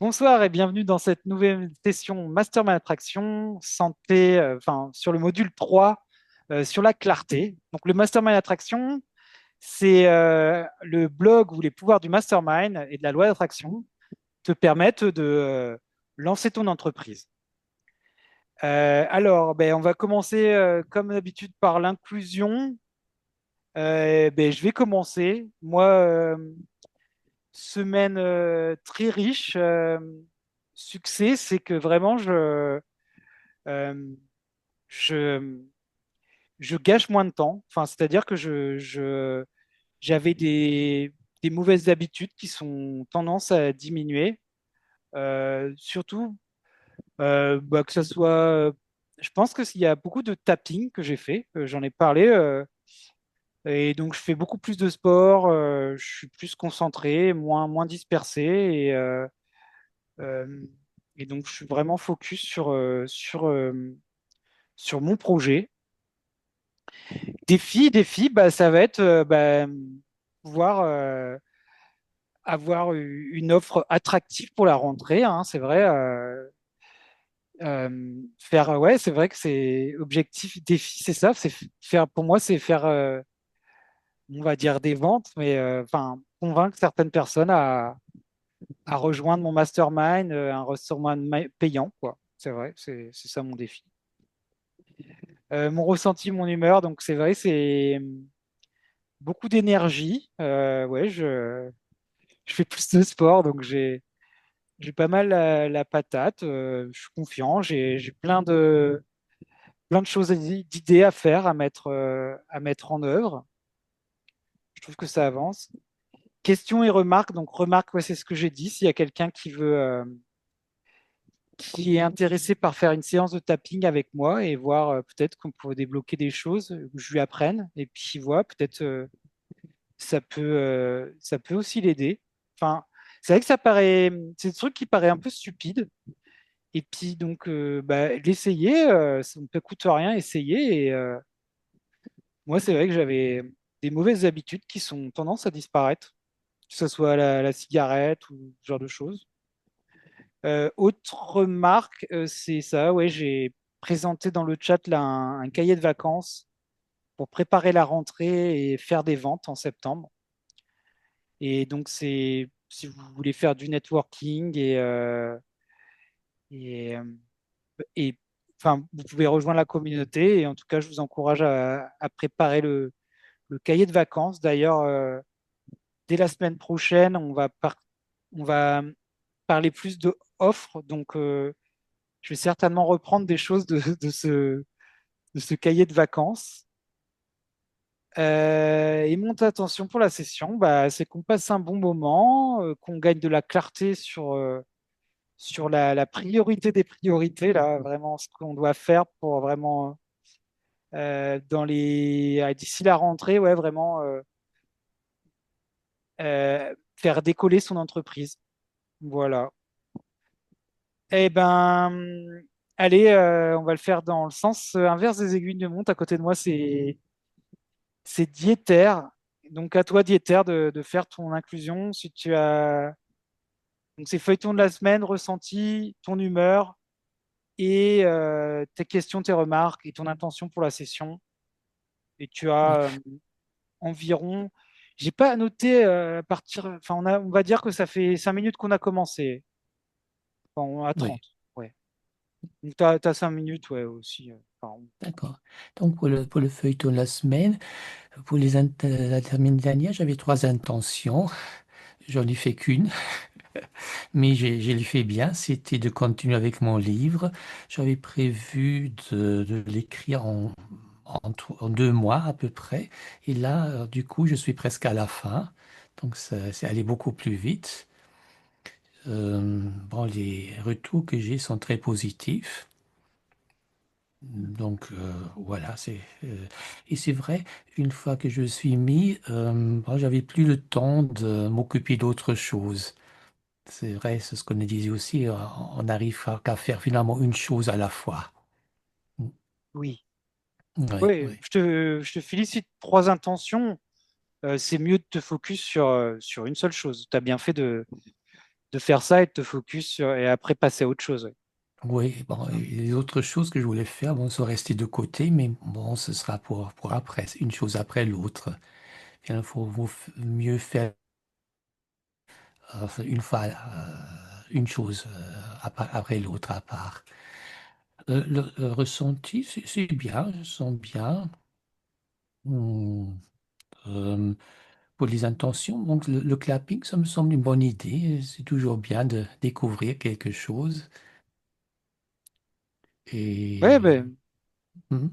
Bonsoir et bienvenue dans cette nouvelle session Mastermind Attraction santé, sur le module 3 sur la clarté. Donc le Mastermind Attraction, c'est le blog où les pouvoirs du Mastermind et de la loi d'attraction te permettent de lancer ton entreprise. On va commencer comme d'habitude par l'inclusion. Je vais commencer. Moi, semaine très riche. Succès, c'est que vraiment, euh, je, je gâche moins de temps. Enfin, c'est-à-dire que j'avais des mauvaises habitudes qui sont tendance à diminuer. Surtout, que ce soit. Je pense qu'il y a beaucoup de tapping que j'ai fait. J'en ai parlé. Et donc, je fais beaucoup plus de sport. Je suis plus concentré, moins dispersé. Euh, et donc, je suis vraiment focus sur mon projet. Défi, bah, ça va être pouvoir avoir une offre attractive pour la rentrée, hein, c'est vrai. Ouais, c'est vrai que c'est objectif, défi, c'est ça. Faire, pour moi, c'est faire, on va dire des ventes, mais convaincre certaines personnes à rejoindre mon mastermind, un mastermind payant, quoi. C'est vrai, c'est ça mon défi. Mon ressenti, mon humeur, donc c'est vrai, c'est beaucoup d'énergie. Ouais, je fais plus de sport, donc j'ai pas mal la patate. Je suis confiant. J'ai plein de choses, d'idées à faire, à mettre en œuvre. Je trouve que ça avance. Questions et remarques. Donc, remarques, ouais, c'est ce que j'ai dit. S'il y a quelqu'un qui est intéressé par faire une séance de tapping avec moi et voir peut-être qu'on peut débloquer des choses, que je lui apprenne. Et puis, voilà, peut-être ça peut aussi l'aider. Enfin, c'est vrai que c'est des trucs qui paraît un peu stupide. Et puis donc, l'essayer, ça ne peut coûter rien, essayer. Et moi, c'est vrai que j'avais des mauvaises habitudes qui sont tendance à disparaître, que ce soit la cigarette ou ce genre de choses. Autre remarque, c'est ça, ouais, j'ai présenté dans le chat là un cahier de vacances pour préparer la rentrée et faire des ventes en septembre. Et donc, c'est si vous voulez faire du networking et, euh, et vous pouvez rejoindre la communauté. Et en tout cas, je vous encourage à préparer le cahier de vacances. D'ailleurs, dès la semaine prochaine, on va parler plus de offres. Donc, je vais certainement reprendre des choses de ce cahier de vacances. Et mon attention pour la session, bah, c'est qu'on passe un bon moment, qu'on gagne de la clarté sur la priorité des priorités, là, vraiment ce qu'on doit faire pour vraiment d'ici la rentrée, ouais, vraiment faire décoller son entreprise. Voilà. Eh ben, allez, on va le faire dans le sens inverse des aiguilles de montre. À côté de moi, c'est Dieter. Donc à toi, Dieter, de faire ton inclusion. Si tu as donc c'est feuilleton de la semaine, ressenti, ton humeur et tes questions, tes remarques et ton intention pour la session. Et tu Oui, as environ. J'ai pas noté à partir. Enfin, on va dire que ça fait 5 minutes qu'on a commencé. Enfin, on a oui, 30. Ouais. Donc, t'as 5 minutes, ouais, aussi. d'accord. Donc pour le feuilleton de la semaine, pour la semaine dernière, j'avais trois intentions. J'en ai fait qu'une, mais j'ai l'ai fait bien. C'était de continuer avec mon livre. J'avais prévu de l'écrire en 2 mois à peu près. Et là, du coup, je suis presque à la fin. Donc c'est allé beaucoup plus vite. Bon, les retours que j'ai sont très positifs. Donc voilà, et c'est vrai, une fois que je suis mis, bon, j'avais plus le temps de m'occuper d'autre chose. C'est vrai, c'est ce qu'on disait aussi, on n'arrive qu'à faire finalement une chose à la fois. Oui. Oui, Oui, oui, je te félicite. Trois intentions. C'est mieux de te focus sur une seule chose. Tu as bien fait de faire ça et de te focus et après passer à autre chose. Ouais. Oui, bon, Ça. il y a d'autres choses que je voulais faire, bon, sont restées de côté, mais bon, ce sera pour après, une chose après l'autre. Vaut mieux faire une fois une chose après l'autre à part. Le ressenti, c'est bien, je sens bien. Hmm, euh, pour les intentions, donc le clapping, ça me semble une bonne idée. C'est toujours bien de découvrir quelque chose. Ouais, Et ben, hmm,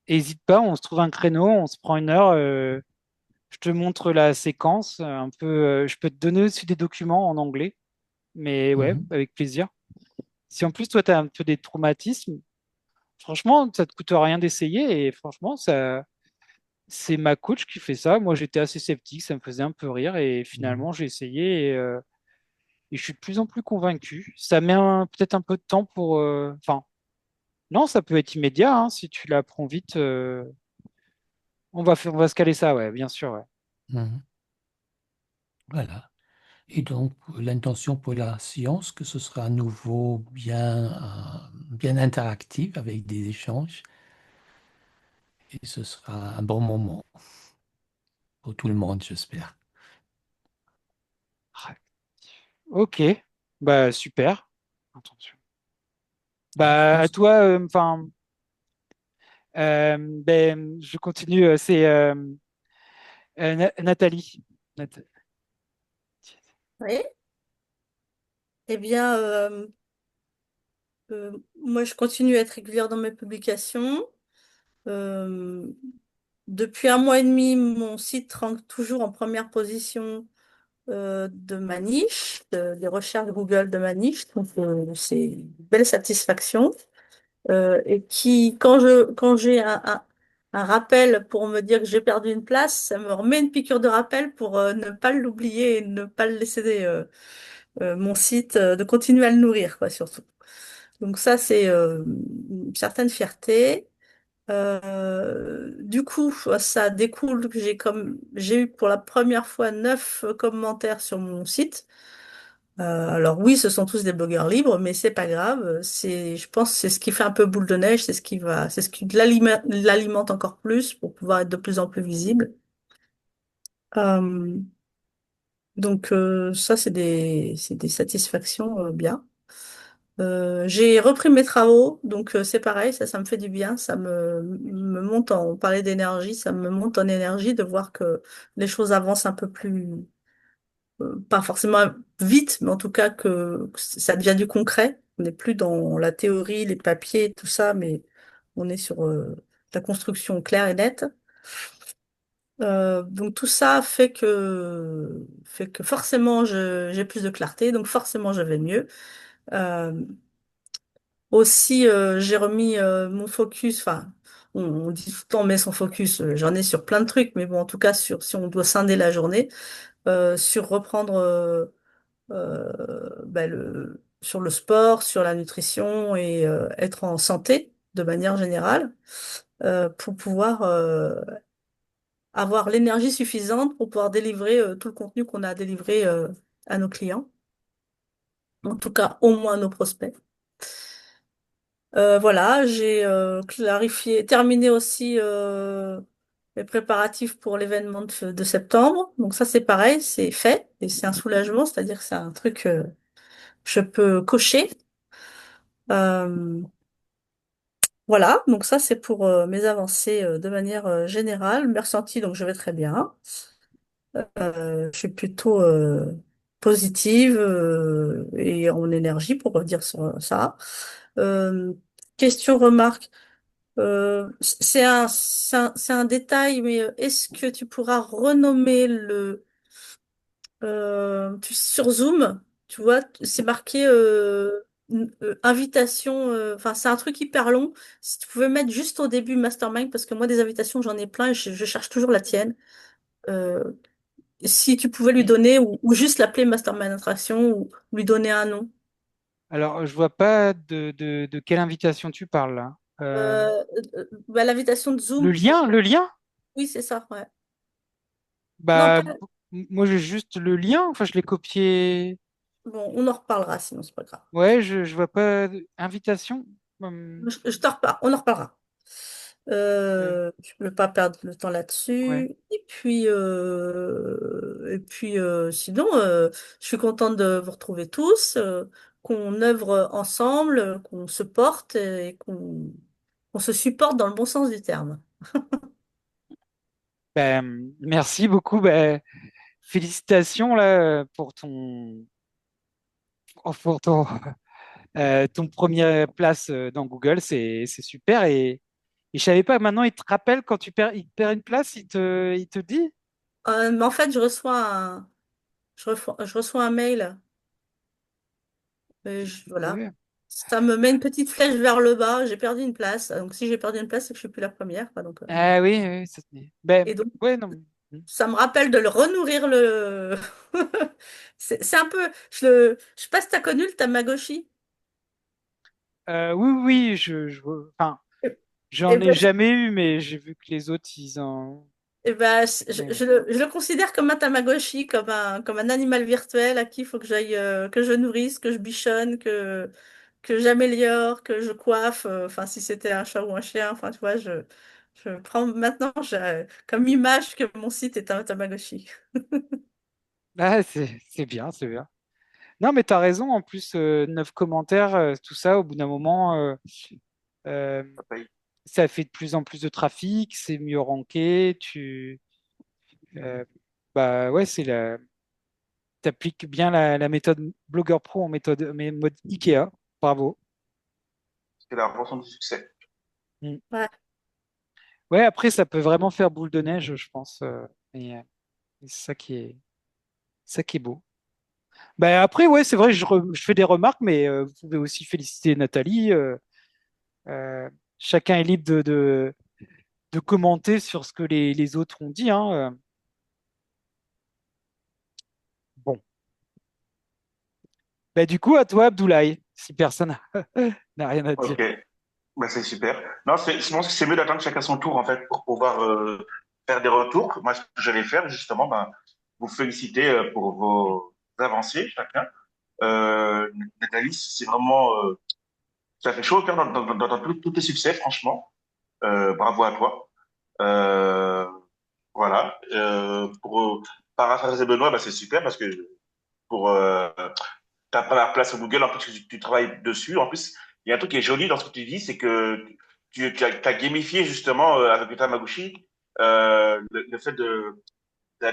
hésite pas, on se trouve un créneau, on se prend une heure, je te montre la séquence, un peu, je peux te donner aussi des documents en anglais, mais ouais, hmm, avec plaisir. Si en plus toi tu as un peu des traumatismes, franchement, ça te coûte rien d'essayer et franchement, ça, c'est ma coach qui fait ça. Moi, j'étais assez sceptique, ça me faisait un peu rire et hmm, finalement, j'ai essayé et je suis de plus en plus convaincu. Ça met peut-être un peu de temps pour, enfin, non, ça peut être immédiat hein, si tu l'apprends vite. On va se caler ça, ouais, bien sûr, ouais. hmm. Voilà. Et donc, l'intention pour la science, que ce sera à nouveau bien interactif avec des échanges, et ce sera un bon moment pour tout le monde, j'espère. Ouais. Ok, bah super. Attention. Ouais, je Bah à pense. toi, enfin, ben je continue. C'est Nathalie. Nathalie. Oui. Eh bien, moi, je continue à être régulière dans mes publications. Euh, Depuis un mois et demi, mon site rank toujours en première position de ma niche, des recherches Google de ma niche. Donc, c'est une belle satisfaction. Et qui, quand j'ai un rappel pour me dire que j'ai perdu une place, ça me remet une piqûre de rappel pour ne pas l'oublier et ne pas le laisser mon site, de continuer à le nourrir, quoi, surtout. Donc ça, c'est une certaine fierté. Du coup, ça découle que j'ai eu pour la première fois 9 commentaires sur mon site. Alors oui, ce sont tous des blogueurs libres, mais c'est pas grave. Je pense, que c'est ce qui fait un peu boule de neige, c'est ce qui l'alimente encore plus pour pouvoir être de plus en plus visible. Euh, donc ça, c'est des satisfactions bien. J'ai repris mes travaux, donc c'est pareil, ça me fait du bien, me monte on parlait d'énergie, ça me monte en énergie de voir que les choses avancent un peu plus, pas forcément vite, mais en tout cas que ça devient du concret. On n'est plus dans la théorie, les papiers, tout ça, mais on est sur la construction claire et nette. Donc tout ça fait que forcément j'ai plus de clarté, donc forcément je vais mieux. Euh, Aussi, j'ai remis mon focus, enfin, on dit tout le temps on met son focus, j'en ai sur plein de trucs, mais bon, en tout cas, si on doit scinder la journée, sur reprendre sur le sport, sur la nutrition et être en santé de manière générale, pour pouvoir avoir l'énergie suffisante pour pouvoir délivrer tout le contenu qu'on a à délivrer à nos clients, en tout cas au moins à nos prospects. Voilà, j'ai terminé aussi les préparatifs pour l'événement de septembre. Donc ça, c'est pareil, c'est fait et c'est un soulagement, c'est-à-dire que c'est un truc que je peux cocher. Euh, voilà, donc ça, c'est pour mes avancées de manière générale. Mes ressentis, donc je vais très bien. Je suis plutôt positive et en énergie pour dire ça. Euh, Question, remarque. C'est un détail, mais est-ce que tu pourras renommer sur Zoom, tu vois, c'est marqué invitation, enfin, c'est un truc hyper long. Si tu pouvais mettre juste au début Mastermind, parce que moi, des invitations, j'en ai plein et je cherche toujours la tienne. Euh, Si tu pouvais lui Oui. donner, ou juste l'appeler Mastermind Attraction, ou lui donner un nom. Alors, je vois pas de quelle invitation tu parles là. Bah, l'invitation de Le Zoom. lien, le lien? Oui, c'est ça, ouais. Non, Bah, pas. moi j'ai juste le lien. Enfin, je l'ai copié. Bon, on en reparlera, sinon c'est pas grave. Ouais, je vois pas invitation. Hum, Je te reparle, on en reparlera. euh, Je ne veux pas perdre le temps ouais. là-dessus. Et puis, sinon, je suis contente de vous retrouver tous, qu'on œuvre ensemble, qu'on se porte et qu'on se supporte dans le bon sens du terme. Ben, merci beaucoup. Ben, félicitations là pour ton première place dans Google. C'est super. Et je savais pas. Maintenant, il te rappelle quand il perd une place, il te dit. Mais en fait, je reçois un mail. Ah Voilà. ouais. Ça me met une petite flèche vers le bas. J'ai perdu une place. Donc, si j'ai perdu une place, c'est que je suis plus la première, quoi. Donc, Ah oui, oui, ça te dit. Ben, et donc, ouais, non. ça me rappelle de le renourrir le. C'est un peu. Je sais pas si t'as connu le Tamagotchi. Oui, oui, enfin, Et j'en ai ben, jamais eu, mais j'ai vu que les autres, ils en. je, Mais je le, je le considère comme un Tamagotchi, comme un animal virtuel à qui il faut que j'aille, que je nourrisse, que je bichonne, que j'améliore, que je coiffe. Enfin, si c'était un chat ou un chien, enfin, tu vois, je prends maintenant comme image que mon site est un Tamagotchi. ah, c'est bien, c'est bien. Non, mais t'as raison. En plus, 9 commentaires, tout ça, au bout d'un moment, euh, Ça paye. ça fait de plus en plus de trafic, c'est mieux ranké. Euh, bah ouais, t'appliques bien la méthode Blogueur Pro mais mode Ikea. Bravo. C'est la rançon du succès. Mm. Ouais. Ouais, après, ça peut vraiment faire boule de neige, je pense. Et c'est ça qui est beau. Bah, après, ouais, c'est vrai, je fais des remarques, mais vous pouvez aussi féliciter Nathalie. Euh, chacun est libre de commenter sur ce que les autres ont dit, hein. Bon. Bah, du coup, à toi, Abdoulaye, si personne n'a rien à dire. Ok, bah, c'est super. Non, je pense que c'est mieux d'attendre chacun son tour, en fait, pour pouvoir faire des retours. Moi, ce que j'allais faire, justement, bah, vous féliciter pour vos avancées, chacun. Euh, Nathalie, c'est vraiment, ça fait chaud au cœur dans tous tes succès, franchement. Bravo à toi. Euh, voilà. Pour paraphraser Benoît, bah, c'est super parce que pour ta première place au Google, en plus, tu travailles dessus. En plus, il y a un truc qui est joli dans ce que tu dis, c'est que t'as gamifié justement avec le Tamagotchi le fait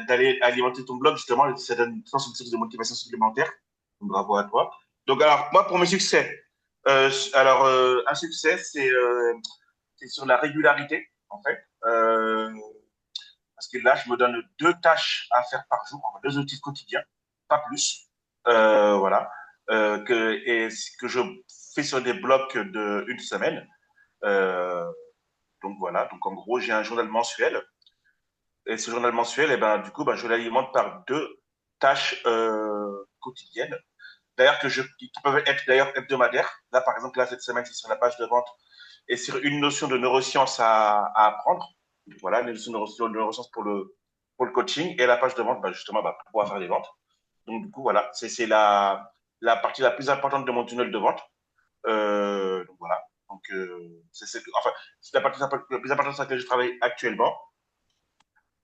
d'aller alimenter ton blog, justement, ça donne une source de motivation supplémentaire. Donc, bravo à toi. Donc, alors, moi, pour mes succès, un succès, c'est sur la régularité, en fait. Parce que là, je me donne 2 tâches à faire par jour, enfin, 2 objectifs quotidiens, pas plus. Voilà. Et que je fais sur des blocs de 1 semaine. Euh, donc voilà. Donc en gros, j'ai un journal mensuel. Et ce journal mensuel, et ben, du coup, ben, je l'alimente par 2 tâches quotidiennes. D'ailleurs, qui peuvent être d'ailleurs hebdomadaires. Là, par exemple, là, cette semaine, c'est sur la page de vente et sur une notion de neurosciences à apprendre. Voilà, une notion de neurosciences pour le coaching et la page de vente, bah, justement, bah, pour pouvoir faire les ventes. Donc, du coup, voilà, c'est la partie la plus importante de mon tunnel de vente. Donc, voilà. Donc, enfin, c'est la partie la plus importante sur laquelle je travaille actuellement.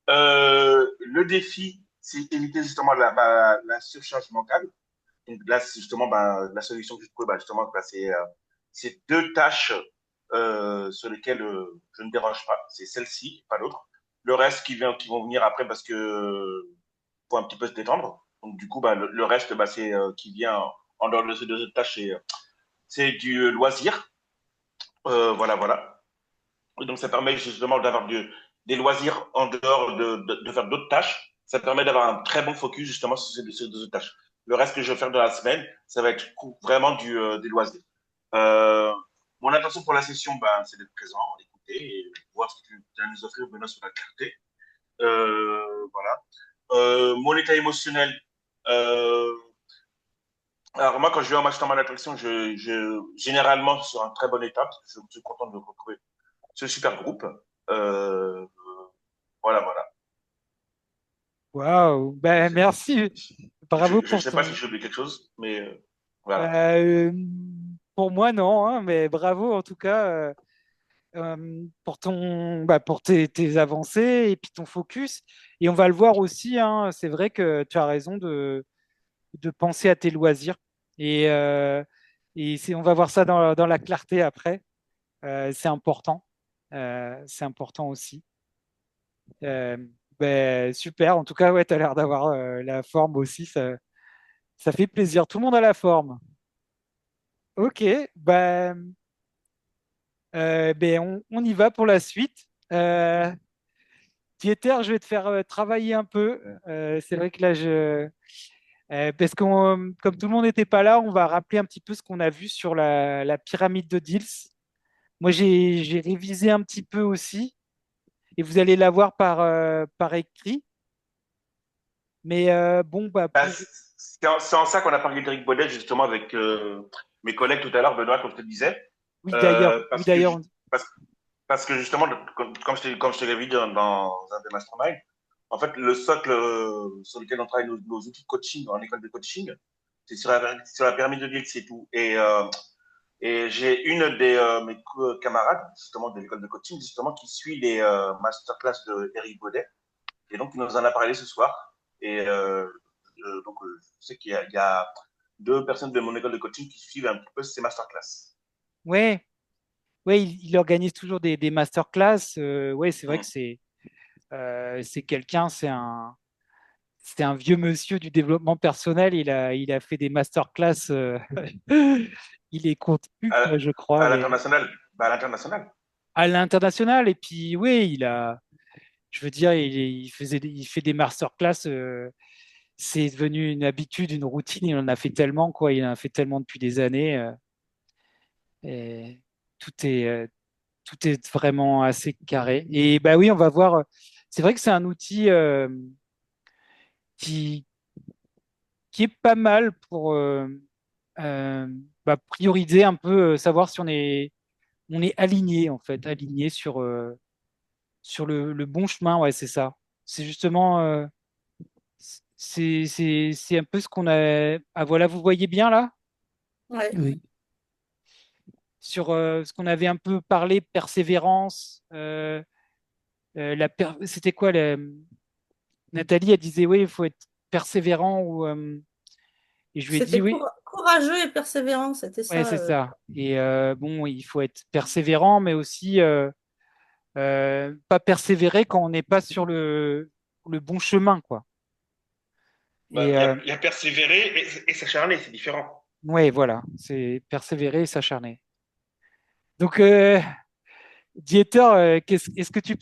Le défi, c'est éviter justement la surcharge mentale. Donc là, c'est justement la solution que je trouve, justement, c'est 2 tâches sur lesquelles je ne dérange pas. C'est celle-ci, pas l'autre. Le reste qui vont venir après parce que faut un petit peu se détendre. Donc du coup, le reste, c'est qui vient en dehors de ces 2 tâches, c'est du loisir. Voilà, voilà. Et donc ça permet justement d'avoir des loisirs en dehors de faire d'autres tâches. Ça permet d'avoir un très bon focus justement sur ces 2 tâches. Le reste que je vais faire de la semaine, ça va être vraiment des loisirs. Euh, Mon intention pour la session, c'est d'être présent, d'écouter et voir ce que tu as à nous offrir, Benoît, sur la clarté. Voilà. Mon état émotionnel. Euh, alors moi, quand je vais en match dans ma attraction, généralement, je suis en très bon état parce que je suis content de retrouver ce super groupe. Voilà, voilà. Waouh. Ben, merci. bravo Je pour sais pas si ton. j'ai oublié quelque chose, mais voilà. Euh, pour moi, non, hein, mais bravo en tout cas pour pour tes avancées et puis ton focus. Et on va le voir aussi, hein, c'est vrai que tu as raison de penser à tes loisirs. Et, on va voir ça dans la clarté après. C'est important. C'est important aussi. Euh, super. En tout cas, ouais, tu as l'air d'avoir la forme aussi. Ça fait plaisir. Tout le monde a la forme. Ok. On y va pour la suite. Dieter, je vais te faire travailler un peu. C'est vrai que là, parce que comme tout le monde n'était pas là, on va rappeler un petit peu ce qu'on a vu sur la pyramide de Diels. Moi, j'ai révisé un petit peu aussi, et vous allez l'avoir par écrit. Mais Bah, c'est en ça qu'on a parlé d'Éric Baudet, justement, avec mes collègues tout à l'heure, Benoît, comme je te disais. oui, Parce que, d'ailleurs, parce, parce que justement, comme je te l'ai dit dans un des masterminds, en fait, le socle sur lequel on travaille nos outils de coaching en école de coaching, c'est sur la pyramide de Diels, c'est tout. Et j'ai une des mes camarades, justement, de l'école de coaching, justement, qui suit les masterclass de Eric Baudet. Et donc, il nous en a parlé ce soir. Je sais qu'il y a deux personnes de mon école de coaching qui suivent un petit peu ces masterclass. ouais, ouais, il organise toujours des masterclass. Ouais, c'est vrai que Mm. c'est quelqu'un, c'est un vieux monsieur du développement personnel. Il a fait des masterclass. Il les compte plus, quoi, je crois, À mais l'international. Bah, à l'international. à l'international. Et puis, oui, je veux dire, il fait des masterclass. C'est devenu une habitude, une routine. Il en a fait tellement, quoi. Il en a fait tellement depuis des années. Et tout est, euh, tout est vraiment assez carré. Et bah oui, on va voir. C'est vrai que c'est un outil qui, qui est pas mal pour euh, prioriser un peu, savoir si on est aligné, en fait, aligné sur le bon chemin. Ouais, c'est ça. C'est justement, c'est un peu ce qu'on a. Ah, voilà, vous voyez bien là, Ouais. Oui. sur ce qu'on avait un peu parlé, persévérance. C'était quoi Nathalie, elle disait oui, il faut être persévérant et je lui ai dit C'était oui, courageux et persévérant, c'était ouais, ça. c'est ça. Et bon, il faut être persévérant, mais aussi pas persévérer quand on n'est pas sur le bon chemin, quoi. Bah, Et il y a persévérer et s'acharner, c'est différent. ouais, voilà, c'est persévérer et s'acharner. Donc, Dieter, est-ce que tu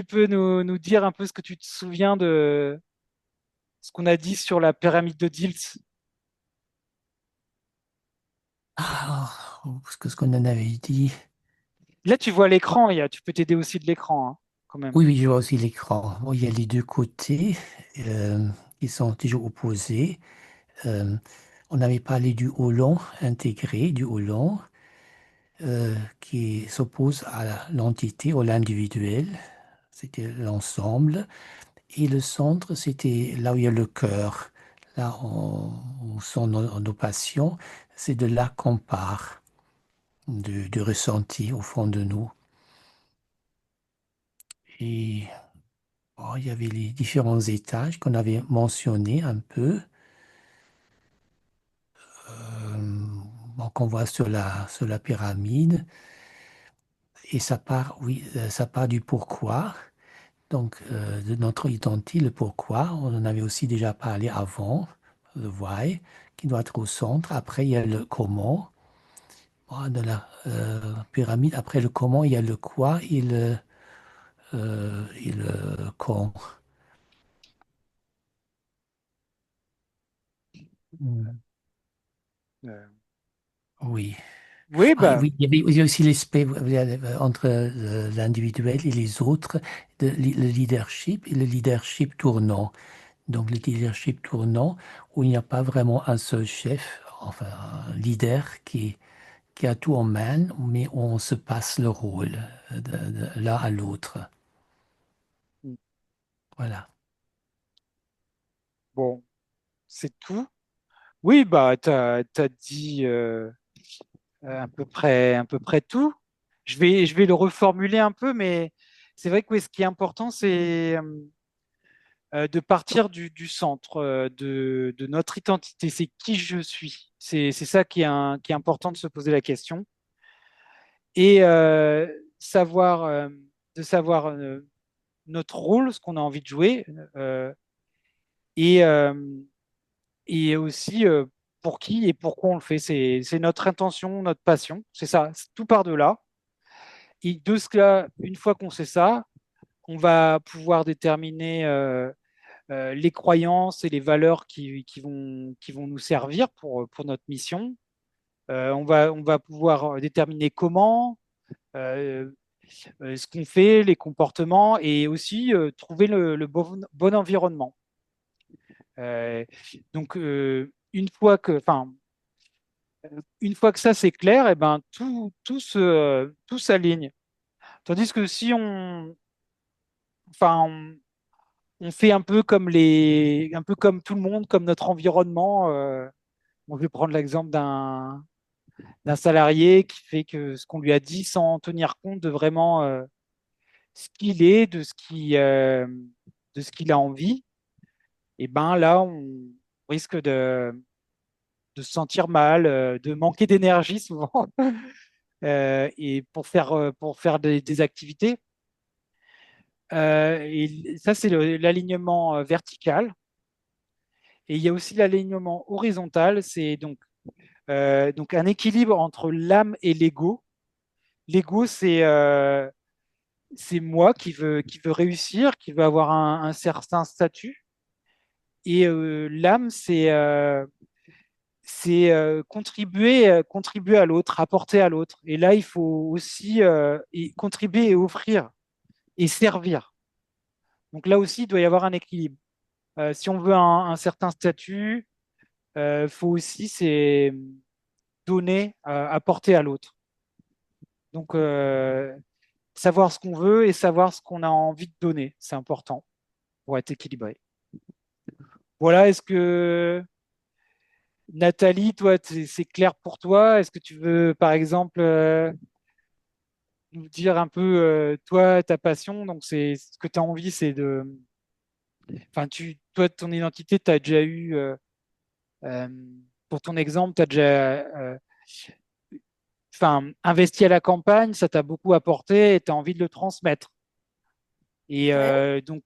peux nous dire un peu ce que tu te souviens de ce qu'on a dit sur la pyramide de Diels? Ah, ce qu'on en avait dit. Là, tu vois l'écran, tu peux t'aider aussi de l'écran, hein, quand même. Oui, oui, je vois aussi l'écran. Bon, il y a les deux côtés euh, qui sont toujours opposés. Euh, on avait parlé du Hollande intégré, du Hollande qui s'oppose à l'entité ou l'individuel. C'était l'ensemble. Et le centre, c'était là où il y a le cœur. Là où sont nos passions. C'est de là qu'on part, du ressenti au fond de nous. Et oh, il y avait les différents étages qu'on avait mentionnés un peu, bon, qu'on voit sur la pyramide. Et ça part, oui, ça part du pourquoi. Donc, de notre identité, le pourquoi. On en avait aussi déjà parlé avant, le why, qui doit être au centre. Après, il y a le comment. Bon, de la pyramide. Après le comment, il y a le quoi et le quand. Mm. Euh, Oui. oui, Ah, et oui, il y a aussi l'aspect entre l'individuel et les autres, le leadership et le leadership tournant. Donc, le leadership tournant, où il n'y a pas vraiment un seul chef, enfin, un leader qui a tout en main, mais on se passe le rôle de l'un à l'autre. Voilà. Bon, c'est tout. Oui, bah, t'as dit à peu près tout. Je vais le reformuler un peu, mais c'est vrai que oui, ce qui est important, c'est de partir du centre, de notre identité. C'est qui je suis. C'est ça qui est important de se poser la question. Et savoir, de savoir notre rôle, ce qu'on a envie de jouer, euh, et, euh, et aussi pour qui et pourquoi on le fait. C'est notre intention, notre passion. C'est ça, tout part de là. Et de ce là, une fois qu'on sait ça, on va pouvoir déterminer les croyances et les valeurs qui vont nous servir pour notre mission. On va pouvoir déterminer comment, euh, ce qu'on fait, les comportements et aussi trouver le bon environnement. Euh, donc, une fois que ça c'est clair, et ben, tout s'aligne. Tandis que si enfin, on fait un peu comme tout le monde, comme notre environnement. On veut prendre l'exemple d'un salarié qui fait que ce qu'on lui a dit sans tenir compte de vraiment ce qu'il est, de ce qu'il a envie. Et ben là, on risque de se sentir mal, de manquer d'énergie souvent, et pour faire des activités. Et ça, c'est l'alignement vertical. Et il y a aussi l'alignement horizontal, c'est donc un équilibre entre l'âme et l'ego. L'ego, c'est moi qui veut réussir, qui veut avoir un certain statut. Et l'âme, c'est contribuer à l'autre, apporter à l'autre. Et là, il faut aussi contribuer et offrir et servir. Donc là aussi, il doit y avoir un équilibre. Si on veut un certain statut, il faut aussi c'est donner, apporter à l'autre. Donc, savoir ce qu'on veut et savoir ce qu'on a envie de donner, c'est important pour être équilibré. Voilà, est-ce que Nathalie, toi, c'est clair pour toi? Est-ce que tu veux, par exemple, nous dire un peu, toi, ta passion? Donc, c'est ce que tu as envie, c'est de. Enfin, toi, ton identité, tu as déjà eu, euh, pour ton exemple, tu as déjà investi à la campagne, ça t'a beaucoup apporté et tu as envie de le transmettre. Et Ouais, donc,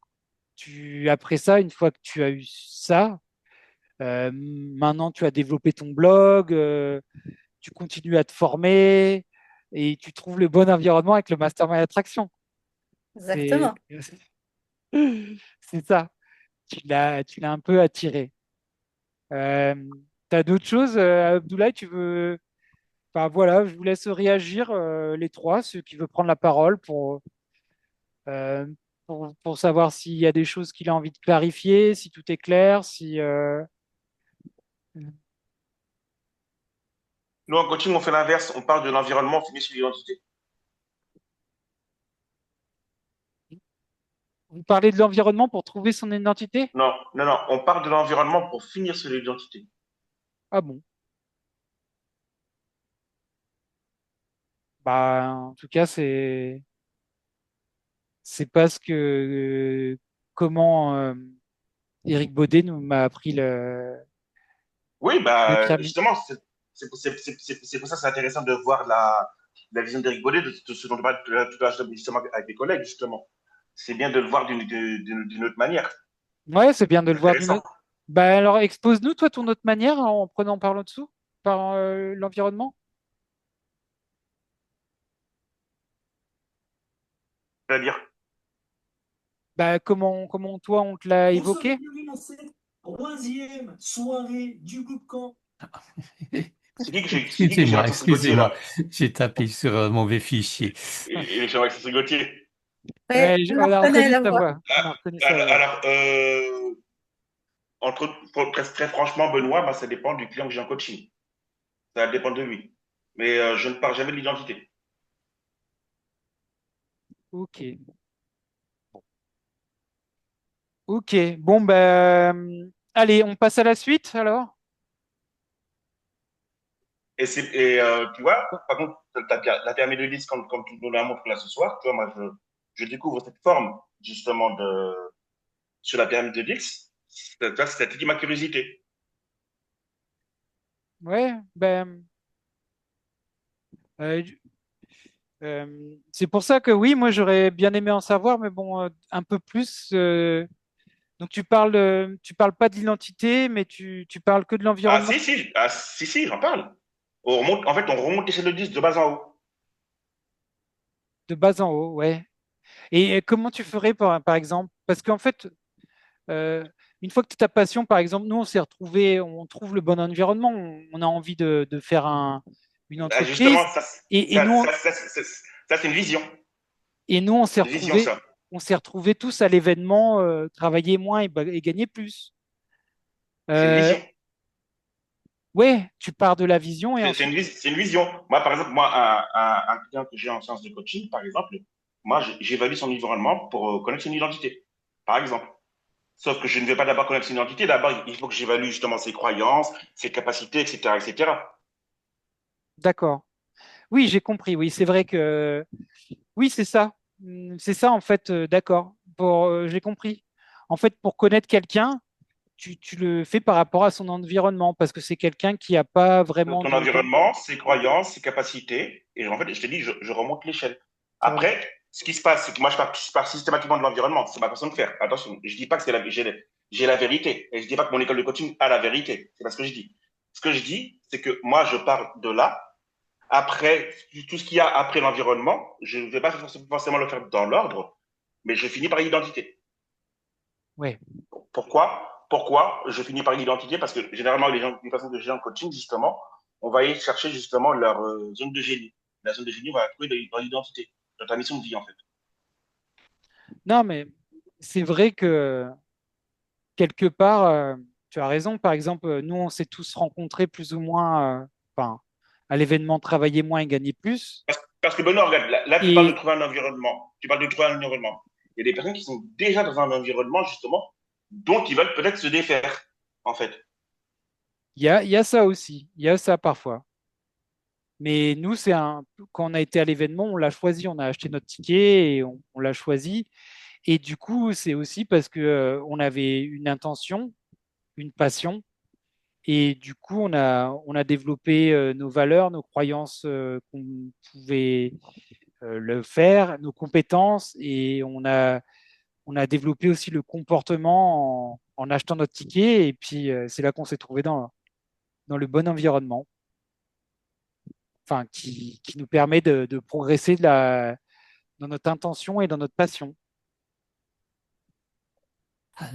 après ça, une fois que tu as eu ça, maintenant, tu as développé ton blog, tu continues à te former et tu trouves le bon environnement avec le Mastermind Attraction. C'est exactement. c'est ça. Tu l'as un peu attiré. Euh, tu as d'autres choses, Abdoulaye, tu veux. Enfin, voilà, je vous laisse réagir, les trois, ceux qui veulent prendre la parole euh, pour savoir s'il y a des choses qu'il a envie de clarifier, si tout est clair, si. Nous, en coaching, on fait l'inverse. On parle de l'environnement, on finit sur l'identité. Vous parlez de l'environnement pour trouver son identité? Non, non, non. On parle de l'environnement pour finir sur l'identité. Ah bon? Bah, en tout cas, c'est parce que comment Éric Baudet nous m'a appris Oui, le bah, pyramide. justement, c'est pour ça que c'est intéressant de voir la vision d'Éric Baudet, de ce dont on parle tout à l'heure, justement, avec des collègues, justement. C'est bien de le voir d'une autre manière. Ouais, c'est bien de le C'est voir d'une intéressant. autre. Bah alors, expose-nous, toi, ton autre manière en prenant par le dessous, par l'environnement. C'est-à-dire, Bah, comment toi, on te l'a Bonsoir et évoqué? bienvenue dans cette troisième soirée du bootcamp. c'est qui que j'ai Excusez-moi, Maxence Rigotier, excusez-moi, là? j'ai tapé sur un mauvais fichier. Et j'ai Maxence Rigotier. Ouais, on On en a reconnaît reconnu la ta voix. voix. On a reconnu sa Alors, voix. très, très franchement, Benoît, bah, ça dépend du client que j'ai en coaching. Ça dépend de lui. Mais je ne parle jamais de l'identité. Ok. Ok. Bon, ben, Allez, on passe à la suite alors? Tu vois, par contre, la pyramide de 10, comme tu nous l'as montré là ce soir, tu vois, moi, je découvre cette forme, justement, sur la pyramide de 10. Ça titille ma curiosité. Ouais, ben, euh, c'est pour ça que oui, moi j'aurais bien aimé en savoir, mais bon, un peu plus. Donc tu parles pas de l'identité, mais tu parles que de l'environnement Si, j'en parle. En fait, on remonte l'échelle de 10 de bas en haut. de bas en haut, ouais. Et comment tu ferais par exemple? Parce qu'en fait, euh, une fois que tu as ta passion, par exemple, nous on s'est retrouvés, on trouve le bon environnement, on a envie de faire une Justement, entreprise, et nous, c'est une vision. et nous C'est une vision, ça. on s'est retrouvés tous à l'événement, travailler moins et gagner plus. C'est une Euh, vision. ouais, tu pars de la vision et C'est ensuite, c'est une vision. Moi, par exemple, moi, un client que j'ai en séance de coaching, par exemple, moi, j'évalue son environnement pour connaître son identité, par exemple. Sauf que je ne vais pas d'abord connaître son identité. D'abord, il faut que j'évalue justement ses croyances, ses capacités, etc., etc. d'accord. Oui, j'ai compris. Oui, c'est vrai que oui, c'est ça. C'est ça en fait. D'accord. J'ai compris. En fait, pour connaître quelqu'un, tu le fais par rapport à son environnement parce que c'est quelqu'un qui n'a pas vraiment Ton de environnement, ses croyances, ses capacités. Et en fait, je te dis, je remonte l'échelle. sur le- Après, ce qui se passe, c'est que moi, je pars systématiquement de l'environnement. C'est ma façon de faire. Attention, je dis pas que j'ai la vérité. Et je dis pas que mon école de coaching a la vérité. C'est pas ce que je dis. Ce que je dis, c'est que moi, je pars de là. Après, tout ce qu'il y a après l'environnement, je ne vais pas forcément le faire dans l'ordre, mais je finis par l'identité. Ouais. Pourquoi je finis par l'identité? Parce que généralement, les personnes que j'ai en coaching, justement, on va aller chercher justement leur zone de génie. La zone de génie, on va la trouver dans l'identité, dans ta mission de vie, en fait. Non, mais c'est vrai que quelque part, tu as raison. Par exemple, nous, on s'est tous rencontrés plus ou moins, enfin, à l'événement Travailler moins et gagner plus. Parce que Benoît, regarde, là, tu parles de Et trouver un environnement. Tu parles de trouver un environnement. Il y a des personnes qui sont déjà dans un environnement, justement, dont ils veulent peut-être se défaire, en fait. il y a ça aussi. Il y a ça parfois. Mais nous, quand on a été à l'événement, on l'a choisi, on a acheté notre ticket et on l'a choisi. Et du coup, c'est aussi parce que, on avait une intention, une passion. Et du coup, on a développé nos valeurs, nos croyances qu'on pouvait le faire, nos compétences. Et on a développé aussi le comportement en achetant notre ticket. Et puis, c'est là qu'on s'est trouvé dans le bon environnement, enfin, qui nous permet de progresser dans notre intention et dans notre passion. Euh,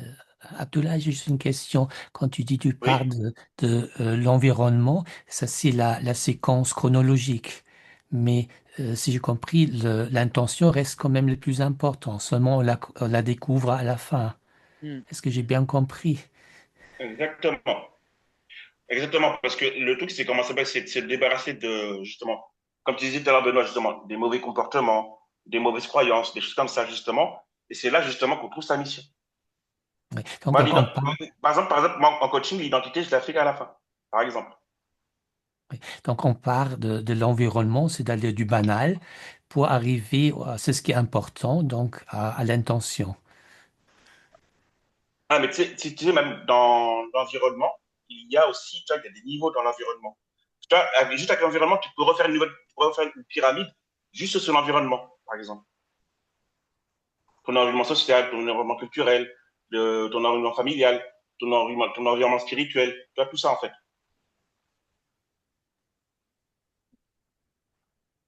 Abdoulaye, juste une question. Quand tu dis tu Oui. pars de l'environnement, ça c'est la séquence chronologique. Mais si j'ai compris, l'intention reste quand même le plus important. Seulement on la découvre à la fin. Hmm. Est-ce que j'ai bien compris? Exactement. Exactement. Parce que le truc, c'est comment ça s'appelle, c'est de se débarrasser de, justement, comme tu disais tout à l'heure, Benoît, justement, des mauvais comportements, des mauvaises croyances, des choses comme ça, justement. Et c'est là, justement, qu'on trouve sa mission. Oui. Moi, Donc on parle, par exemple, moi, en coaching, l'identité, je la fais qu'à la fin, par exemple. oui. Donc on part de l'environnement, c'est-à-dire du banal, pour arriver à c'est ce qui est important, donc à l'intention. Ah, mais tu sais, même dans l'environnement, il y a aussi, tu vois, il y a des niveaux dans l'environnement. Tu vois, juste avec l'environnement, tu peux refaire une pyramide juste sur l'environnement, par exemple. Ton environnement social, ton environnement culturel, ton environnement familial, ton environnement spirituel, tu vois, tout ça, en fait.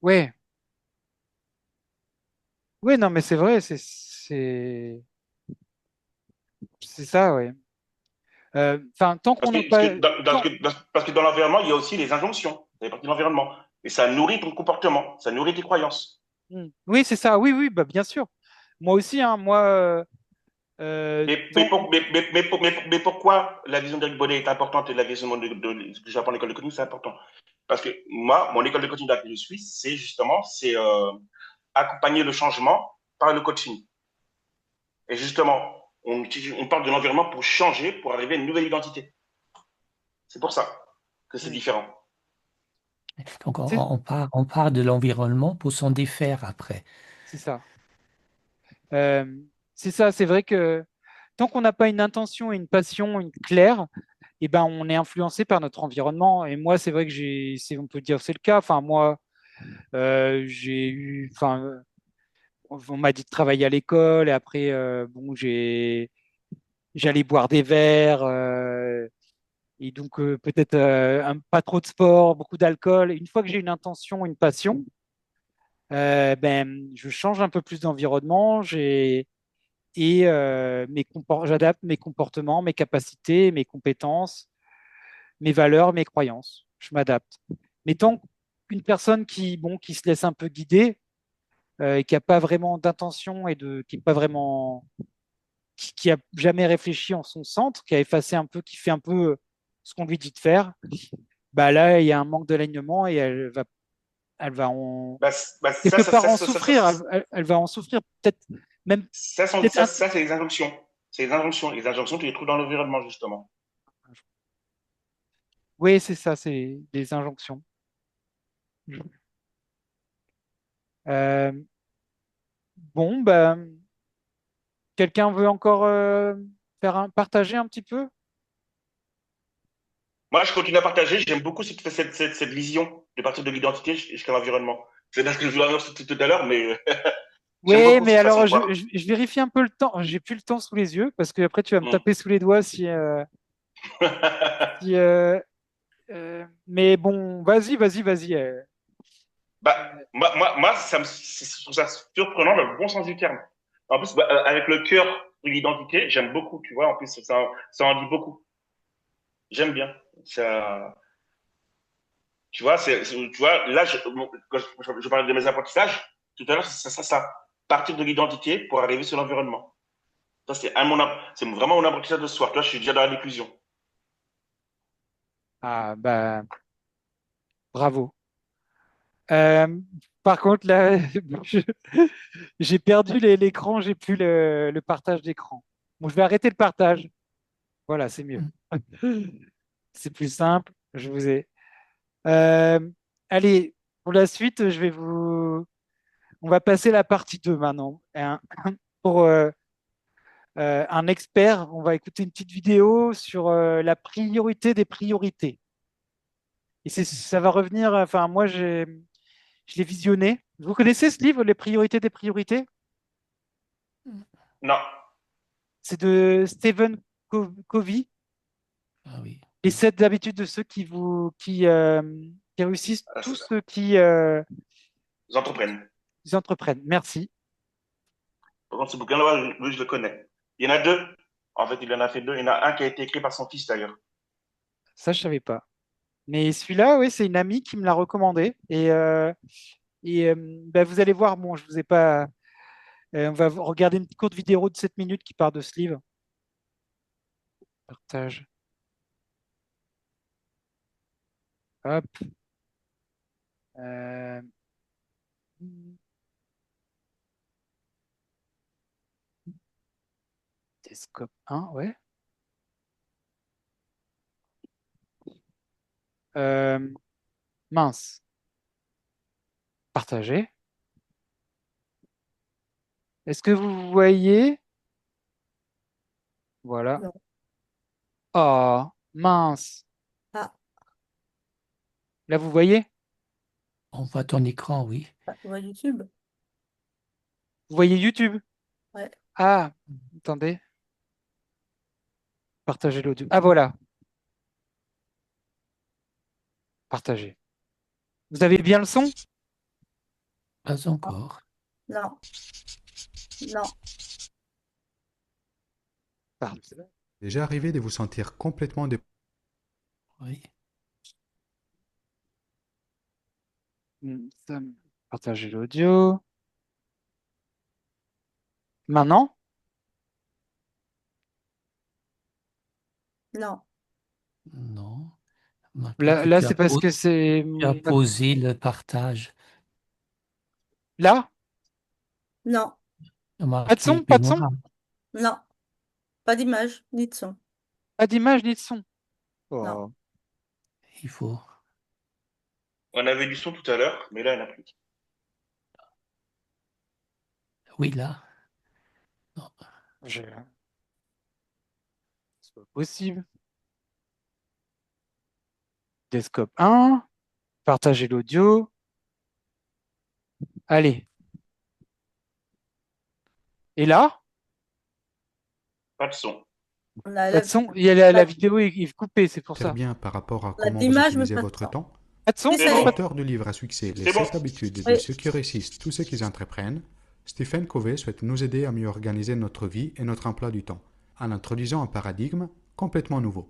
Ouais, ouais, non, mais c'est vrai, c'est ça, ouais. Enfin, tant qu'on n'a pas, tant, Parce que dans l'environnement, il y a aussi les injonctions. Ça fait partie de l'environnement. Et ça nourrit ton comportement, ça nourrit tes croyances. oui, c'est ça, oui, oui, bah, bien sûr. Moi aussi, hein, moi, tant, Mais pourquoi la vision d'Eric Bonnet est importante et la vision que j'apprends à l'école de coaching, c'est important? Parce que moi, mon école de coaching dans laquelle je suis, c'est justement, accompagner le changement par le coaching. Et justement, On parle de l'environnement pour changer, pour arriver à une nouvelle identité. C'est pour ça que c'est Oui, différent. Donc c'est on part de l'environnement pour s'en défaire après. c'est ça. Euh, c'est ça, c'est vrai que tant qu'on n'a pas une intention et une passion une claire, eh ben, on est influencé par notre environnement. Et moi, c'est vrai que on peut dire que c'est le cas. Enfin, moi, on m'a dit de travailler à l'école et après, bon, j'allais boire des verres et donc peut-être pas trop de sport, beaucoup d'alcool. Une fois que j'ai une intention, une passion, ben, je change un peu plus d'environnement. J'adapte mes comportements, mes capacités, mes compétences, mes valeurs, mes croyances. Je m'adapte. Mais tant qu'une personne qui se laisse un peu guider et qui n'a pas vraiment d'intention qui est pas vraiment, qui a jamais réfléchi en son centre, qui a effacé un peu, qui fait un peu ce qu'on lui dit de faire, bah là, il y a un manque d'alignement et elle va en, Bah, quelque part en souffrir. Elle va en souffrir, peut-être même, peut-être ça, c'est les injonctions. C'est les injonctions. Les injonctions, tu les trouves dans l'environnement, justement. oui, c'est ça, c'est des injonctions. Euh, bon, ben, quelqu'un veut encore partager un petit peu? Moi, je continue à partager. J'aime beaucoup cette vision de partir de l'identité jusqu'à l'environnement. C'est parce que je vous l'annonce tout à l'heure, mais j'aime Oui, beaucoup mais cette façon alors de voir. je vérifie un peu le temps. J'ai plus le temps sous les yeux parce que après tu vas me Hmm. taper sous les doigts si, mais bon, vas-y. Moi je trouve ça surprenant dans le bon sens du terme. En plus, avec le cœur de l'identité, j'aime beaucoup, tu vois. En plus, ça en dit beaucoup. J'aime bien. Ça, tu vois, tu vois, là, quand je parlais de mes apprentissages, tout à l'heure, c'est ça. Partir de l'identité pour arriver sur l'environnement. Ça, c'est vraiment mon apprentissage de soi. Toi, je suis déjà dans la diffusion. Ah bah bravo. Euh, par contre là, je- j'ai perdu l'écran, j'ai plus le partage d'écran. Bon, je vais arrêter le partage. Voilà, c'est mieux. Mm. C'est plus simple. Je vous ai. Euh, allez, pour la suite, on va passer la partie 2 maintenant. Pour un expert, on va écouter une petite vidéo sur la priorité des priorités. Et ça va revenir, enfin, je l'ai visionné. Vous connaissez ce livre, Les priorités des priorités? Non. C'est de Stephen Covey. Ah oui. Les 7 habitudes de ceux qui réussissent, Ah, tous c'est- ceux Ils entreprennent. qui entreprennent. Merci. Par contre, ce bouquin-là, je le connais. Il y en a deux. En fait, il en a fait deux. Il y en a un qui a été écrit par son fils, d'ailleurs. Ça, je savais pas. Mais celui-là, oui, c'est une amie qui me l'a recommandé. Ben, vous allez voir, bon, je vous ai pas. On va regarder une courte vidéo de 7 minutes qui part de ce livre. Partage. Hop. Euh, Télescope 1, ouais. Euh, mince. Partager. Est-ce que vous voyez? Voilà. Non. Oh, mince. Ah, Là, vous voyez? On voit ton écran, oui. on voit YouTube. Vous voyez YouTube? Ouais. Ah, attendez. Partager l'audio. Ah, voilà. Partager. Vous avez bien le son? Pas encore. Non, non, Parfait. Déjà arrivé de vous sentir complètement Oui. Ça, partager l'audio. Maintenant? non, Non. Maintenant, Là, c'est parce que c'est. tu as posé le partage. Là? non, Pas de Marqué son? Pas de son? peignoir. non. Pas d'image, ni de son. Pas d'image ni de son. Non. Oh. Il faut. On avait du son tout à l'heure, mais là, il n'y en a plus. Oui, là. Non. Je- C'est pas possible. Desktop 1, partager l'audio. Allez. Et là, Pas de son. On a pas la, de son. Il y a la la, vidéo est coupée, c'est pour Très ça. bien par rapport à la comment vous d'image, mais utilisez pas de votre son. temps. Pas de son, Oui, C'est ça y est. bon. L'auteur du livre à succès, Les C'est bon. 7 habitudes de Oui. ceux qui réussissent, tous ceux qui entreprennent, Stephen Covey souhaite nous aider à mieux organiser notre vie et notre emploi du temps, en introduisant un paradigme complètement nouveau.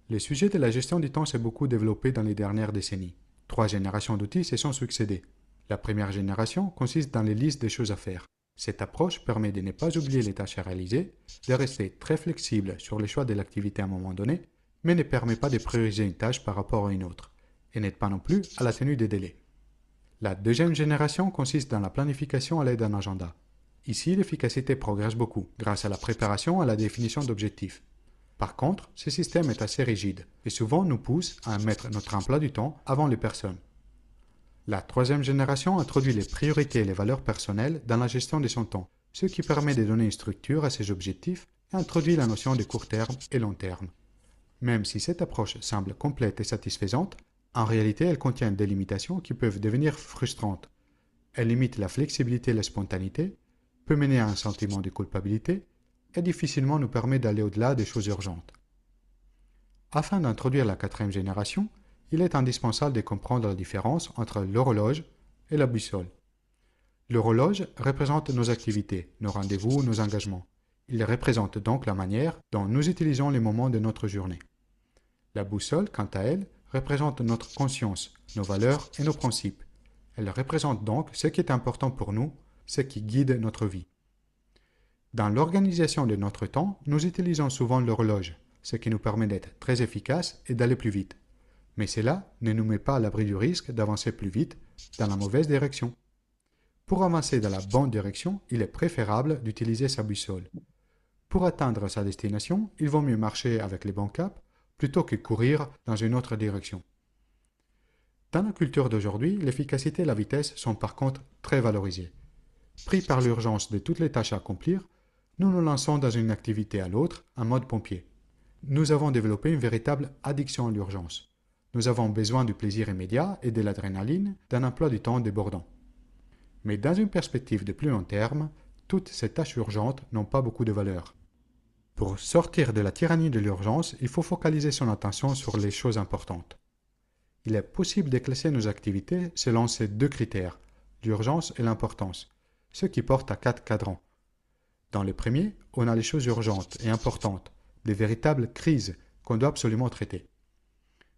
Le sujet de la gestion du temps s'est beaucoup développé dans les dernières décennies. 3 générations d'outils se sont succédées. La première génération consiste dans les listes des choses à faire. Cette approche permet de ne pas oublier les tâches à réaliser, de rester très flexible sur le choix de l'activité à un moment donné, mais ne permet pas de prioriser une tâche par rapport à une autre, et n'aide pas non plus à la tenue des délais. La deuxième génération consiste dans la planification à l'aide d'un agenda. Ici, l'efficacité progresse beaucoup, grâce à la préparation et à la définition d'objectifs. Par contre, ce système est assez rigide, et souvent nous pousse à mettre notre emploi du temps avant les personnes. La troisième génération introduit les priorités et les valeurs personnelles dans la gestion de son temps, ce qui permet de donner une structure à ses objectifs et introduit la notion de court terme et long terme. Même si cette approche semble complète et satisfaisante, en réalité elle contient des limitations qui peuvent devenir frustrantes. Elle limite la flexibilité et la spontanéité, peut mener à un sentiment de culpabilité et difficilement nous permet d'aller au-delà des choses urgentes. Afin d'introduire la quatrième génération, il est indispensable de comprendre la différence entre l'horloge et la boussole. L'horloge représente nos activités, nos rendez-vous, nos engagements. Il représente donc la manière dont nous utilisons les moments de notre journée. La boussole, quant à elle, représente notre conscience, nos valeurs et nos principes. Elle représente donc ce qui est important pour nous, ce qui guide notre vie. Dans l'organisation de notre temps, nous utilisons souvent l'horloge, ce qui nous permet d'être très efficaces et d'aller plus vite. Mais cela ne nous met pas à l'abri du risque d'avancer plus vite dans la mauvaise direction. Pour avancer dans la bonne direction, il est préférable d'utiliser sa boussole. Pour atteindre sa destination, il vaut mieux marcher avec les bons caps plutôt que courir dans une autre direction. Dans la culture d'aujourd'hui, l'efficacité et la vitesse sont par contre très valorisées. Pris par l'urgence de toutes les tâches à accomplir, nous nous lançons dans une activité à l'autre en mode pompier. Nous avons développé une véritable addiction à l'urgence. Nous avons besoin du plaisir immédiat et de l'adrénaline d'un emploi du temps débordant. Mais dans une perspective de plus long terme, toutes ces tâches urgentes n'ont pas beaucoup de valeur. Pour sortir de la tyrannie de l'urgence, il faut focaliser son attention sur les choses importantes. Il est possible de classer nos activités selon ces deux critères, l'urgence et l'importance, ce qui porte à 4 cadrans. Dans le premier, on a les choses urgentes et importantes, des véritables crises qu'on doit absolument traiter.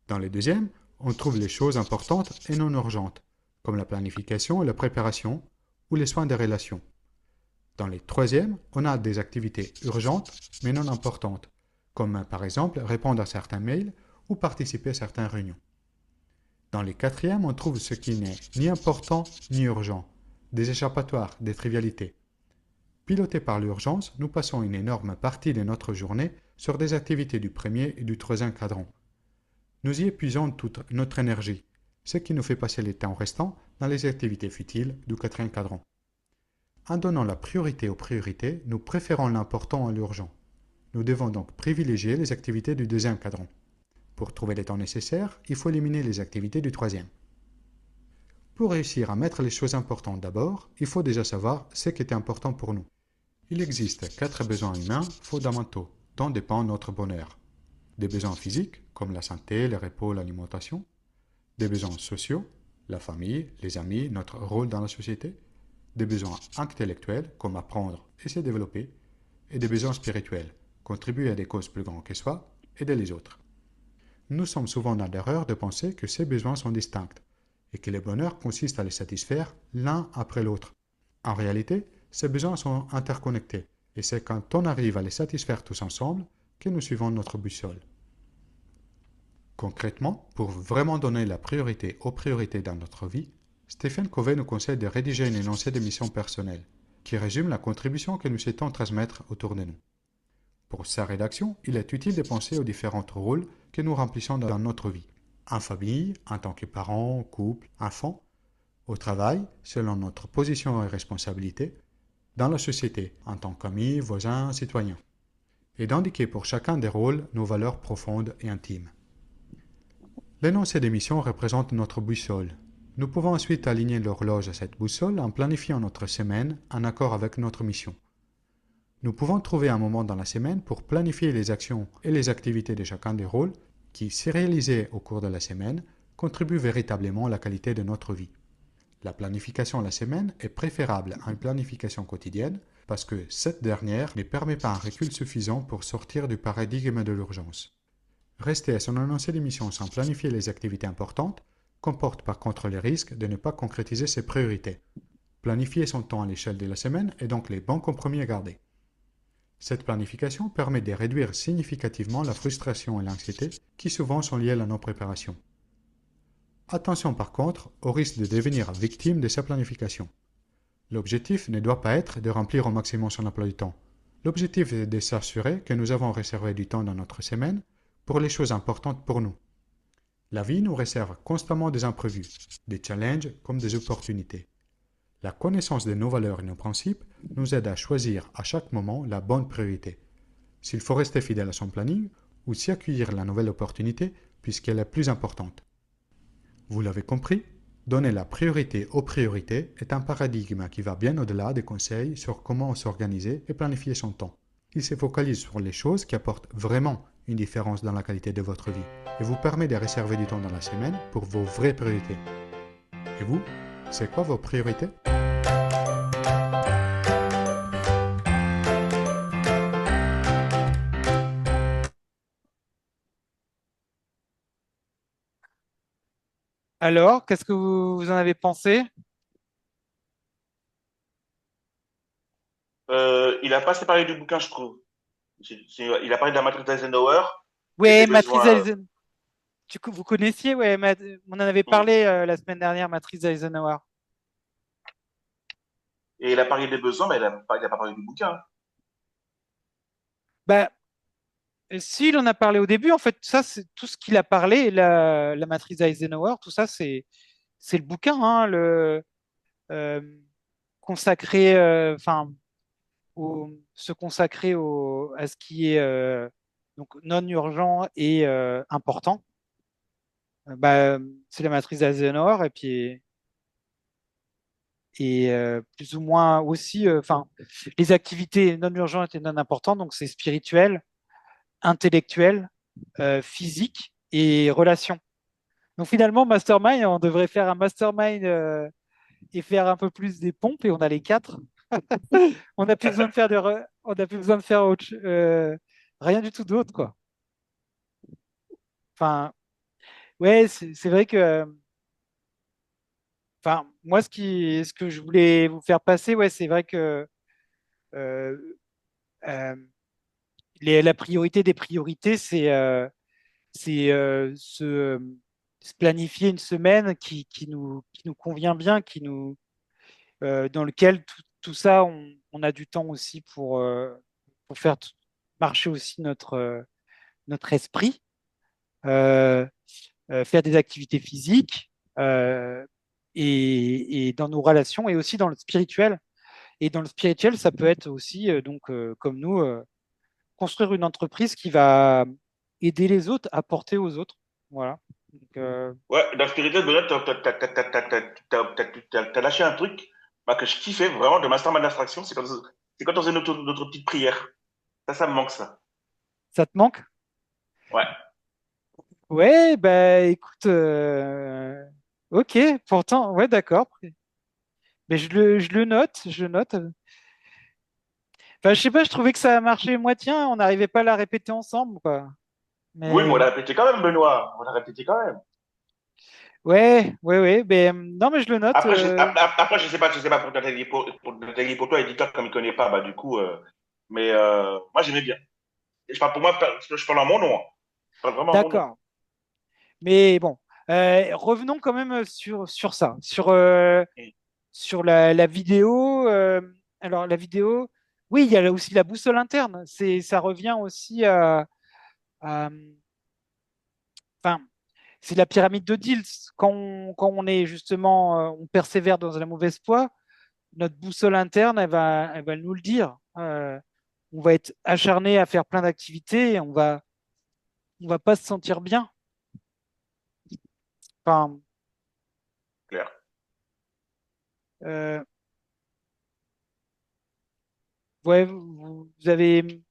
Dans le deuxième, on trouve les choses importantes et non urgentes, comme la planification et la préparation, ou les soins des relations. Dans le troisième, on a des activités urgentes mais non importantes, comme par exemple répondre à certains mails ou participer à certaines réunions. Dans le quatrième, on trouve ce qui n'est ni important ni urgent, des échappatoires, des trivialités. Pilotés par l'urgence, nous passons une énorme partie de notre journée sur des activités du premier et du troisième cadran. Nous y épuisons toute notre énergie, ce qui nous fait passer le temps restant dans les activités futiles du quatrième cadran. En donnant la priorité aux priorités, nous préférons l'important à l'urgent. Nous devons donc privilégier les activités du deuxième cadran. Pour trouver les temps nécessaires, il faut éliminer les activités du troisième. Pour réussir à mettre les choses importantes d'abord, il faut déjà savoir ce qui est important pour nous. Il existe 4 besoins humains fondamentaux dont dépend notre bonheur. Des besoins physiques, comme la santé, le repos, l'alimentation. Des besoins sociaux, la famille, les amis, notre rôle dans la société. Des besoins intellectuels, comme apprendre et se développer. Et des besoins spirituels, contribuer à des causes plus grandes que soi, aider les autres. Nous sommes souvent dans l'erreur de penser que ces besoins sont distincts et que le bonheur consiste à les satisfaire l'un après l'autre. En réalité, ces besoins sont interconnectés et c'est quand on arrive à les satisfaire tous ensemble que nous suivons notre boussole. Concrètement, pour vraiment donner la priorité aux priorités dans notre vie, Stephen Covey nous conseille de rédiger un énoncé de mission personnelle qui résume la contribution que nous souhaitons transmettre autour de nous. Pour sa rédaction, il est utile de penser aux différents rôles que nous remplissons dans notre vie. En famille, en tant que parents, couple, enfants, au travail, selon notre position et responsabilité, dans la société, en tant qu'amis, voisins, citoyens, et d'indiquer pour chacun des rôles nos valeurs profondes et intimes. L'énoncé des missions représente notre boussole. Nous pouvons ensuite aligner l'horloge à cette boussole en planifiant notre semaine en accord avec notre mission. Nous pouvons trouver un moment dans la semaine pour planifier les actions et les activités de chacun des rôles qui, si réalisés au cours de la semaine, contribuent véritablement à la qualité de notre vie. La planification à la semaine est préférable à une planification quotidienne parce que cette dernière ne permet pas un recul suffisant pour sortir du paradigme de l'urgence. Rester à son énoncé de mission sans planifier les activités importantes comporte par contre le risque de ne pas concrétiser ses priorités. Planifier son temps à l'échelle de la semaine est donc les bons compromis à garder. Cette planification permet de réduire significativement la frustration et l'anxiété qui souvent sont liées à nos préparations. Attention par contre au risque de devenir victime de sa planification. L'objectif ne doit pas être de remplir au maximum son emploi du temps. L'objectif est de s'assurer que nous avons réservé du temps dans notre semaine pour les choses importantes pour nous. La vie nous réserve constamment des imprévus, des challenges comme des opportunités. La connaissance de nos valeurs et nos principes nous aide à choisir à chaque moment la bonne priorité. S'il faut rester fidèle à son planning ou s'y accueillir la nouvelle opportunité puisqu'elle est plus importante. Vous l'avez compris, donner la priorité aux priorités est un paradigme qui va bien au-delà des conseils sur comment s'organiser et planifier son temps. Il se focalise sur les choses qui apportent vraiment une différence dans la qualité de votre vie et vous permet de réserver du temps dans la semaine pour vos vraies priorités. Et vous, c'est quoi vos priorités? Alors, qu'est-ce que vous en avez pensé? Il a pas assez parlé du bouquin, je trouve. Il a parlé de la matrice d'Eisenhower et des Ouais, Matrice besoins. Eisenhower. Vous connaissiez, ouais, on en avait Mm. parlé la semaine dernière, Matrice Eisenhower. Et il a parlé des besoins, mais il a pas parlé du bouquin. Bah, si, il en a parlé au début, en fait, ça, c'est tout ce qu'il a parlé, la matrice Eisenhower, tout ça, c'est le bouquin, hein, euh, consacré, enfin, se consacrer à ce qui est donc non urgent et important. Bah, c'est la matrice d'Eisenhower et plus ou moins aussi, enfin, les activités non urgentes et non importantes, donc c'est spirituel, intellectuel, physique et relation. Donc finalement, mastermind, on devrait faire un mastermind et faire un peu plus des pompes et on a les quatre. On n'a plus besoin de faire on n'a plus besoin de faire rien du tout d'autre, quoi. Enfin, ouais, c'est vrai que, enfin, moi, ce que je voulais vous faire passer, ouais, c'est vrai que euh, euh, la priorité des priorités, c'est se planifier une semaine qui nous convient bien, dans lequel tout ça, on a du temps aussi pour faire marcher aussi notre esprit, euh, faire des activités physiques et dans nos relations et aussi dans le spirituel. Et dans le spirituel, ça peut être aussi, comme nous, construire une entreprise qui va aider les autres, apporter aux autres. Voilà. Donc, Ouais, dans le spirituel, Benoît, t'as lâché un truc bah, que je kiffais vraiment de Mastermind d'abstraction, c'est quand on faisait notre petite prière. Ça me manque, ça. ça te manque? Ouais. Ouais, bah écoute, ok, pourtant, ouais, d'accord. Mais je le note, je note. Enfin, je sais pas, je trouvais que ça a marché moitié, on n'arrivait pas à la répéter ensemble, quoi. Oui, mais on Mais l'a répété quand même, Benoît. On l'a répété quand même. ouais, ouais, ouais. Mais non, mais je le note. Après, je sais pas pour Nathalie, pour Nathalie, pour toi, éditeur, comme il connaît pas, bah, du coup, mais moi, j'aimais bien. Et je parle pour moi, je parle en mon nom, hein. Je parle vraiment en mon nom. D'accord. Mais bon, revenons quand même sur ça, sur Mm. la vidéo. Alors, la vidéo. Oui, il y a là aussi la boussole interne. Ça revient aussi à- enfin, c'est la pyramide de Diels. Quand on est justement, on persévère dans la mauvaise foi, notre boussole interne, elle va nous le dire. On va être acharné à faire plein d'activités et on va pas se sentir bien. Enfin, Clair. euh, ouais, vous avez.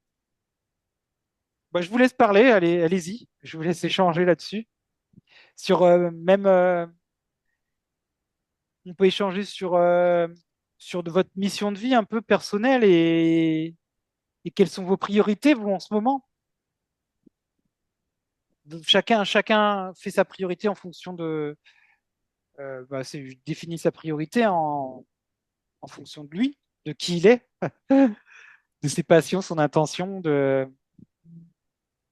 Bah, je vous laisse parler. Allez-y. Je vous laisse échanger là-dessus. Sur même, on peut échanger sur de votre mission de vie un peu personnelle et quelles sont vos priorités, vous, en ce moment. Chacun fait sa priorité en fonction de. Définit sa priorité en fonction de lui, de qui il est, de ses passions, son intention,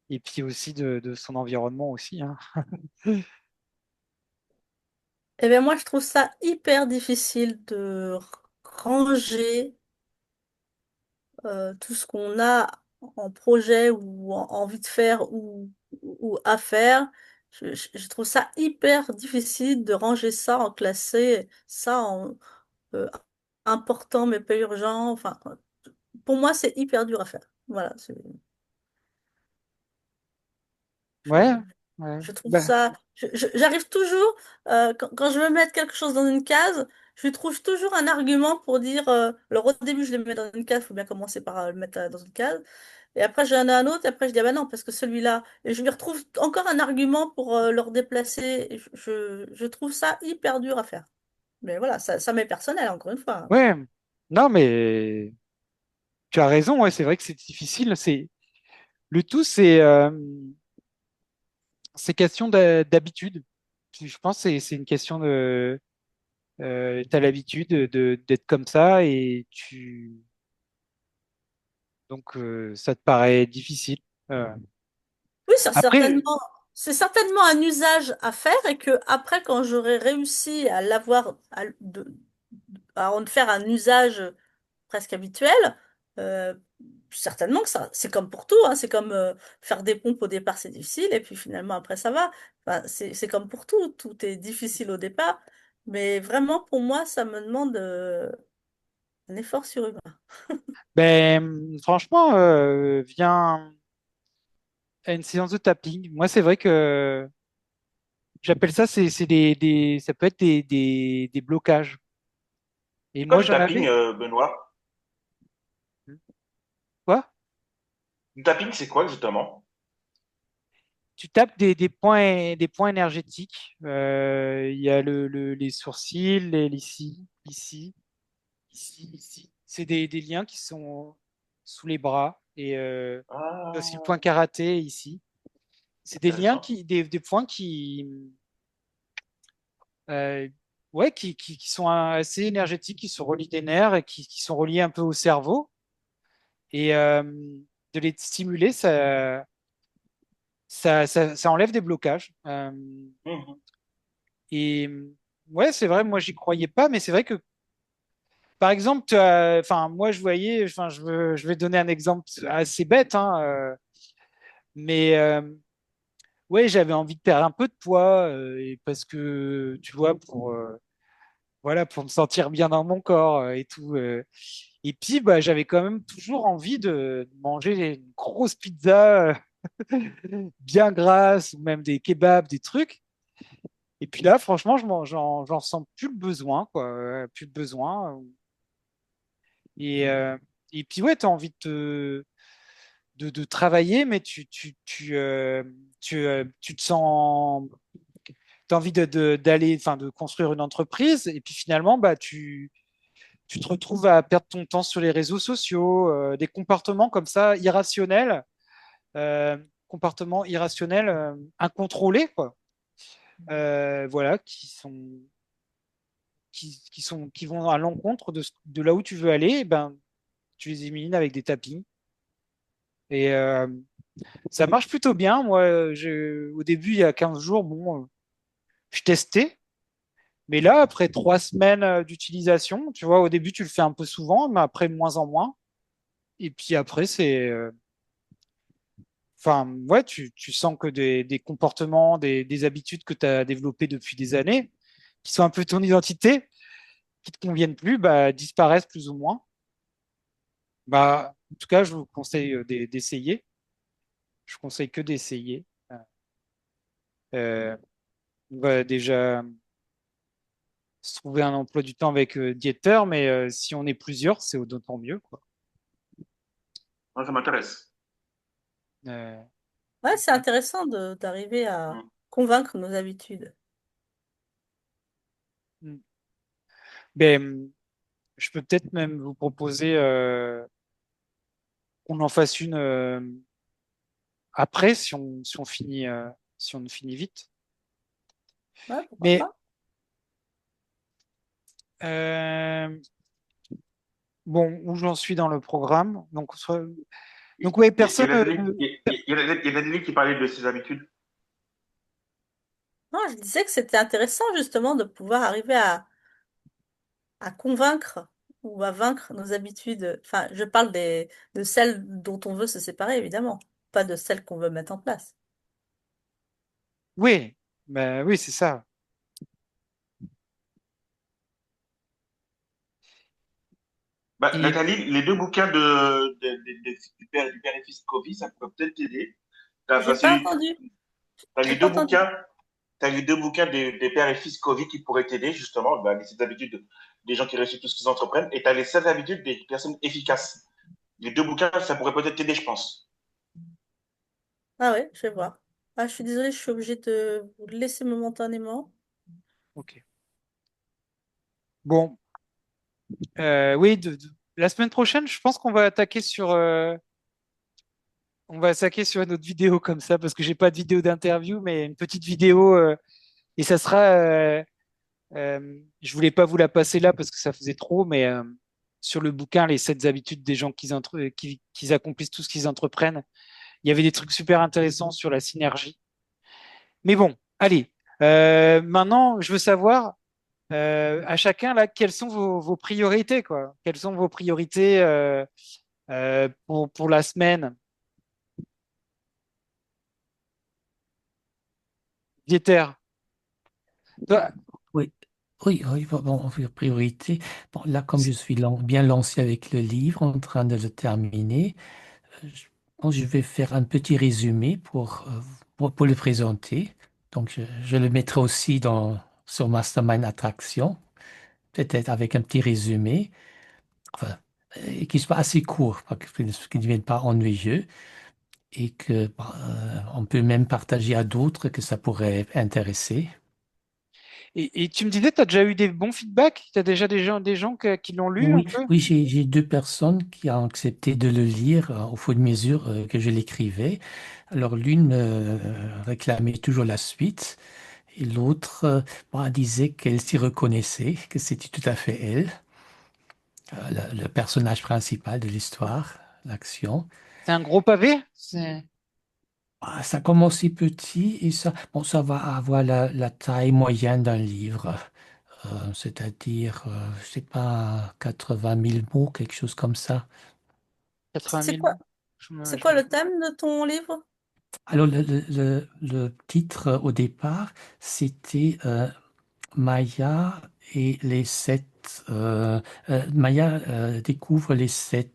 et puis aussi de son environnement aussi, hein. Eh bien, moi, je trouve ça hyper difficile de ranger tout ce qu'on a en projet ou envie de faire ou à faire. Je trouve ça hyper difficile de ranger ça, en classer ça en euh, important mais pas urgent. Enfin, pour moi, c'est hyper dur à faire. Voilà, je, Ouais, ouais. je trouve Bah, ça. J'arrive toujours, quand je veux mettre quelque chose dans une case, je trouve toujours un argument pour dire. Alors, au début, je le mets dans une case, il faut bien commencer par le mettre dans une case. Et après, j'en ai un autre, et après, je dis, ah ben non, parce que celui-là. Et je lui retrouve encore un argument pour le redéplacer. Et je trouve ça hyper dur à faire. Mais voilà, ça m'est personnel, encore une fois. ouais. Non, mais tu as raison, ouais, c'est vrai que c'est difficile. Le tout, c'est question d'habitude. Je pense que c'est une question de tu as l'habitude d'être comme ça et donc ça te paraît difficile. Euh, Oui, Après, c'est certainement un usage à faire et que après, quand j'aurai réussi à l'avoir, à en faire un usage presque habituel, euh, certainement que ça, c'est comme pour tout, hein, c'est comme faire des pompes au départ, c'est difficile et puis finalement après ça va. Enfin, c'est comme pour tout, tout est difficile au départ, mais vraiment pour moi, ça me demande un effort surhumain. ben, franchement, viens à une séance de tapping. Moi, c'est vrai que j'appelle ça, c'est ça peut être des blocages. Et Quoi moi, du j'en tapping, avais. Benoît? Quoi? Du tapping, c'est quoi exactement? Tu tapes des points énergétiques. Il y a les sourcils, ici. C'est des liens qui sont sous les bras. Et il y a aussi le Ah, point karaté ici. C'est des liens intéressant. des points euh, ouais, qui sont assez énergétiques, qui sont reliés des nerfs et qui sont reliés un peu au cerveau. Et de les stimuler, ça enlève des blocages. Mhm. Et ouais, c'est vrai, moi, j'y croyais pas, mais c'est vrai que, par exemple, enfin, moi, je voyais, enfin, je vais donner un exemple assez bête, hein, mais ouais, j'avais envie de perdre un peu de poids, et parce que, tu vois, voilà, pour me sentir bien dans mon corps et tout. Et puis, bah, j'avais quand même toujours envie de manger une grosse pizza bien grasse, ou même des kebabs, des trucs. Et puis là, franchement, j'en sens plus le besoin, quoi. Plus le besoin. Et, euh, et puis, ouais, tu as envie de travailler, mais tu te sens. Tu as envie d'aller, enfin, de construire une entreprise. Et puis finalement, bah, tu te retrouves à perdre ton temps sur les réseaux sociaux, des comportements comme ça irrationnels, euh, comportements irrationnels incontrôlés, quoi. Voilà, qui vont à l'encontre de là où tu veux aller, eh ben, tu les élimines avec des tapis. Et ça marche plutôt bien. Moi, au début, il y a 15 jours, bon, je testais. Mais là, après 3 semaines d'utilisation, tu vois, au début, tu le fais un peu souvent, mais après, de moins en moins. Et puis après, enfin, ouais, tu sens que des comportements, des habitudes que tu as développées depuis des années, qui sont un peu ton identité, qui te conviennent plus, bah, disparaissent plus ou moins. Bah, en tout cas, je vous conseille d'essayer. Je conseille que d'essayer. Euh, on va déjà se trouver un emploi du temps avec Dieter, mais si on est plusieurs, c'est d'autant mieux, quoi. Moi, ça m'intéresse. Euh, Ouais, c'est intéressant d'arriver à Mm. convaincre nos habitudes. ben, je peux peut-être même vous proposer qu'on en fasse une après, si on finit vite. Ouais, pourquoi Mais pas? euh, bon, où j'en suis dans le programme. Donc Il ouais, il y personne. a Nathalie, il y a Nathalie qui parlait de ses habitudes. Non, je disais que c'était intéressant justement de pouvoir arriver à convaincre ou à vaincre nos habitudes. Enfin, je parle de celles dont on veut se séparer, évidemment, pas de celles qu'on veut mettre en place. Oui, ben oui, c'est ça. Bah, Et Nathalie, les deux bouquins du père et fils Covey, ça pourrait peut-être t'aider. J'ai Parce que pas entendu. t'as J'ai les pas deux entendu. bouquins, t'as les deux bouquins des pères et fils Covey qui pourraient t'aider, justement, bah, les 7 habitudes des gens qui réussissent tout ce qu'ils entreprennent, et t'as les 7 habitudes des personnes efficaces. Les deux bouquins, ça pourrait peut-être t'aider, je pense. Ah ouais, je vais voir. Ah, je suis désolée, je suis obligée de vous laisser momentanément. ok. Bon, oui, la semaine prochaine, je pense qu'on va attaquer on va attaquer sur une autre vidéo comme ça parce que j'ai pas de vidéo d'interview, mais une petite vidéo et ça sera. Je voulais pas vous la passer là parce que ça faisait trop, mais sur le bouquin, les 7 habitudes des gens qui accomplissent tout ce qu'ils entreprennent, il y avait des trucs super intéressants sur la synergie. Mais bon, allez. Maintenant, je veux savoir à chacun là quelles sont vos priorités, quoi. Quelles sont vos priorités pour la semaine? Dieter, toi, Oui, oui, oui, bon, en priorité. Bon, là, comme je suis bien lancé avec le livre, en train de le terminer, je pense que je vais faire un petit résumé pour le présenter. Donc, je le mettrai aussi sur Mastermind Attraction, peut-être avec un petit résumé, enfin, et qui soit assez court, pas qui ne devienne pas ennuyeux, et que on peut même partager à d'autres que ça pourrait intéresser. et tu me disais, tu as déjà eu des bons feedbacks? Tu as déjà des gens qui l'ont lu un Oui, peu? oui, j'ai deux personnes qui ont accepté de le lire au fur et à mesure que je l'écrivais. Alors l'une réclamait toujours la suite et l'autre bon, disait qu'elle s'y reconnaissait, que c'était tout à fait elle, le personnage principal de l'histoire, l'action. C'est un gros pavé? Ah, ça commence si petit et bon, ça va avoir la taille moyenne d'un livre, c'est-à-dire, je sais pas, 80 000 mots, quelque chose comme ça. 80 C'est 000 quoi, mots. c'est quoi le thème de ton livre? Alors, le titre au départ, c'était Maya et les sept. Maya découvre les sept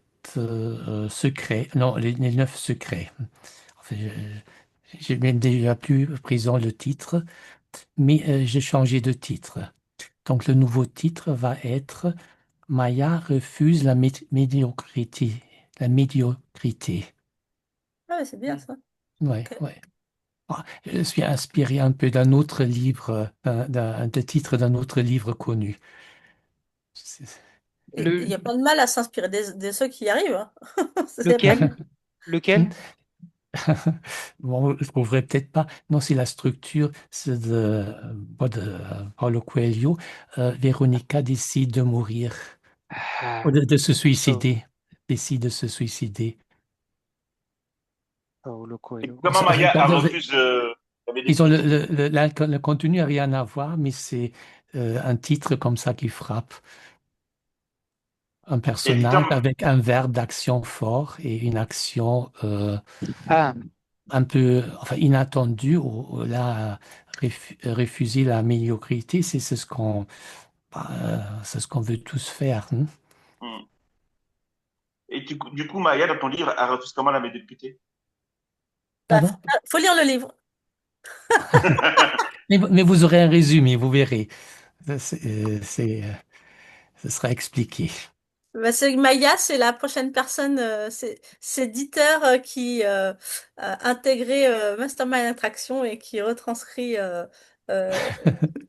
secrets, non, les 9 secrets. Enfin, j'ai même déjà plus présent le titre, mais j'ai changé de titre. Donc, le nouveau titre va être Maya refuse la médiocrité. La médiocrité. Ah ouais, c'est bien ça. Ouais, Ok. ouais. Ah, je suis inspiré un peu d'un autre livre, de titre d'un autre livre connu. C'est- Et il Le, n'y a pas de mal à s'inspirer de ceux qui y arrivent, hein. C'est pas lequel? mal. Lequel? Bon, je trouverais peut-être pas. Non, c'est la structure, c'est pas de Paulo Coelho. Véronica décide de mourir, ou Ah, de se oh, suicider. Décide de se suicider. Paulo Et Coelho. comment Maya refuse la Ils ont médiocrité? le contenu n'a rien à voir, mais c'est un titre comme ça qui frappe. Un Et personnage Peter, avec un verbe d'action fort et une action Ah, un peu enfin, inattendue, ou là, refuser la médiocrité, c'est ce qu'on c'est ce qu'on veut tous faire, hein. hmm. Et du coup, Maya, dans ton livre, elle refuse comment la médiocrité? Bah, Pardon? faut lire le livre. Mais vous aurez un résumé, vous verrez. Ce sera expliqué. Bah, Maya, c'est la prochaine personne, c'est Dieter qui a intégré Mastermind Attraction et qui retranscrit euh,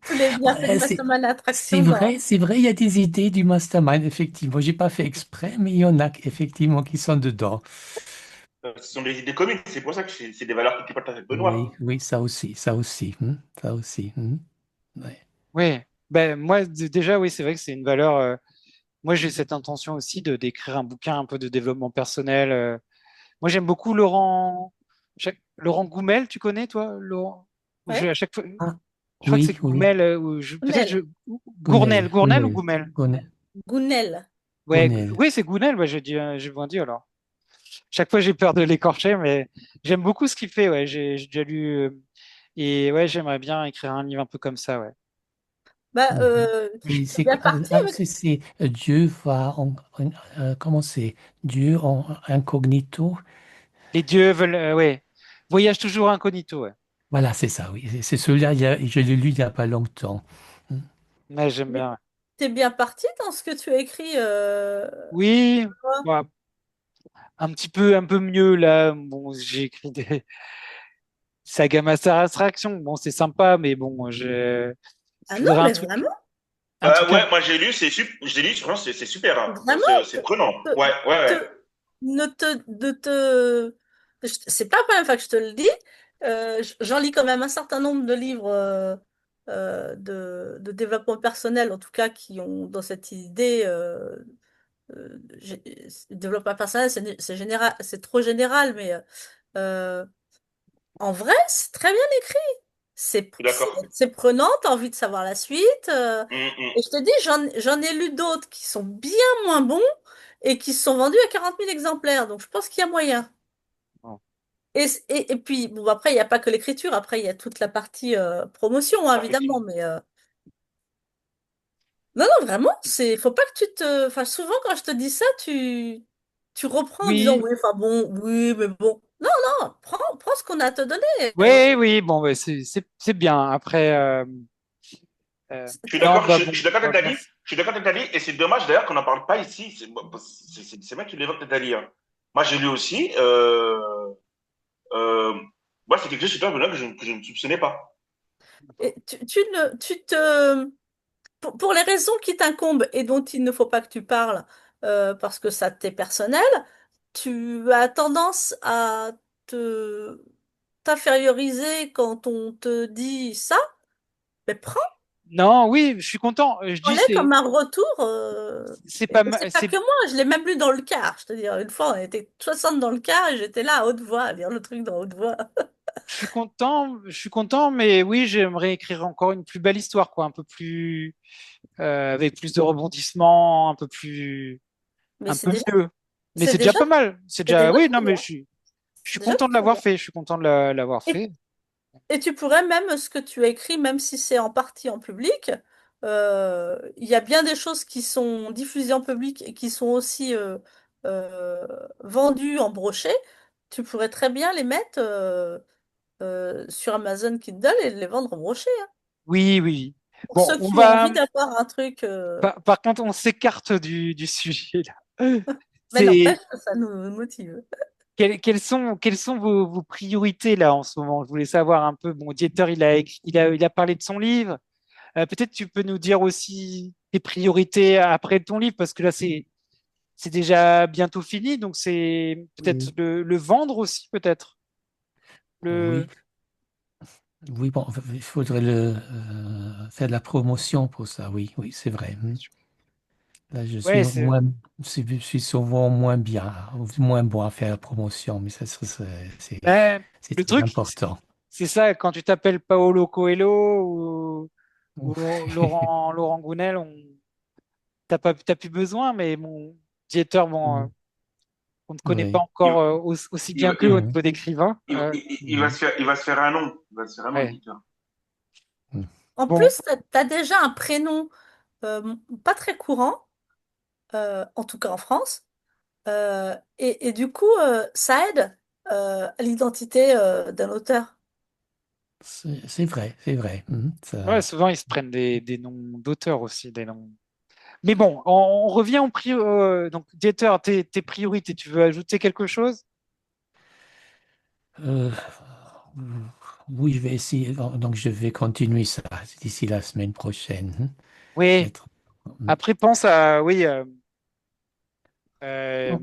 tous les bienfaits de Ouais, Mastermind c'est Attraction dans... vrai, c'est vrai, il y a des idées du mastermind, effectivement. J'ai pas fait exprès, mais il y en a effectivement qui sont dedans. Ce sont des idées communes, c'est pour ça que c'est des valeurs que tu partages avec Oui, Benoît. oui, ça aussi, ça aussi. Ouais. oui. Ben, moi, déjà, oui, c'est vrai que c'est une valeur. Moi, j'ai cette intention aussi de d'écrire un bouquin un peu de développement personnel. Moi, j'aime beaucoup Laurent Goumel, tu connais, toi, Laurent? Ouais, À chaque fois, Ah, je crois que c'est oui, oui, Goumel, peut-être Gounel, Gournel ou Goumel? Gounel. Ouais, Gounel. oui, c'est Gounel, ouais, j'ai bien dit alors. Chaque fois, j'ai peur de l'écorcher, mais j'aime beaucoup ce qu'il fait, ouais, j'ai déjà lu, et ouais, j'aimerais bien écrire un livre un peu comme ça, ouais. Bah, Mhm. t'es bien parti avec... C'est Dieu comment c'est? Dieu en incognito. Les dieux veulent, ouais, voyage toujours incognito, ouais. Voilà, c'est ça, oui. C'est celui-là, je l'ai lu il n'y a pas longtemps. Mm. Ouais, j'aime bien, ouais. T'es bien parti dans ce que tu as écrit. Oui, Toi. ouais, un peu mieux là. Bon, j'ai écrit des Saga Master Attraction. Bon, c'est sympa, mais bon, je Ah non, voudrais mais vraiment, un truc un Ouais, moi j'ai lu, j'ai lu, franchement, c'est super, hein. vraiment, C'est prenant. te- Ouais, ouais, ouais. te- ne te, de te, c'est pas la première fois que je te le dis. J'en lis quand même un certain nombre de livres de développement personnel, en tout cas, qui ont dans cette idée. Développement personnel, c'est général, c'est trop général, mais euh, en vrai, c'est très bien écrit. Je suis d'accord. C'est prenant, t'as envie de savoir la suite. Mm. Et je te dis, j'en ai lu d'autres qui sont bien moins bons et qui se sont vendus à 40 000 exemplaires. Donc je pense qu'il y a moyen. truc. Et puis, bon, après, il n'y a pas que l'écriture. Après, il y a toute la partie promotion, hein, évidemment. Marketing. Mais non, non, vraiment, faut pas que tu te. Enfin, souvent, quand je te dis ça, tu reprends en disant, Oui, oui, enfin bon, oui, mais bon. Non, non, prends ce qu'on a à te donner. oui, oui. Bon, ouais, c'est bien. Après, Je suis non, d'accord, bah bon, je suis d'accord bah, avec Dali. merci. Je suis d'accord avec Dali, et c'est dommage d'ailleurs qu'on n'en parle pas ici. C'est bien que tu l'évoques, Dali, hein. Moi, j'ai lu aussi. Euh, Moi, c'est quelque chose chez toi, Benoît, que je ne soupçonnais pas. Et tu te. Pour les raisons qui t'incombent et dont il ne faut pas que tu parles, parce que ça t'est personnel, tu as tendance à te t'inférioriser quand on te dit ça, mais Non, oui, je suis content. Je dis, prends-les comme un retour. c'est Et pas, c'est pas c'est, que moi, je l'ai même lu dans le car. Je te dis, une fois, on était 60 dans le car et j'étais là à haute voix à lire le truc dans haute voix. je suis content, mais oui, j'aimerais écrire encore une plus belle histoire, quoi, un peu plus, avec plus de rebondissements, Mais un peu mieux. Mais c'est c'est déjà déjà, pas mal. C'est c'est déjà, déjà oui, non, très mais bien. je suis C'est déjà content de très l'avoir bien. fait. Je suis content de l'avoir Et fait. Et tu pourrais même, ce que tu as écrit, même si c'est en partie en public, il y a bien des choses qui sont diffusées en public et qui sont aussi euh, vendues en brochet. Tu pourrais très bien les mettre sur Amazon Kindle et les vendre en brochet, hein. Oui, oui. Pour Bon, ceux qui ont envie d'avoir un truc. par contre, on s'écarte du sujet là. Mais C'est n'empêche que ça nous motive. quelles sont vos priorités là en ce moment? Je voulais savoir un peu. Bon, Dieter, il a parlé de son livre. Peut-être tu peux nous dire aussi tes priorités après ton livre, parce que là, c'est déjà bientôt fini, donc c'est peut-être Oui, le vendre aussi, peut-être. oui, Le... oui, bon, il faudrait faire de la promotion pour ça, oui, oui, c'est vrai. Là, Ouais, c'est je suis souvent moins bien, moins bon à faire la promotion, mais ça, ben, c'est le très truc, important. c'est ça, quand tu t'appelles Paolo Coelho ou Oui, Laurent Gounel, t'as plus besoin, mais mon Dieter, bon, Mhm. on ne connaît pas Oui. encore Il, aussi il, bien va- qu'eux au il, Mhm. niveau d'écrivain. Mhm. il va se faire un nom. Il va se faire un nom, Ouais. Dieter. Mhm. En Bon, plus, tu as déjà un prénom pas très courant, en tout cas en France. Et du coup, ça aide à l'identité d'un auteur. C'est vrai, c'est vrai. Mhm. ouais, Ça, souvent ils se prennent des noms d'auteurs aussi, des noms. Mais bon, on revient donc Dieter, tes priorités. Tu veux ajouter quelque chose? euh, oui, je vais essayer. Donc, je vais continuer ça d'ici la semaine prochaine. Oui. Mettre- Mhm. Après, pense à oui. Euh, Oh,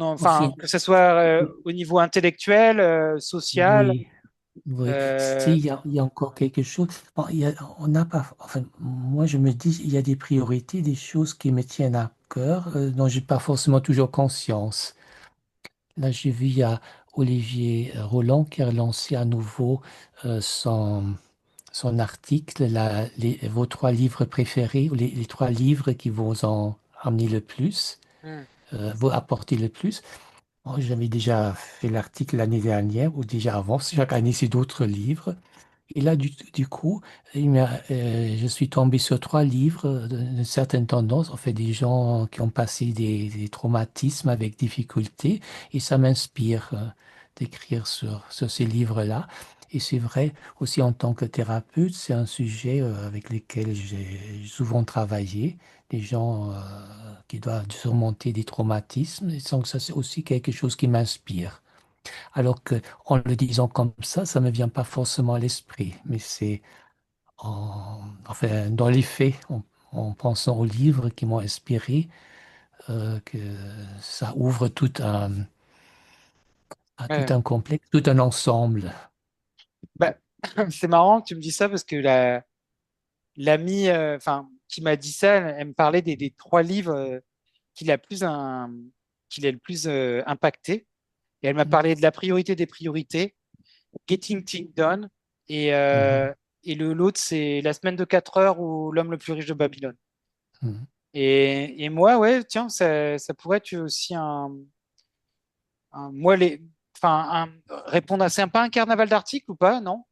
enfin, aussi, que ce soit au niveau intellectuel, social. oui. Oui, si, euh, il y a encore quelque chose. Bon, on n'a pas, enfin, moi je me dis, il y a des priorités, des choses qui me tiennent à cœur, dont j'ai pas forcément toujours conscience. Là, j'ai vu, il y a Olivier Roland qui a lancé à nouveau son article, vos trois livres préférés, ou les trois livres qui vous ont amené le plus, hmm, vous apporté le plus. Bon, j'avais déjà fait l'article l'année dernière, ou déjà avant, chaque année c'est d'autres livres. Et là, du coup, je suis tombé sur trois livres d'une certaine tendance, en fait, des gens qui ont passé des traumatismes avec difficulté, et ça m'inspire d'écrire sur ces livres-là. Et c'est vrai, aussi en tant que thérapeute, c'est un sujet avec lequel j'ai souvent travaillé, des gens qui doivent surmonter des traumatismes, et donc ça, c'est aussi quelque chose qui m'inspire. Alors que, en le disant comme ça ne me vient pas forcément à l'esprit, mais c'est enfin, dans les faits, en pensant aux livres qui m'ont inspiré, que ça ouvre tout ouais. un complexe, tout un ensemble. Bah, c'est marrant que tu me dis ça parce que l'amie, enfin, qui m'a dit ça, elle me parlait des trois livres qu'il a plus un, qu'il est le plus impacté. Et elle m'a Mhm. parlé de la priorité des priorités, Getting Things Done, et, Mhm. euh, et l'autre, c'est La semaine de 4 heures ou L'homme le plus riche de Babylone. Mhm. Et moi, ouais, tiens, ça pourrait être aussi moi, répondre à, c'est un peu un carnaval d'articles ou pas, non?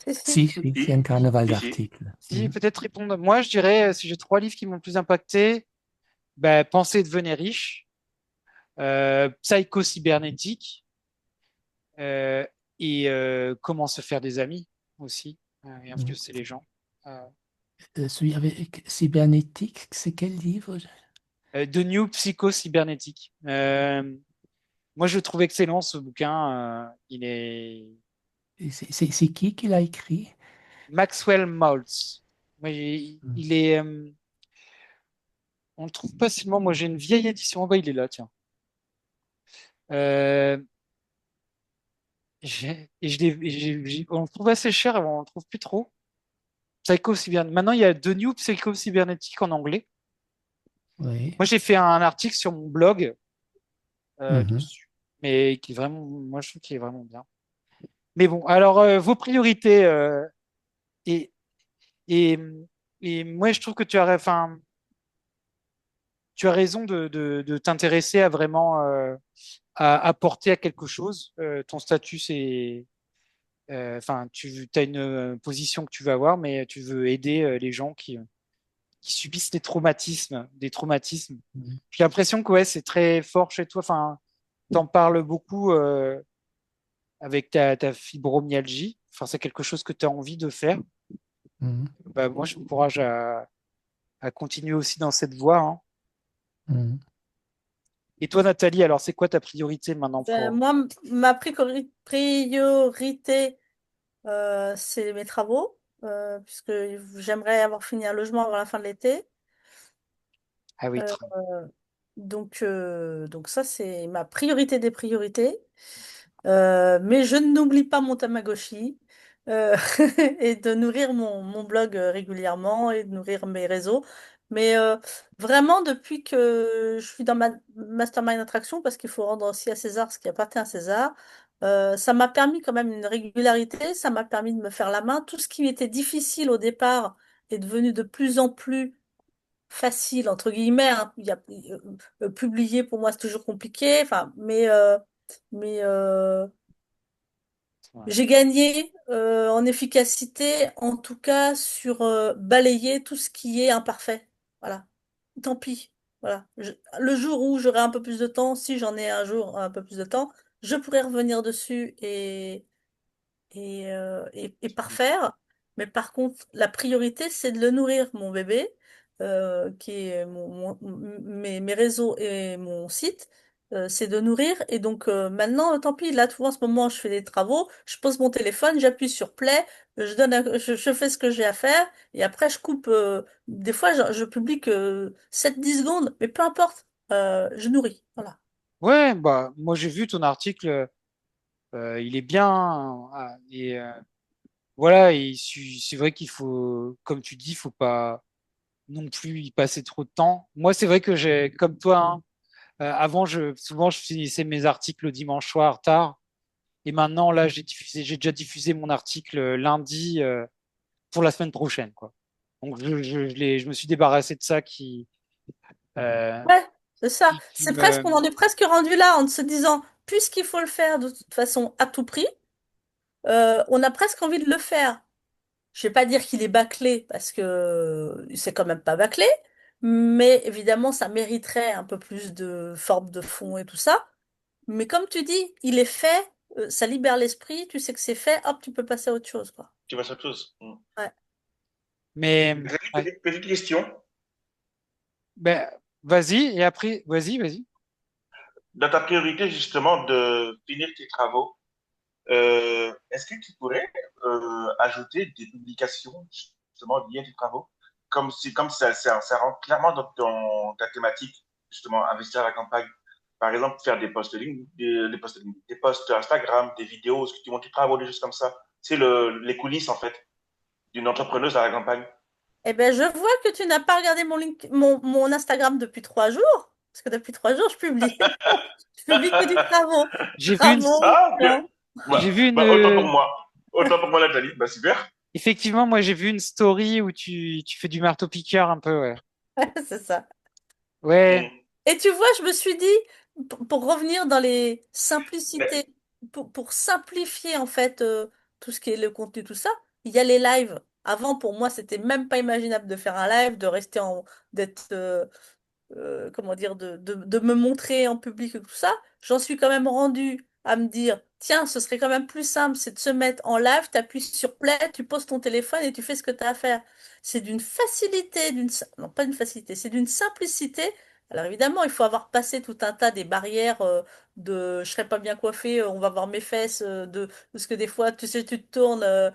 Si, si. Si, c'est un Si, carnaval si, si. d'articles. Si, Mhm. peut-être répondre. Moi, je dirais, si j'ai trois livres qui m'ont le plus impacté, ben, Penser et devenir riche, Psycho cybernétique, euh, et Comment se faire des amis aussi, et Mhm. influencer les gens. Euh, Celui avec cybernétique, c'est quel livre? The New Psycho cybernétique. Moi, je le trouve excellent ce bouquin. Il est C'est qui l'a écrit? Maxwell Maltz. Oui, Mhm. on le trouve facilement. Moi, j'ai une vieille édition. Oh, bah, il est là, tiens. Euh, et on le trouve assez cher, on le trouve plus trop. Psycho cybernétique. Maintenant, il y a The New Psycho cybernétique en anglais. Oui. Moi, j'ai fait un article sur mon blog Mhm. dessus, mais qui est vraiment, moi, je trouve qu'il est vraiment bien. Mais bon, alors, vos priorités, et, et, et moi, je trouve que enfin, tu as raison de t'intéresser à vraiment à apporter à quelque chose. Ton statut, c'est, enfin, tu as une position que tu veux avoir, mais tu veux aider les gens qui subissent des traumatismes, des traumatismes. Mhm. J'ai l'impression que ouais, c'est très fort chez toi. Enfin, t'en parles beaucoup avec ta fibromyalgie. Enfin, c'est quelque chose que tu as envie de faire. Mhm. Bah, moi, je t'encourage à continuer aussi dans cette voie, hein. Mhm. Et toi, Nathalie, alors c'est quoi ta priorité maintenant Ben, pour... moi, ma priorité, c'est mes travaux, puisque j'aimerais avoir fini un logement avant la fin de l'été. Ah oui, Euh, donc ça, c'est ma priorité des priorités. Mais je n'oublie pas mon Tamagotchi et de nourrir mon blog régulièrement et de nourrir mes réseaux. Mais vraiment, depuis que je suis dans ma Mastermind Attraction, parce qu'il faut rendre aussi à César ce qui appartient à César, ça m'a permis quand même une régularité, ça m'a permis de me faire la main. Tout ce qui était difficile au départ est devenu de plus en plus facile, entre guillemets, hein. Publier, pour moi, c'est toujours compliqué. Enfin, mais Ouais. j'ai gagné en efficacité, en tout cas, sur balayer tout ce qui est imparfait. Voilà. Tant pis. Voilà. Le jour où j'aurai un peu plus de temps, si j'en ai un jour un peu plus de temps, je pourrai revenir dessus et parfaire. Mais par contre, la priorité, c'est de le nourrir, mon bébé, qui est mes réseaux et mon site. C'est de nourrir. Et donc maintenant, tant pis, là, tu vois, en ce moment, je fais des travaux, je pose mon téléphone, j'appuie sur play, je fais ce que j'ai à faire, et après, je coupe. Des fois, je publie que 7-10 secondes, mais peu importe, je nourris. Voilà. Ouais, bah, moi j'ai vu ton article, il est bien, et voilà, c'est vrai qu'il faut, comme tu dis, faut pas non plus y passer trop de temps. Moi, c'est vrai que j'ai, comme toi, hein, avant, souvent, je finissais mes articles le dimanche soir tard. Et maintenant, là, j'ai déjà diffusé mon article lundi pour la semaine prochaine, quoi. Donc, je me suis débarrassé de ça euh, Ouais, c'est ça. qui C'est presque, on me. en est presque rendu là en se disant, puisqu'il faut le faire de toute façon à tout prix, on a presque envie de le faire. Je vais pas dire qu'il est bâclé parce que c'est quand même pas bâclé, mais évidemment, ça mériterait un peu plus de forme de fond et tout ça. Mais comme tu dis, il est fait, ça libère l'esprit, tu sais que c'est fait, hop, tu peux passer à autre chose, quoi. Tu vois cette chose. Ouais. Mais ouais. Petite question. Ben, vas-y, et après, vas-y. Dans ta priorité, justement, de finir tes travaux, est-ce que tu pourrais ajouter des publications, justement, liées à tes travaux? Comme ça rentre clairement dans ta thématique, justement, investir à la campagne. Par exemple, faire des posts des posts Instagram, des vidéos, ce que tu montres tes travaux, des choses comme ça. C'est les coulisses, en fait, d'une entrepreneuse à la campagne. Eh ben, je vois que tu n'as pas regardé mon Instagram depuis 3 jours, parce que depuis 3 jours, je publie. Je publie que du travaux. J'ai vu une, Travaux, Ah, ok. point. j'ai vu une, Autant pour moi. Autant pour moi, Nathalie. Bah, super. effectivement, moi, j'ai vu une story où tu fais du marteau-piqueur un peu, ouais. C'est ça. Ouais, Hmm. Et tu vois, je me suis dit, pour revenir dans les Mais, simplicités, pour simplifier en fait tout ce qui est le contenu, tout ça, il y a les lives. Avant, pour moi, c'était même pas imaginable de faire un live, de rester d'être comment dire, de me montrer en public et tout ça, j'en suis quand même rendue à me dire, tiens, ce serait quand même plus simple, c'est de se mettre en live, tu appuies sur play, tu poses ton téléphone et tu fais ce que tu as à faire. C'est d'une facilité, non pas d'une facilité, c'est d'une simplicité. Alors évidemment, il faut avoir passé tout un tas des barrières je serais pas bien coiffée, on va voir mes fesses, parce que des fois, tu sais, tu te tournes.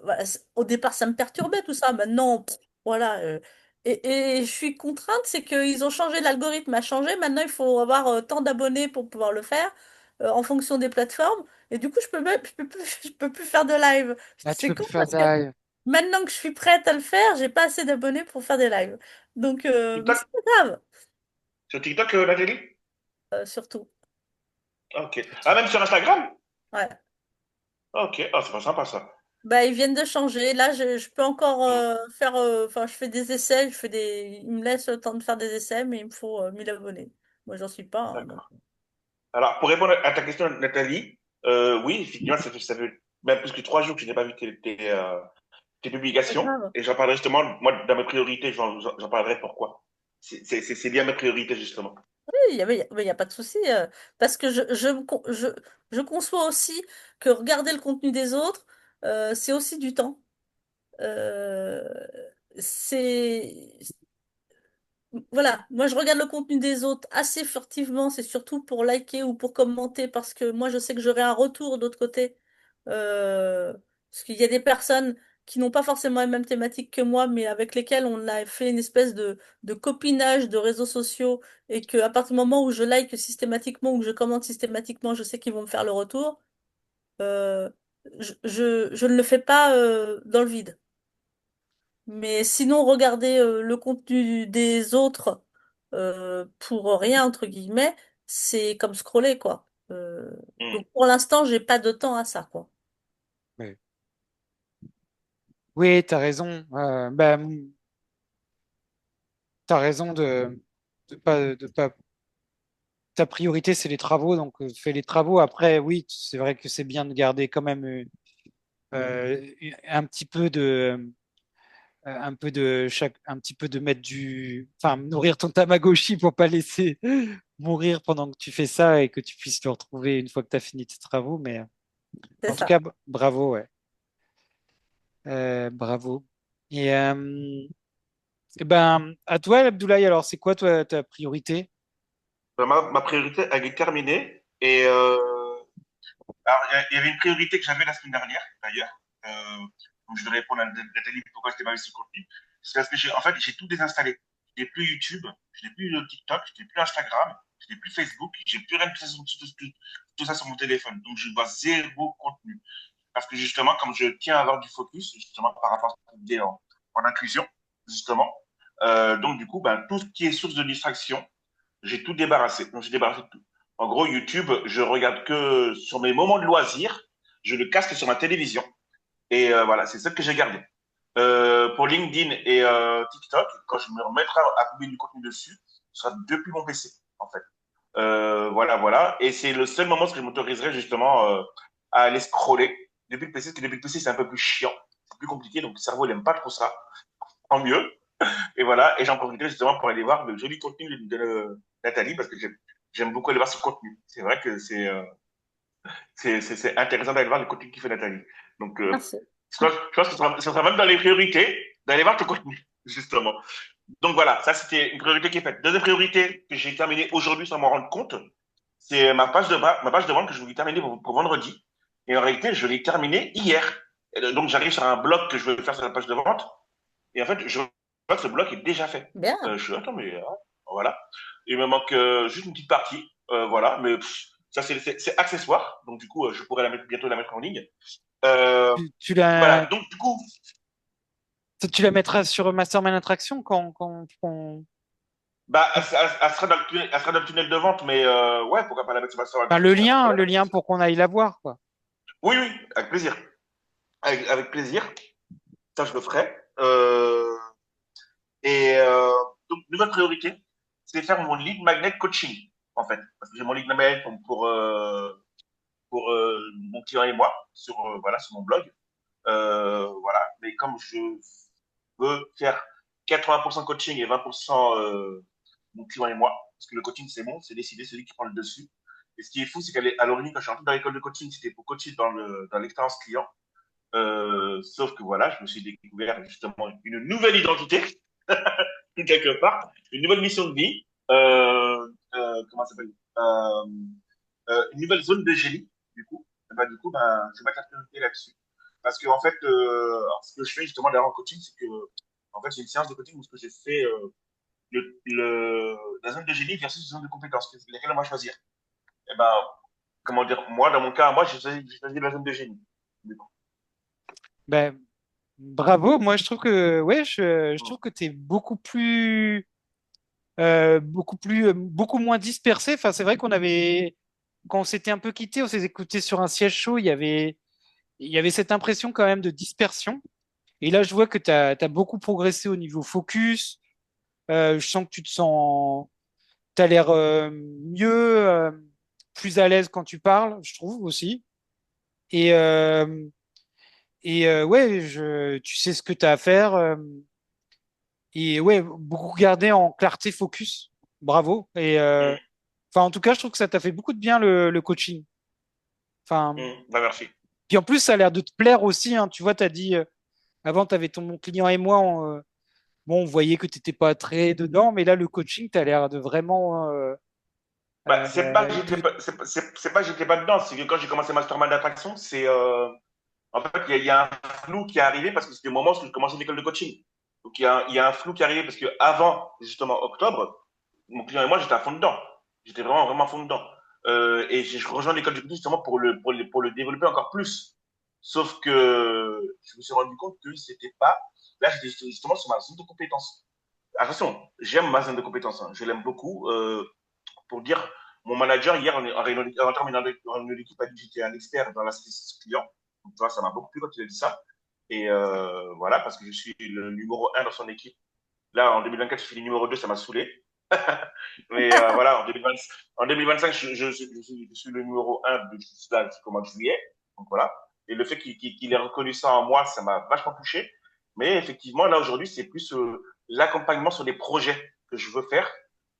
Voilà, au départ, ça me perturbait tout ça. Maintenant, voilà. Et je suis contrainte, c'est qu'ils ont changé, l'algorithme a changé. Maintenant, il faut avoir tant d'abonnés pour pouvoir le faire en fonction des plateformes. Et du coup, je peux plus faire de live. là, tu C'est peux con plus faire parce de que live. maintenant que je suis prête à le faire, j'ai pas assez d'abonnés pour faire des lives. Donc, mais c'est TikTok, pas grave, sur TikTok, Nathalie? surtout. Ok. Ah, même sur Instagram? Ouais. Ok. Ah, c'est pas sympa, ça. Bah, ils viennent de changer. Là, je peux encore Hmm. faire. Enfin, je fais des essais. Ils me laissent le temps de faire des essais, mais il me faut 1000 abonnés. Moi, j'en suis pas, hein, donc. D'accord. Alors, pour répondre à ta question, Nathalie, oui, effectivement, ça fait même plus que 3 jours que je n'ai pas vu tes Pas publications. grave. Et j'en parlerai justement, moi, dans mes priorités, j'en parlerai pourquoi. C'est lié à mes priorités, justement. Oui, mais y a pas de souci, parce que je conçois aussi que regarder le contenu des autres, c'est aussi du temps. Euh, c'est, voilà, moi je regarde le contenu des autres assez furtivement, c'est surtout pour liker ou pour commenter, parce que moi je sais que j'aurai un retour d'autre côté. Parce qu'il y a des personnes qui n'ont pas forcément les mêmes thématiques que moi, mais avec lesquelles on a fait une espèce de copinage de réseaux sociaux, et qu'à partir du moment où je like systématiquement ou que je commente systématiquement, je sais qu'ils vont me faire le retour. Euh, je ne le fais pas dans le vide. Mais sinon, regarder le contenu des autres pour rien, entre guillemets, c'est comme scroller, quoi. Hmm. Donc pour l'instant, j'ai pas de temps à ça, quoi. Ouais. Oui, t'as raison. t'as raison de pas. Ta priorité, c'est les travaux, donc fais les travaux. Après, oui, c'est vrai que c'est bien de garder quand même un petit peu un peu de chaque, un petit peu de mettre enfin, nourrir ton Tamagotchi pour pas laisser mourir pendant que tu fais ça et que tu puisses le retrouver une fois que tu as fini tes travaux. Mais C'est en tout ça. cas, bravo, ouais. Bravo. Et, eh ben, à toi, Abdoulaye, alors, c'est quoi, toi, ta priorité? Ma priorité, elle est terminée. Et alors, il y avait une priorité que j'avais la semaine dernière, d'ailleurs. Euh, donc, je vais répondre à Nathalie pourquoi je t'ai mal sur le contenu. C'est parce que en fait, j'ai tout désinstallé. Je n'ai plus YouTube, je n'ai plus TikTok, je n'ai plus Instagram, je n'ai plus Facebook, j'ai plus rien de tout ça sur mon téléphone. Donc, je vois zéro contenu. Parce que justement, comme je tiens à avoir du focus, justement, par rapport à ce qu'on dit en inclusion, justement, donc du coup, ben, tout ce qui est source de distraction, j'ai tout débarrassé. Donc, j'ai débarrassé de tout. En gros, YouTube, je regarde que sur mes moments de loisirs, je le casque sur ma télévision. Et voilà, c'est ça que j'ai gardé. Pour LinkedIn et TikTok, quand je me remettrai à publier du contenu dessus, ce sera depuis mon PC, en fait. Voilà, voilà. Et c'est le seul moment où je m'autoriserai justement à aller scroller depuis le PC, parce que depuis le PC, c'est un peu plus chiant, c'est plus compliqué, donc le cerveau, il n'aime pas trop ça. Tant mieux. Et voilà, et j'en profiterai justement pour aller voir le joli contenu de Nathalie, parce que j'aime beaucoup aller voir ce contenu. C'est vrai que c'est intéressant d'aller voir le contenu qui fait Nathalie. Donc, Merci. je pense que ça sera même dans les priorités d'aller voir ton contenu, justement. Donc voilà, ça c'était une priorité qui est faite. Deuxième priorité que j'ai terminée aujourd'hui sans m'en rendre compte, c'est ma page de vente que je voulais terminer pour vendredi. Et en réalité, je l'ai terminée hier. Donc j'arrive sur un blog que je veux faire sur la page de vente. Et en fait, je vois que ce blog est déjà fait. Bien. Je suis attends, mais voilà. Il me manque juste une petite partie. Voilà, mais ça c'est accessoire. Donc du coup, je pourrais bientôt la mettre en ligne. Euh, Tu voilà, la, donc du coup, tu la mettras sur Mastermind Attraction bah, elle sera dans elle sera dans le tunnel de vente, mais ouais, pourquoi pas la mettre sur ma sur enfin, l'application, il n'y a pas de le problème. lien pour qu'on aille la voir, quoi. Oui, oui, avec plaisir. Avec plaisir. Ça, je le ferai. Et donc, nouvelle priorité, c'est faire mon lead magnet coaching, en fait. Parce que j'ai mon lead magnet pour mon client et moi sur, voilà, sur mon blog. Voilà. Mais comme je veux faire 80% coaching et 20% mon client et moi, parce que le coaching, c'est bon, c'est décidé, c'est lui qui prend le dessus. Et ce qui est fou, c'est qu'à l'origine, quand je suis entré dans l'école de coaching, c'était pour coacher dans l'expérience client. Sauf que voilà, je me suis découvert justement une nouvelle identité, quelque part, une nouvelle mission de vie, comment ça s'appelle une nouvelle zone de génie, du coup. Et ben, du coup, ben, je vais mettre la priorité là-dessus. Parce que, en fait, alors, ce que je fais justement derrière en coaching, c'est que, en fait, j'ai une séance de coaching où ce que j'ai fait la zone de génie versus la zone de compétence, laquelle on va choisir. Et ben, comment dire, moi, dans mon cas, moi, j'ai choisi la zone de génie. Du coup. Ben, bravo. Moi, je trouve que, ouais, je trouve que tu es beaucoup moins dispersé. Enfin, c'est vrai quand on s'était un peu quitté, on s'est écouté sur un siège chaud, il y avait cette impression quand même de dispersion. Et là, je vois que tu as beaucoup progressé au niveau focus. Je sens que tu as l'air mieux, plus à l'aise quand tu parles, je trouve aussi. Et, ouais, tu sais ce que tu as à faire. Et ouais, beaucoup garder en clarté, focus. Bravo. Et enfin, en tout cas, je trouve que ça t'a fait beaucoup de bien le coaching. Enfin, Bah, merci. puis en plus, ça a l'air de te plaire aussi, hein. Tu vois, tu as dit, avant, tu avais ton mon client et moi, bon, on voyait que tu n'étais pas très dedans, mais là, le coaching, tu as l'air de vraiment Bah, c'est pas que de, c'est pas que j'étais pas dedans, c'est que quand j'ai commencé Mastermind d'attraction, en fait, il y a un flou qui est arrivé parce que c'était le moment où je commençais l'école de coaching. Donc, il y a un flou qui est arrivé parce que avant, justement, octobre, mon client et moi, j'étais à fond dedans. J'étais vraiment, vraiment à fond dedans. Et j'ai rejoint l'école de coaching justement pour le développer encore plus. Sauf que je me suis rendu compte que c'était pas, là, j'étais justement sur ma zone de compétences. Attention, j'aime ma zone de compétences, hein. Je l'aime beaucoup. Pour dire, mon manager, hier, en terminant de l'équipe, a dit que j'étais un expert dans l'assistance client. Donc, tu vois, ça m'a beaucoup plu quand il a dit ça. Et voilà, parce que je suis le numéro un dans son équipe Là, en 2024, je suis numéro 2, ça m'a saoulé. Mais voilà, en 2025, je suis le numéro un de là, depuis le mois de juillet. Donc voilà. Et le fait qu'il ait reconnu ça en moi, ça m'a vachement touché. Mais effectivement, là, aujourd'hui, c'est plus l'accompagnement sur des projets que je veux faire.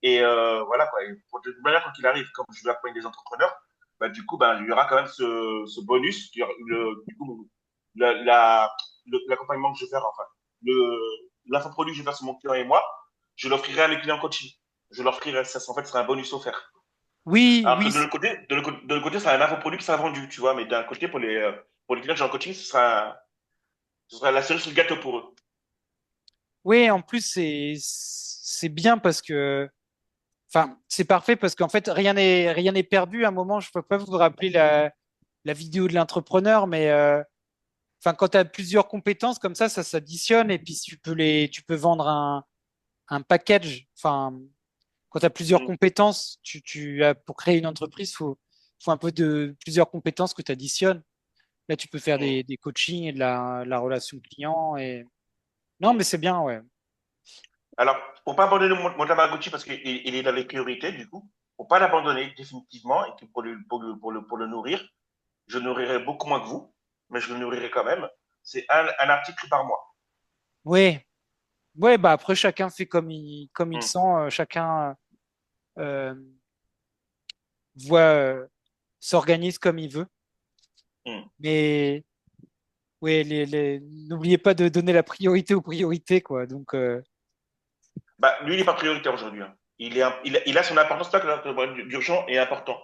Et voilà, quoi. Et pour de toute manière, quand il arrive, comme je veux accompagner des entrepreneurs, bah, du coup, bah, il y aura quand même ce bonus. Du coup, l'accompagnement que je vais faire, enfin, l'infoproduit que je vais faire sur mon client et moi, je l'offrirai à mes clients coaching. Je l'offrirai, ça, en fait, ce sera un bonus offert. Oui, Alors que oui, de l'autre côté, c'est un infoproduit qui sera vendu, tu vois, mais d'un côté, pour les clients que j'ai en coaching, ce sera la cerise sur le gâteau pour eux. oui. En plus, c'est bien parce que, enfin, c'est parfait parce qu'en fait, rien n'est perdu. À un moment, je peux pas vous rappeler la vidéo de l'entrepreneur, mais enfin, quand tu as plusieurs compétences comme ça s'additionne et puis tu peux vendre un package. Enfin, quand tu as plusieurs Mm. compétences, pour créer une entreprise, faut un peu de plusieurs compétences que tu additionnes. Là, tu peux faire Mm. des coachings et de la relation client et non, mais Mm. c'est bien, ouais. Alors, pour pas abandonner mon Tamagotchi parce qu'il il est dans les priorités, du coup, pour pas l'abandonner définitivement et que pour le nourrir, je nourrirai beaucoup moins que vous, mais je le nourrirai quand même. C'est un article par mois. Oui, ouais, bah après chacun fait comme il Mm. sent, chacun euh, voit s'organise comme il veut. Mm. Mais ouais, n'oubliez pas de donner la priorité aux priorités, quoi. Donc Bah, lui, il n'est pas prioritaire aujourd'hui, hein. Il a son importance, c'est pas que l'urgent est important.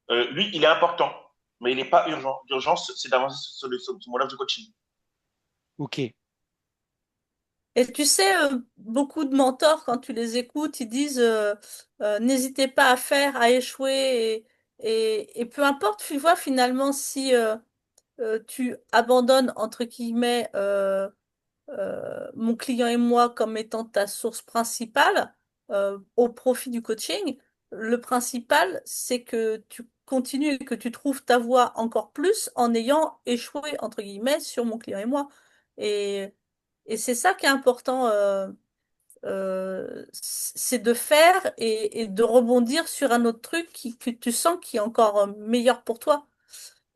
Lui, il est important, mais il n'est pas urgent. L'urgence, c'est d'avancer sur mon offre de coaching. ok. Et tu sais, beaucoup de mentors, quand tu les écoutes, ils disent n'hésitez pas à faire, à échouer, et peu importe, tu vois, finalement, si tu abandonnes, entre guillemets, mon client et moi comme étant ta source principale au profit du coaching, le principal, c'est que tu continues et que tu trouves ta voie encore plus en ayant échoué, entre guillemets, sur mon client et moi. Et, et c'est ça qui est important, c'est de faire et de rebondir sur un autre truc que tu sens qui est encore meilleur pour toi.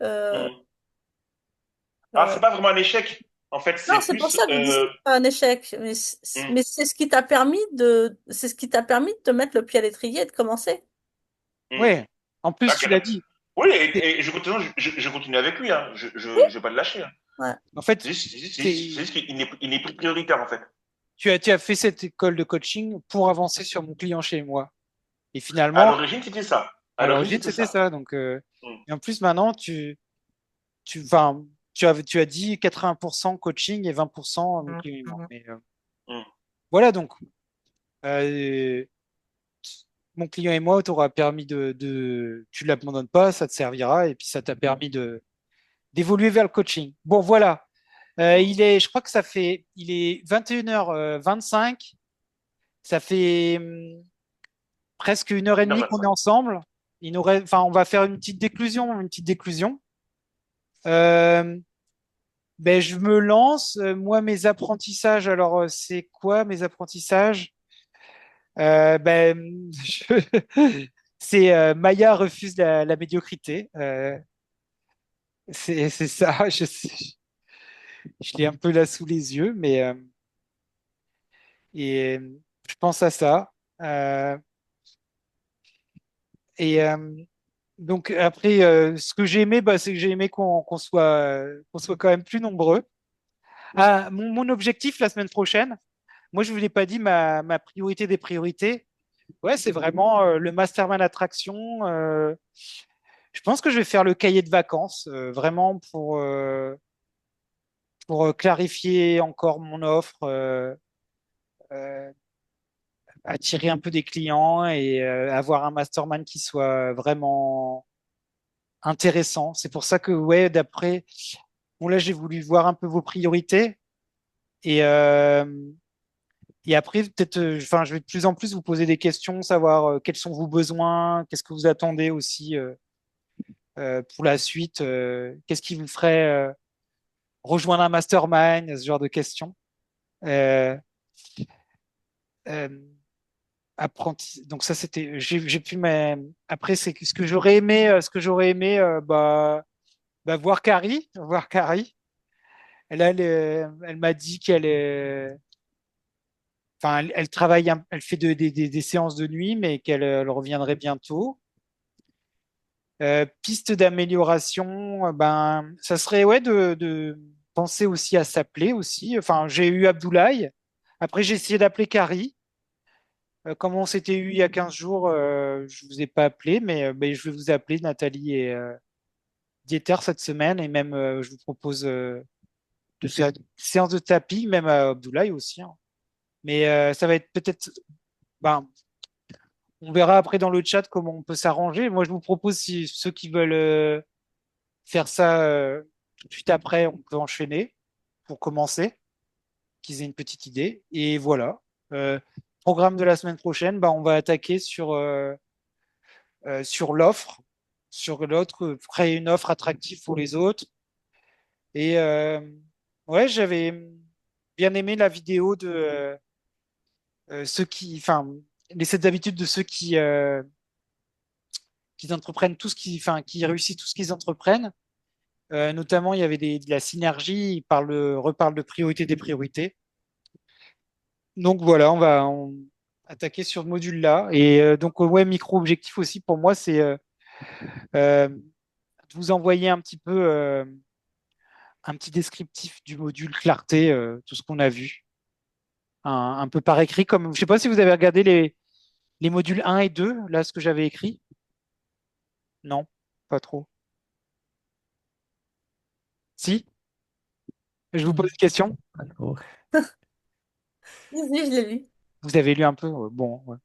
Euh, Mm. Alors, euh, c'est pas vraiment un échec. En fait, Non, c'est c'est pour plus. ça que je dis que c'est pas un échec, Mm, mais c'est ce qui t'a permis c'est ce qui t'a permis de te mettre le pied à l'étrier et de commencer. mm. Ouais. En plus, Ah, tu l'as correct. dit. Oui, c'est- et je continue avec lui, hein. Oui, Je vais pas le lâcher, hein. ouais. En fait, C'est c'est, juste il n'est plus prioritaire, en fait. tu as fait cette école de coaching pour avancer sur mon client chez moi. Et À finalement, l'origine, c'était ça. À à l'origine, l'origine, c'était c'était ça. ça. Donc, Mm, et en plus, maintenant, enfin, tu as dit 80% coaching et 20% mon client et moi. Mais mm, voilà, donc, euh, mon client et moi, t'aura permis tu l'abandonnes pas, ça te servira et puis ça t'a permis d'évoluer vers le coaching. Bon, voilà. mm. Je crois que il est 21h25. Ça fait presque une heure et demie qu'on est 1h25. ensemble. Enfin, on va faire une petite déclusion, une petite déclusion. Euh, ben, je me lance. Moi, mes apprentissages, alors, c'est quoi mes apprentissages? Ben, c'est Maya refuse la médiocrité. C'est ça. Je l'ai un peu là sous les yeux, mais et je pense à ça. Euh, et donc après, ce que j'ai aimé, bah, c'est que j'ai aimé qu'on soit quand même plus nombreux. Ah, mon objectif la semaine prochaine, moi je vous l'ai pas dit, ma priorité des priorités, ouais, c'est vraiment le mastermind attraction. Je pense que je vais faire le cahier de vacances, vraiment pour clarifier encore mon offre, euh, attirer un peu des clients et avoir un mastermind qui soit vraiment intéressant. C'est pour ça que, ouais, d'après, bon, là, j'ai voulu voir un peu vos priorités et, euh, et après, peut-être, enfin, je vais de plus en plus vous poser des questions, savoir quels sont vos besoins, qu'est-ce que vous attendez aussi pour la suite, qu'est-ce qui vous ferait rejoindre un mastermind, ce genre de questions. Euh, euh, donc ça c'était, j'ai pu, mais après c'est ce que j'aurais aimé, voir Carrie. Elle m'a dit elle travaille, elle fait des séances de nuit, mais qu'elle elle reviendrait bientôt. Piste d'amélioration, ça serait ouais de penser aussi à s'appeler aussi. Enfin, j'ai eu Abdoulaye. Après, j'ai essayé d'appeler Carrie. Comme on s'était eu il y a 15 jours, je vous ai pas appelé, mais je vais vous appeler Nathalie et Dieter cette semaine. Et même, je vous propose de faire une séance de tapis, même à Abdoulaye aussi, hein. Mais ça va être peut-être. Ben, on verra après dans le chat comment on peut s'arranger. Moi, je vous propose, si ceux qui veulent faire ça tout de suite après, on peut enchaîner pour commencer, qu'ils aient une petite idée. Et voilà. Euh, Programme de la semaine prochaine, on va attaquer sur l'offre, sur l'autre, créer une offre attractive pour les autres. Et ouais, j'avais bien aimé la vidéo de ceux les 7 habitudes de ceux qui entreprennent tout ce qui, enfin, qui réussissent tout ce qu'ils entreprennent. Notamment, il y avait de la synergie, reparle de priorité des priorités. Donc voilà, on attaquer sur ce module-là. Et donc, ouais, micro-objectif aussi pour moi, c'est euh, de vous envoyer un petit descriptif du module clarté, tout ce qu'on a vu, un peu par écrit. Comme, je sais pas si vous avez regardé les modules 1 et 2, là, ce que j'avais écrit. Non, pas trop. Si, je vous pose Hmm, une question. d'accord. Oui, oui, je l'ai lu. Vous avez lu un peu? Ouais, bon, ouais.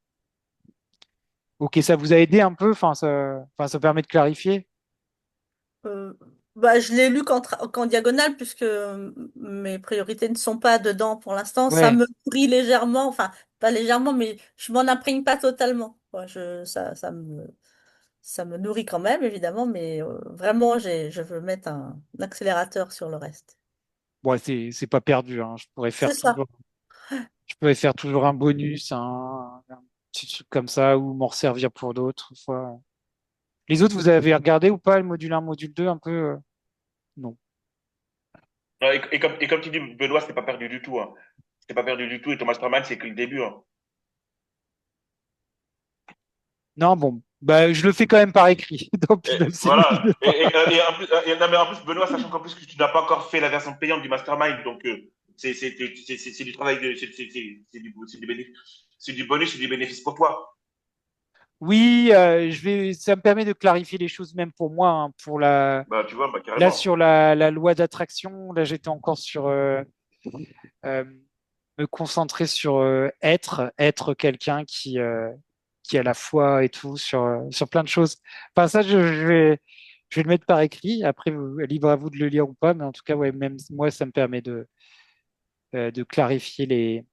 Ok, ça vous a aidé un peu, ça permet de clarifier. Euh, je l'ai lu qu'en diagonale, puisque mes priorités ne sont pas dedans pour l'instant. Ça Ouais. me nourrit légèrement, enfin, pas légèrement, mais je m'en imprègne pas totalement. Ouais, ça me nourrit quand même, évidemment, mais vraiment, je veux mettre un accélérateur sur le reste. Bon, c'est pas perdu, hein. C'est ça. Je pourrais faire toujours un bonus, un petit truc comme ça, ou m'en servir pour d'autres fois. Les autres, vous avez regardé ou pas le module 1, module 2, un peu? Non. Et comme tu dis, Benoît, c'est pas perdu du tout, hein. C'est pas perdu du tout. Et ton mastermind, c'est que le début, hein. Non, bon, je le fais quand même par écrit. Donc, Et même si- voilà. Et en plus, non, mais en plus, Benoît, sachant qu'en plus que tu n'as pas encore fait la version payante du mastermind, donc c'est du travail, c'est du bonus, c'est du bénéfice pour toi. Oui, ça me permet de clarifier les choses même pour moi, hein, Bah, tu vois, bah, là, carrément. sur la loi d'attraction, là, j'étais encore sur euh, me concentrer sur être quelqu'un qui a la foi et tout, sur plein de choses. Enfin, ça, je vais le mettre par écrit. Après, libre à vous de le lire ou pas, mais en tout cas, ouais, même moi, ça me permet de clarifier les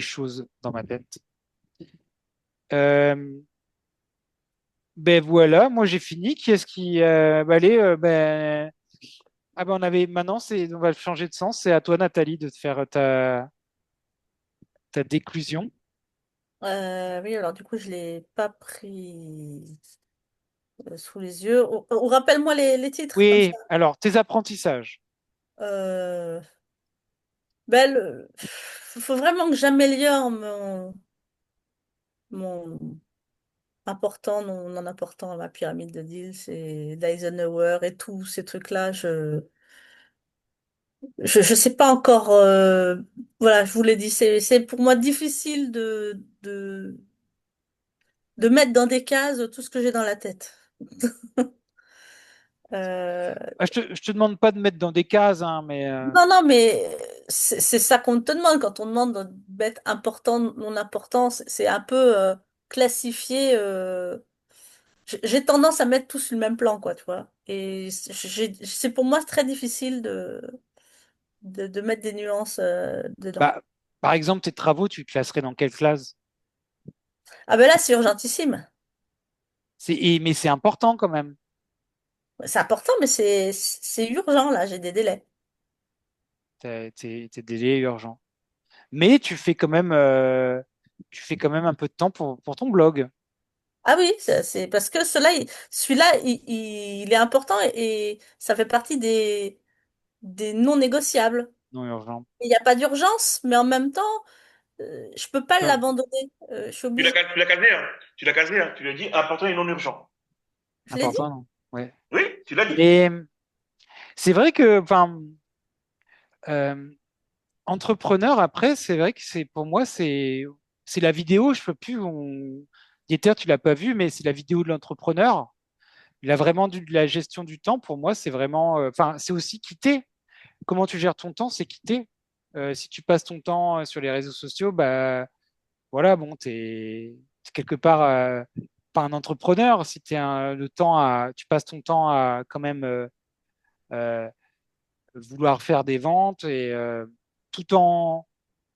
choses dans ma tête. Euh, Ben voilà, moi j'ai fini. Qui est-ce qui allez, on avait maintenant, on va changer de sens. C'est à toi, Nathalie, de te faire ta déclusion. Oui, alors du coup, je l'ai pas pris sous les yeux. Rappelle-moi les titres, comme ça. Oui, alors tes apprentissages. Euh, faut vraiment que j'améliore mon important, non important, la pyramide de Diels et d'Eisenhower et tous ces trucs-là. Je sais pas encore. Voilà, je vous l'ai dit, c'est pour moi difficile de mettre dans des cases tout ce que j'ai dans la tête. Euh, Je te demande pas de mettre dans des cases, hein, mais non, non, mais c'est ça qu'on te demande quand on demande de mettre important, non important. C'est un peu classifié. J'ai tendance à mettre tout sur le même plan, quoi, tu vois. Et c'est pour moi très difficile de mettre des nuances dedans. bah, par exemple, tes travaux, tu te classerais dans quelle classe? Ah ben là, c'est urgentissime. Mais c'est important quand même. C'est important, mais c'est urgent, là, j'ai des délais. Tes délais urgents. mais tu fais quand même un peu de temps pour ton blog. Ah oui, c'est parce que celui-là, il est important et ça fait partie des non négociables. Non urgent. Il n'y a pas d'urgence, mais en même temps, je peux pas Tiens, l'abandonner. Je suis Tu l'as obligée. tu l'as casé, hein. Tu l'as casé, hein. Tu lui as dit important et non urgent. Je l'ai dit? important, non? Ouais. Oui, tu l'as dit. Mais c'est vrai que, enfin, euh, entrepreneur, après, c'est vrai que pour moi, c'est la vidéo. Je peux plus. Dieter, tu l'as pas vu, mais c'est la vidéo de l'entrepreneur. Il a vraiment de la gestion du temps. Pour moi, c'est vraiment. Enfin, c'est aussi quitter. Comment tu gères ton temps, c'est quitter. Si tu passes ton temps sur les réseaux sociaux, bah voilà, bon, t'es quelque part pas un entrepreneur. Si tu passes ton temps à quand même euh, vouloir faire des ventes et tout en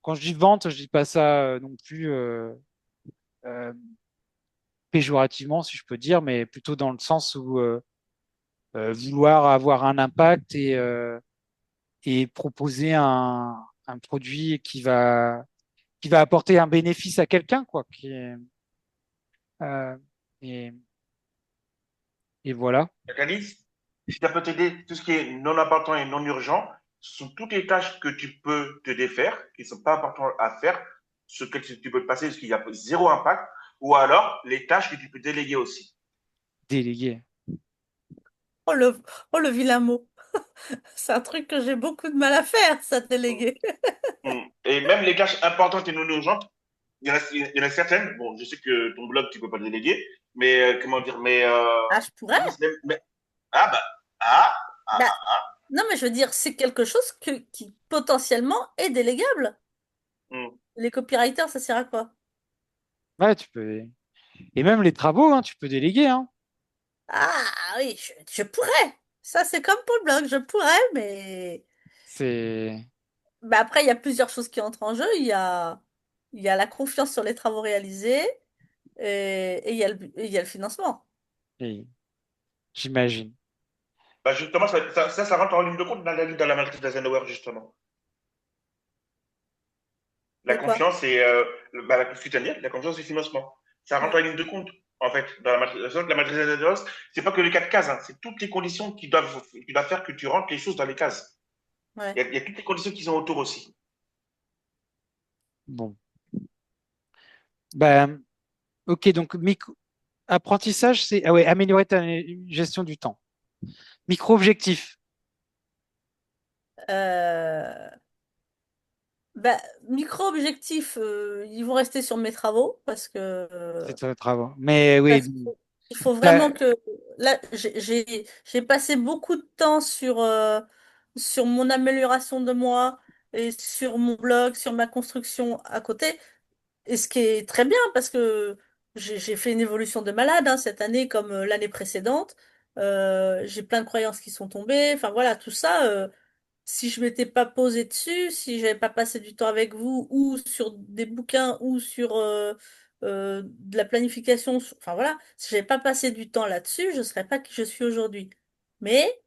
quand je dis vente, je dis pas ça non plus euh, péjorativement, si je peux dire, mais plutôt dans le sens où vouloir avoir un impact et proposer un produit qui va apporter un bénéfice à quelqu'un, quoi. Euh, et, et voilà. Calice, si ça peut t'aider, tout ce qui est non important et non urgent, ce sont toutes les tâches que tu peux te défaire, qui ne sont pas importantes à faire, sur lesquelles tu peux te passer, parce qu'il y a zéro impact, ou alors les tâches que tu peux déléguer aussi. Délégué. Oh oh, le vilain mot. C'est un truc que j'ai beaucoup de mal à faire, ça, Mm. délégué. Mm. Et même les tâches importantes et non urgentes, il y en a certaines, bon, je sais que ton blog, tu peux pas le déléguer, mais comment dire, Ah, je pourrais. ah bah, ah, ah, Bah, ah, ah. non, mais je veux dire, c'est quelque chose qui potentiellement est délégable. Mm. Les copywriters, ça sert à quoi? Ouais, tu peux. Et même les travaux, hein, tu peux déléguer, hein. Ah oui, je pourrais. Ça, c'est comme pour le blog, je pourrais, mais C'est. bah après, il y a plusieurs choses qui entrent en jeu. Il y a la confiance sur les travaux réalisés et il y a le financement. et- J'imagine. Bah justement, ça rentre en ligne de compte dans la matrice d'Eisenhower, justement. La De quoi? confiance et la citoyenneté, la confiance et le financement. Ça rentre en Ouais. ligne de compte, en fait, dans la matrice d'Eisenhower. C'est pas que les quatre cases, hein, c'est toutes les conditions qui doivent faire que tu rentres les choses dans les cases. Ouais. Il y a toutes les conditions qui sont autour aussi. Bon. Ben, ok, donc apprentissage, c'est ah ouais, améliorer ta gestion du temps. Micro-objectif, Euh, Bah, micro-objectifs, ils vont rester sur mes travaux c'est un travail. Mais oui, parce qu'il faut t'as- vraiment que là j'ai passé beaucoup de temps sur mon amélioration de moi et sur mon blog, sur ma construction à côté. Et ce qui est très bien parce que j'ai fait une évolution de malade hein, cette année comme l'année précédente. J'ai plein de croyances qui sont tombées. Enfin voilà, tout ça. Si je m'étais pas posé dessus, si j'avais pas passé du temps avec vous ou sur des bouquins ou sur de la planification, enfin voilà, si j'avais pas passé du temps là-dessus, je serais pas qui je suis aujourd'hui. Mais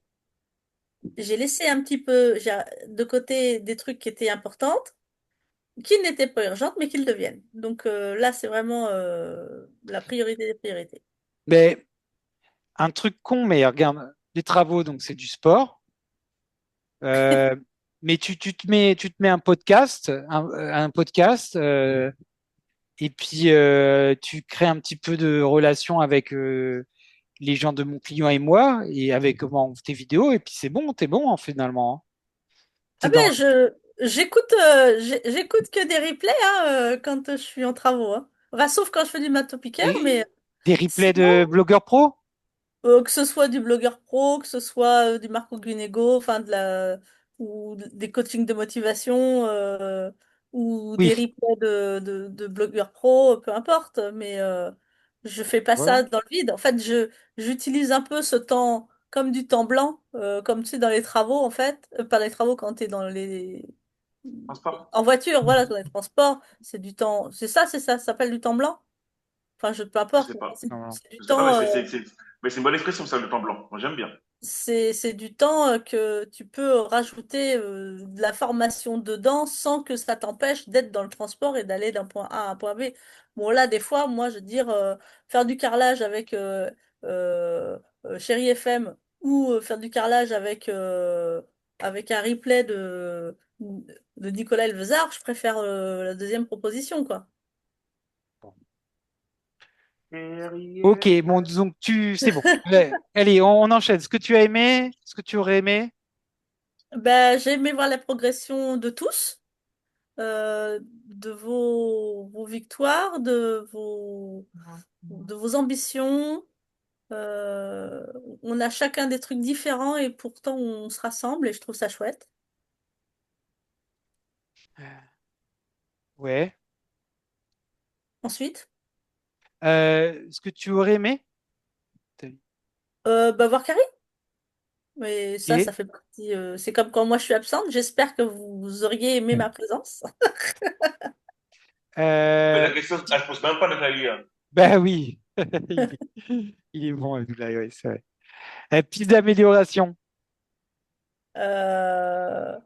j'ai laissé un petit peu de côté des trucs qui étaient importantes, qui n'étaient pas urgentes, mais qui le deviennent. Donc là, c'est vraiment la priorité des priorités. mais un truc con, mais regarde, les travaux, donc c'est du sport. Euh, mais tu te mets un podcast, un podcast, et puis tu crées un petit peu de relation avec les gens de mon client et moi, et avec comment tes vidéos, et puis c'est bon, t'es bon, hein, finalement, hein. Ah T'es dans ben, j'écoute que des replays hein, quand je suis en travaux. Hein. Enfin, sauf quand je fais du maths topicaire, mais des replays sinon, de blogueurs pro? que ce soit du blogueur pro, que ce soit du Marco Guinego, enfin ou des coachings de motivation, ou des Oui, replays de blogueurs pro, peu importe. Mais je fais pas ça voilà. dans le vide. En fait, j'utilise un peu ce temps comme du temps blanc, comme tu sais dans les travaux en fait, pas dans les travaux quand tu es dans les Transport? en voiture, voilà, dans les transports, c'est du temps, ça s'appelle du temps blanc. Enfin, peu Je importe, sais mais pas. c'est Non, non. du Je sais pas, mais temps. mais c'est une bonne expression, ça, le temps blanc. Moi, j'aime bien. c'est du temps que tu peux rajouter de la formation dedans sans que ça t'empêche d'être dans le transport et d'aller d'un point A à un point B. Bon, là, des fois, moi, je veux dire, faire du carrelage avec euh, Chéri FM ou faire du carrelage avec un replay de Nicolas Elvezard, je préfère la deuxième proposition, quoi. Ok, bon, disons que c'est bon. Allez, on enchaîne. Ce que tu as aimé, ce que tu aurais aimé. Ben, j'ai aimé voir la progression de tous. De vos victoires, de vos ambitions. Euh, on a chacun des trucs différents et pourtant on se rassemble et je trouve ça chouette. Ouais. Ensuite, Ce que tu aurais aimé. bah, voir Carrie. Mais ça Ok. fait partie. C'est comme quand moi je suis absente. J'espère que vous auriez aimé ma présence. Mais Euh, la question, elle ne pose même pas Nathalie, hein. bah oui, il est bon, Abdoulaye, ouais, c'est vrai. Piste d'amélioration, Euh,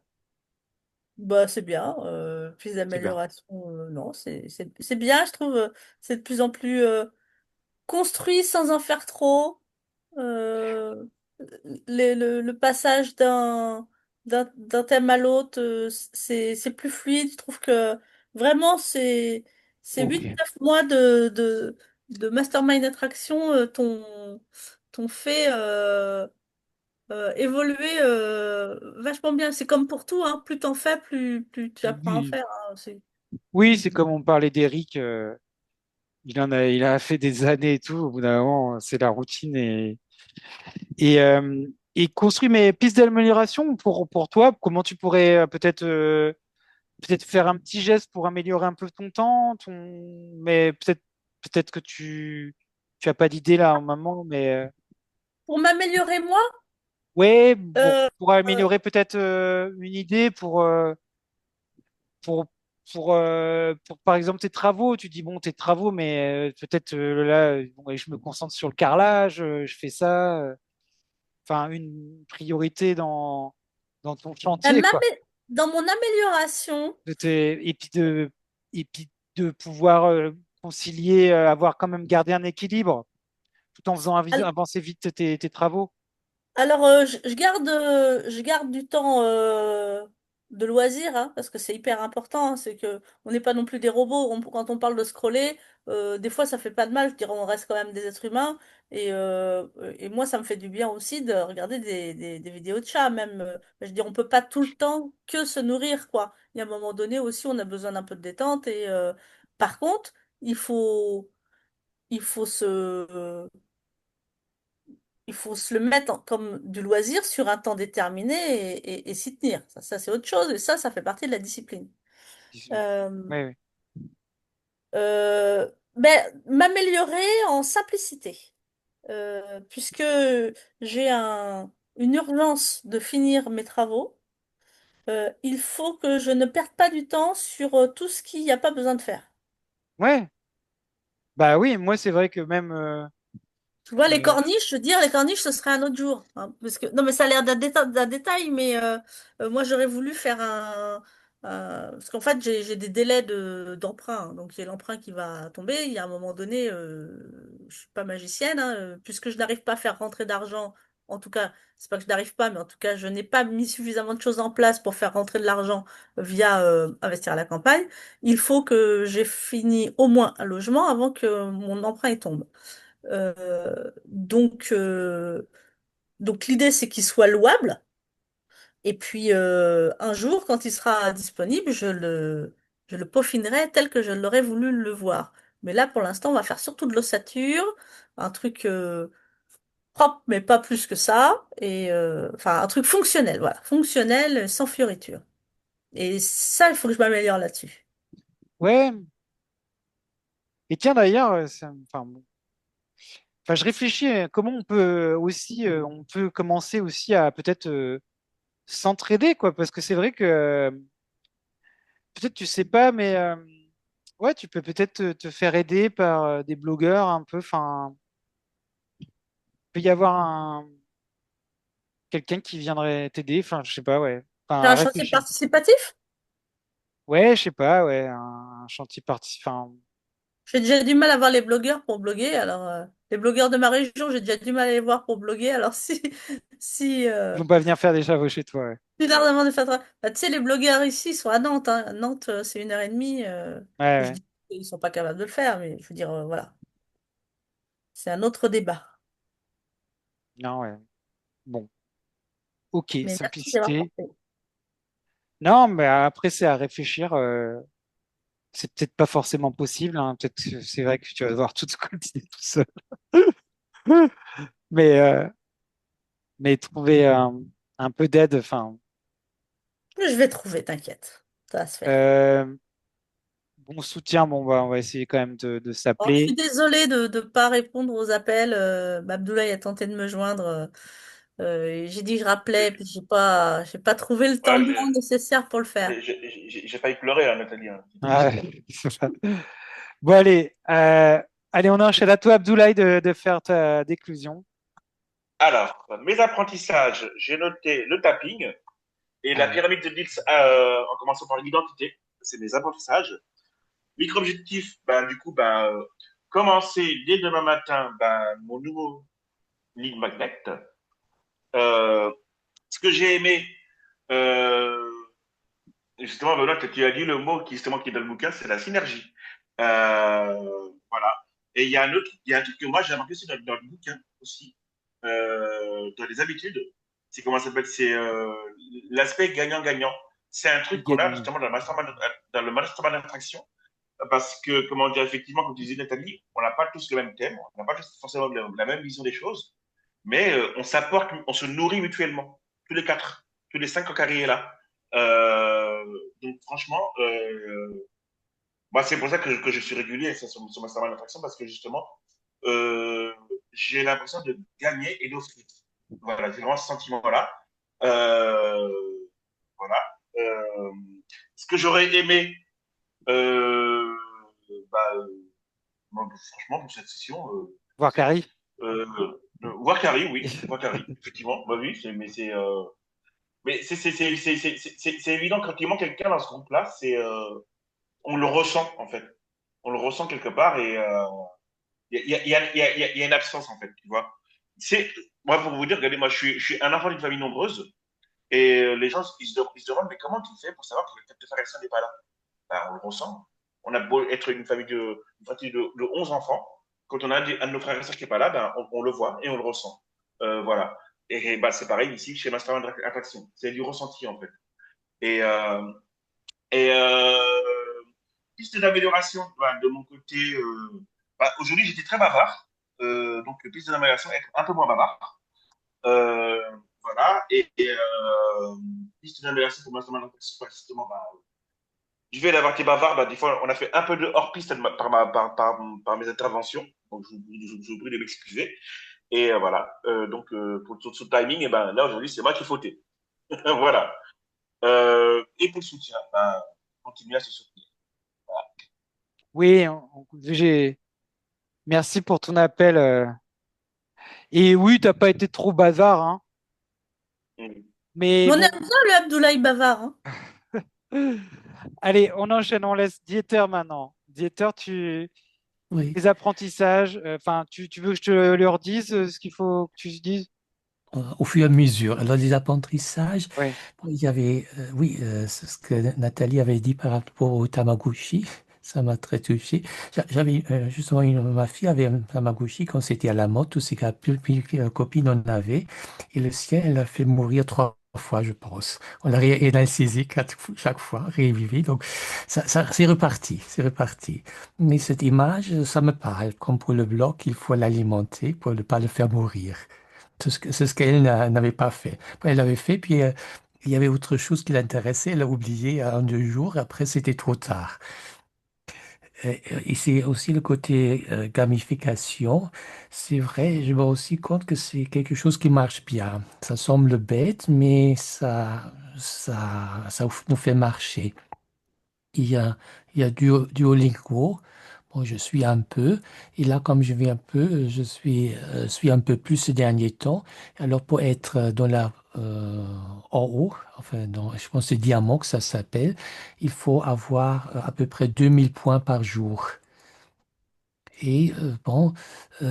Bah, c'est bien. Plus c'est bien. d'amélioration, non, c'est bien. Je trouve c'est de plus en plus construit sans en faire trop. Euh, le passage d'un thème à l'autre, c'est plus fluide. Je trouve que vraiment, ces Ok. 8 9 mois de Mastermind Attraction t'ont fait évoluer vachement bien. C'est comme pour tout, hein. Plus t'en fais, plus tu apprends à Oui, faire, hein. oui, c'est comme on parlait d'Eric. Il a fait des années et tout. Au bout d'un moment, c'est la routine et construit mes pistes d'amélioration pour toi. Comment tu pourrais peut-être faire un petit geste pour améliorer un peu ton temps, mais peut-être que tu as pas d'idée là en moment, mais Pour m'améliorer moi, ouais, euh, pour euh, améliorer peut-être une idée pour, pour, par exemple, tes travaux. Tu dis, bon, tes travaux, mais peut-être là, bon, ouais, je me concentre sur le carrelage, je fais ça. Enfin, une priorité dans ton elle chantier, quoi. m'amé- dans mon amélioration. Et puis de pouvoir concilier, avoir quand même gardé un équilibre tout en faisant avancer vite tes travaux. Alors, je garde du temps de loisir, hein, parce que c'est hyper important. Hein, c'est que on n'est pas non plus des robots. Quand on parle de scroller, des fois, ça fait pas de mal. Je dirais, on reste quand même des êtres humains. Et moi, ça me fait du bien aussi de regarder des vidéos de chats. Même, je veux dire, on peut pas tout le temps que se nourrir, quoi. Il y a un moment donné aussi, on a besoin d'un peu de détente. Par contre, il faut, il faut se, il faut se le mettre comme du loisir sur un temps déterminé et s'y tenir. Ça, c'est autre chose et ça fait partie de la discipline. Oui, Euh, oui. M'améliorer en simplicité, puisque j'ai une urgence de finir mes travaux. Il faut que je ne perde pas du temps sur tout ce qu'il n'y a pas besoin de faire. Ouais, bah oui, moi c'est vrai que même Tu vois, les euh, corniches, je veux dire, les corniches, ce serait un autre jour. Hein, parce que, non, mais ça a l'air d'un détail, mais moi, j'aurais voulu faire parce qu'en fait, j'ai des délais d'emprunt. Donc, il y a l'emprunt qui va tomber. Il y a un moment donné, je suis pas magicienne, hein, puisque je n'arrive pas à faire rentrer d'argent. En tout cas, c'est pas que je n'arrive pas, mais en tout cas, je n'ai pas mis suffisamment de choses en place pour faire rentrer de l'argent via investir à la campagne. Il faut que j'ai fini au moins un logement avant que mon emprunt il tombe. Donc l'idée, c'est qu'il soit louable. Et puis, un jour, quand il sera disponible, je le peaufinerai tel que je l'aurais voulu le voir. Mais là, pour l'instant, on va faire surtout de l'ossature, un truc propre, mais pas plus que ça. Enfin, un truc fonctionnel, voilà. Fonctionnel, sans fioriture. Et ça, il faut que je m'améliore là-dessus. ouais. Et tiens d'ailleurs, enfin, enfin, je réfléchis comment on peut aussi, on peut commencer aussi à peut-être s'entraider, quoi, parce que c'est vrai que peut-être tu sais pas, mais ouais, tu peux peut-être te faire aider par des blogueurs un peu. Enfin, il peut y avoir quelqu'un qui viendrait t'aider. Enfin, je sais pas, ouais. Faire Enfin, un chantier réfléchir. participatif? Ouais, je sais pas, ouais. Un chantier parti. Enfin, J'ai déjà du mal à voir les blogueurs pour bloguer. Alors, les blogueurs de ma région, j'ai déjà du mal à les voir pour bloguer. Alors, si ils vont pas venir faire des travaux chez toi, ouais. tu leur demandes de faire. Bah, tu sais, les blogueurs ici sont à Nantes, hein. Nantes, c'est 1 heure et demie. Ouais, Je ouais. dis qu'ils sont pas capables de le faire, mais je veux dire, voilà. C'est un autre débat. Non, ouais. Bon, ok, Mais merci d'avoir simplicité. pensé. Non, mais après, c'est à réfléchir. C'est peut-être pas forcément possible, hein. Peut-être que c'est vrai que tu vas devoir tout sculpter tout seul. Mais, euh, mais trouver un peu d'aide, enfin, Je vais trouver, t'inquiète. Ça va se faire. euh, bon soutien, bon, bah, on va essayer quand même de Oh, je suis s'appeler. désolée de ne pas répondre aux appels. Abdoulaye a tenté de me joindre. Et j'ai dit que je rappelais, puis j'ai pas trouvé le temps Ouais, blanc nécessaire pour le faire. j'ai failli pleurer, hein, Nathalie, hein. Ah, ouais, c'est ça. Bon, allez, on enchaîne à toi, Abdoulaye, de faire ta déclusion. Alors, mes apprentissages, j'ai noté le tapping et la Allez, pyramide de Diels en commençant par l'identité. C'est mes apprentissages. Micro-objectif, ben, du coup, ben, commencer dès demain matin ben, mon nouveau lead magnet. Euh, Ce que j'ai aimé, euh, justement, Benoît, tu as dit le mot qui, justement, qui est dans le bouquin, c'est la synergie. Voilà. Et il y a un truc que moi j'ai remarqué aussi dans le bouquin aussi, dans les habitudes. C'est comment ça s'appelle? C'est l'aspect gagnant-gagnant. C'est un truc qu'on a gagnant. justement dans le mastermind d'attraction. Parce que, comment dire, effectivement, comme tu disais, Nathalie, on n'a pas tous le même thème, on n'a pas tous forcément la même vision des choses, mais on s'apporte, on se nourrit mutuellement, tous les quatre, tous les cinq en carrière là. Euh, donc, franchement, moi, c'est pour ça que je suis régulier sur ma salle d'attraction, parce que justement, euh, j'ai l'impression de gagner et d'offrir. Voilà, j'ai vraiment ce sentiment-là. Euh, voilà. Euh, Ce que j'aurais aimé, euh, bah, moi, franchement, pour cette session, Voir Carrie. voir Carrie, oui, voir Carrie, effectivement, bah oui, mais c'est évident quand il manque quelqu'un dans ce groupe-là, on le ressent en fait, on le ressent quelque part et il y a une absence en fait, tu vois. C'est moi pour vous dire, regardez, moi je suis un enfant d'une famille nombreuse et les gens ils se demandent mais comment tu fais pour savoir que le de frère et sœur n'est pas là? Ben, on le ressent. On a beau être une famille de 11 enfants, quand on a un de nos frères et sœurs qui n'est pas là, ben, on le voit et on le ressent. Voilà. Et ben, c'est pareil ici chez Mastermind Attraction. C'est du ressenti en fait. Et, euh, et piste d'amélioration ben, de mon côté, ben, aujourd'hui j'étais très bavard. Donc piste d'amélioration, être un peu moins bavard. Euh, voilà. Piste d'amélioration pour Mastermind Attraction, ben, justement, ben, je vais la partie bavard, bah, des fois, on a fait un peu de hors-piste par mes interventions. Donc, je vous prie de m'excuser. Et voilà. Donc, pour tout ce timing, et ben, là, aujourd'hui, c'est moi qui ai fauté. Voilà. Et pour le soutien, ben, continuez à se soutenir. Voilà. Oui, merci pour ton appel. Et oui, t'as pas été trop bazar, hein. Mm. Mais Mais on bon, aime bien le Abdoulaye Bavard, hein. allez, on enchaîne, on laisse Dieter maintenant. Dieter, Oui. les apprentissages, enfin, tu veux que je te leur dise ce qu'il faut que tu se dises? Au fur et à mesure. Alors, les apprentissages, Oui, bon, il y avait, oui, c'est ce que Nathalie avait dit par rapport au Tamagotchi. Ça m'a très touché. J'avais justement ma fille avait un Tamagotchi quand c'était à la mode, tous ses copines en avaient. Et le sien, elle a fait mourir 3 fois, je pense. On l'a réincisé chaque fois, révivé. Donc, c'est reparti, c'est reparti. Mais cette image, ça me parle. Comme pour le bloc, il faut l'alimenter pour ne pas le faire mourir. C'est ce qu'elle n'avait pas fait. Après, elle l'avait fait, puis il y avait autre chose qui l'intéressait. Elle a oublié 1, 2 jours. Après, c'était trop tard. Et c'est aussi le côté gamification. C'est vrai, je me rends aussi compte que c'est quelque chose qui marche bien. Ça semble bête, mais ça nous fait marcher. Il y a Duolingo. Bon, je suis un peu. Et là, comme je vais un peu, suis un peu plus ces derniers temps. Alors, pour être en haut, enfin, je pense que c'est diamant que ça s'appelle, il faut avoir à peu près 2 000 points par jour. Et bon,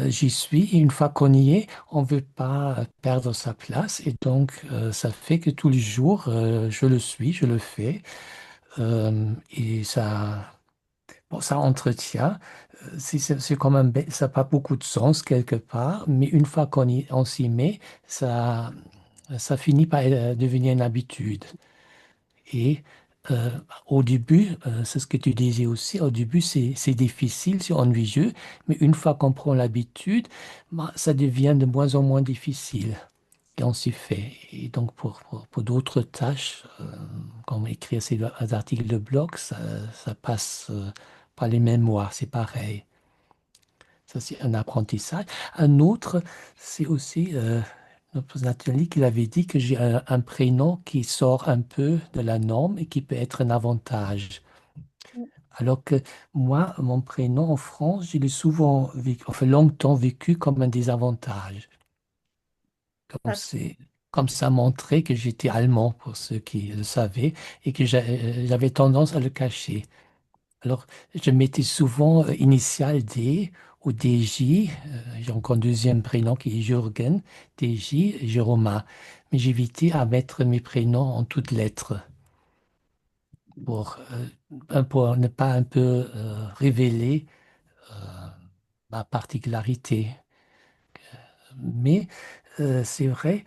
j'y suis. Et une fois qu'on y est, on ne veut pas perdre sa place. Et donc, ça fait que tous les jours, je le suis, je le fais. Et bon, ça entretient. C'est quand même, ça n'a pas beaucoup de sens quelque part, mais une fois on s'y met, ça finit par devenir une habitude. Et euh, au début, c'est ce que tu disais aussi, au début c'est difficile, c'est ennuyeux, mais une fois qu'on prend l'habitude, bah, ça devient de moins en moins difficile. Et on s'y fait. Et donc pour d'autres tâches, comme écrire ces articles de blog, ça passe par les mêmes mois, c'est pareil. Ça, c'est un apprentissage. Un autre, c'est aussi notre Nathalie qui avait dit que j'ai un prénom qui sort un peu de la norme et qui peut être un avantage. Alors que moi, mon prénom en France, je l'ai souvent vécu, enfin longtemps vécu comme un désavantage. Ah, Comme ça montrait que j'étais allemand, pour ceux qui le savaient, et que j'avais tendance à le cacher. Alors, je mettais souvent initial D ou DJ. J'ai encore un deuxième prénom qui est Jürgen, DJ, Jérôme. Mais j'évitais à mettre mes prénoms en toutes lettres pour, pour ne pas un peu révéler euh, ma particularité. Mais c'est vrai,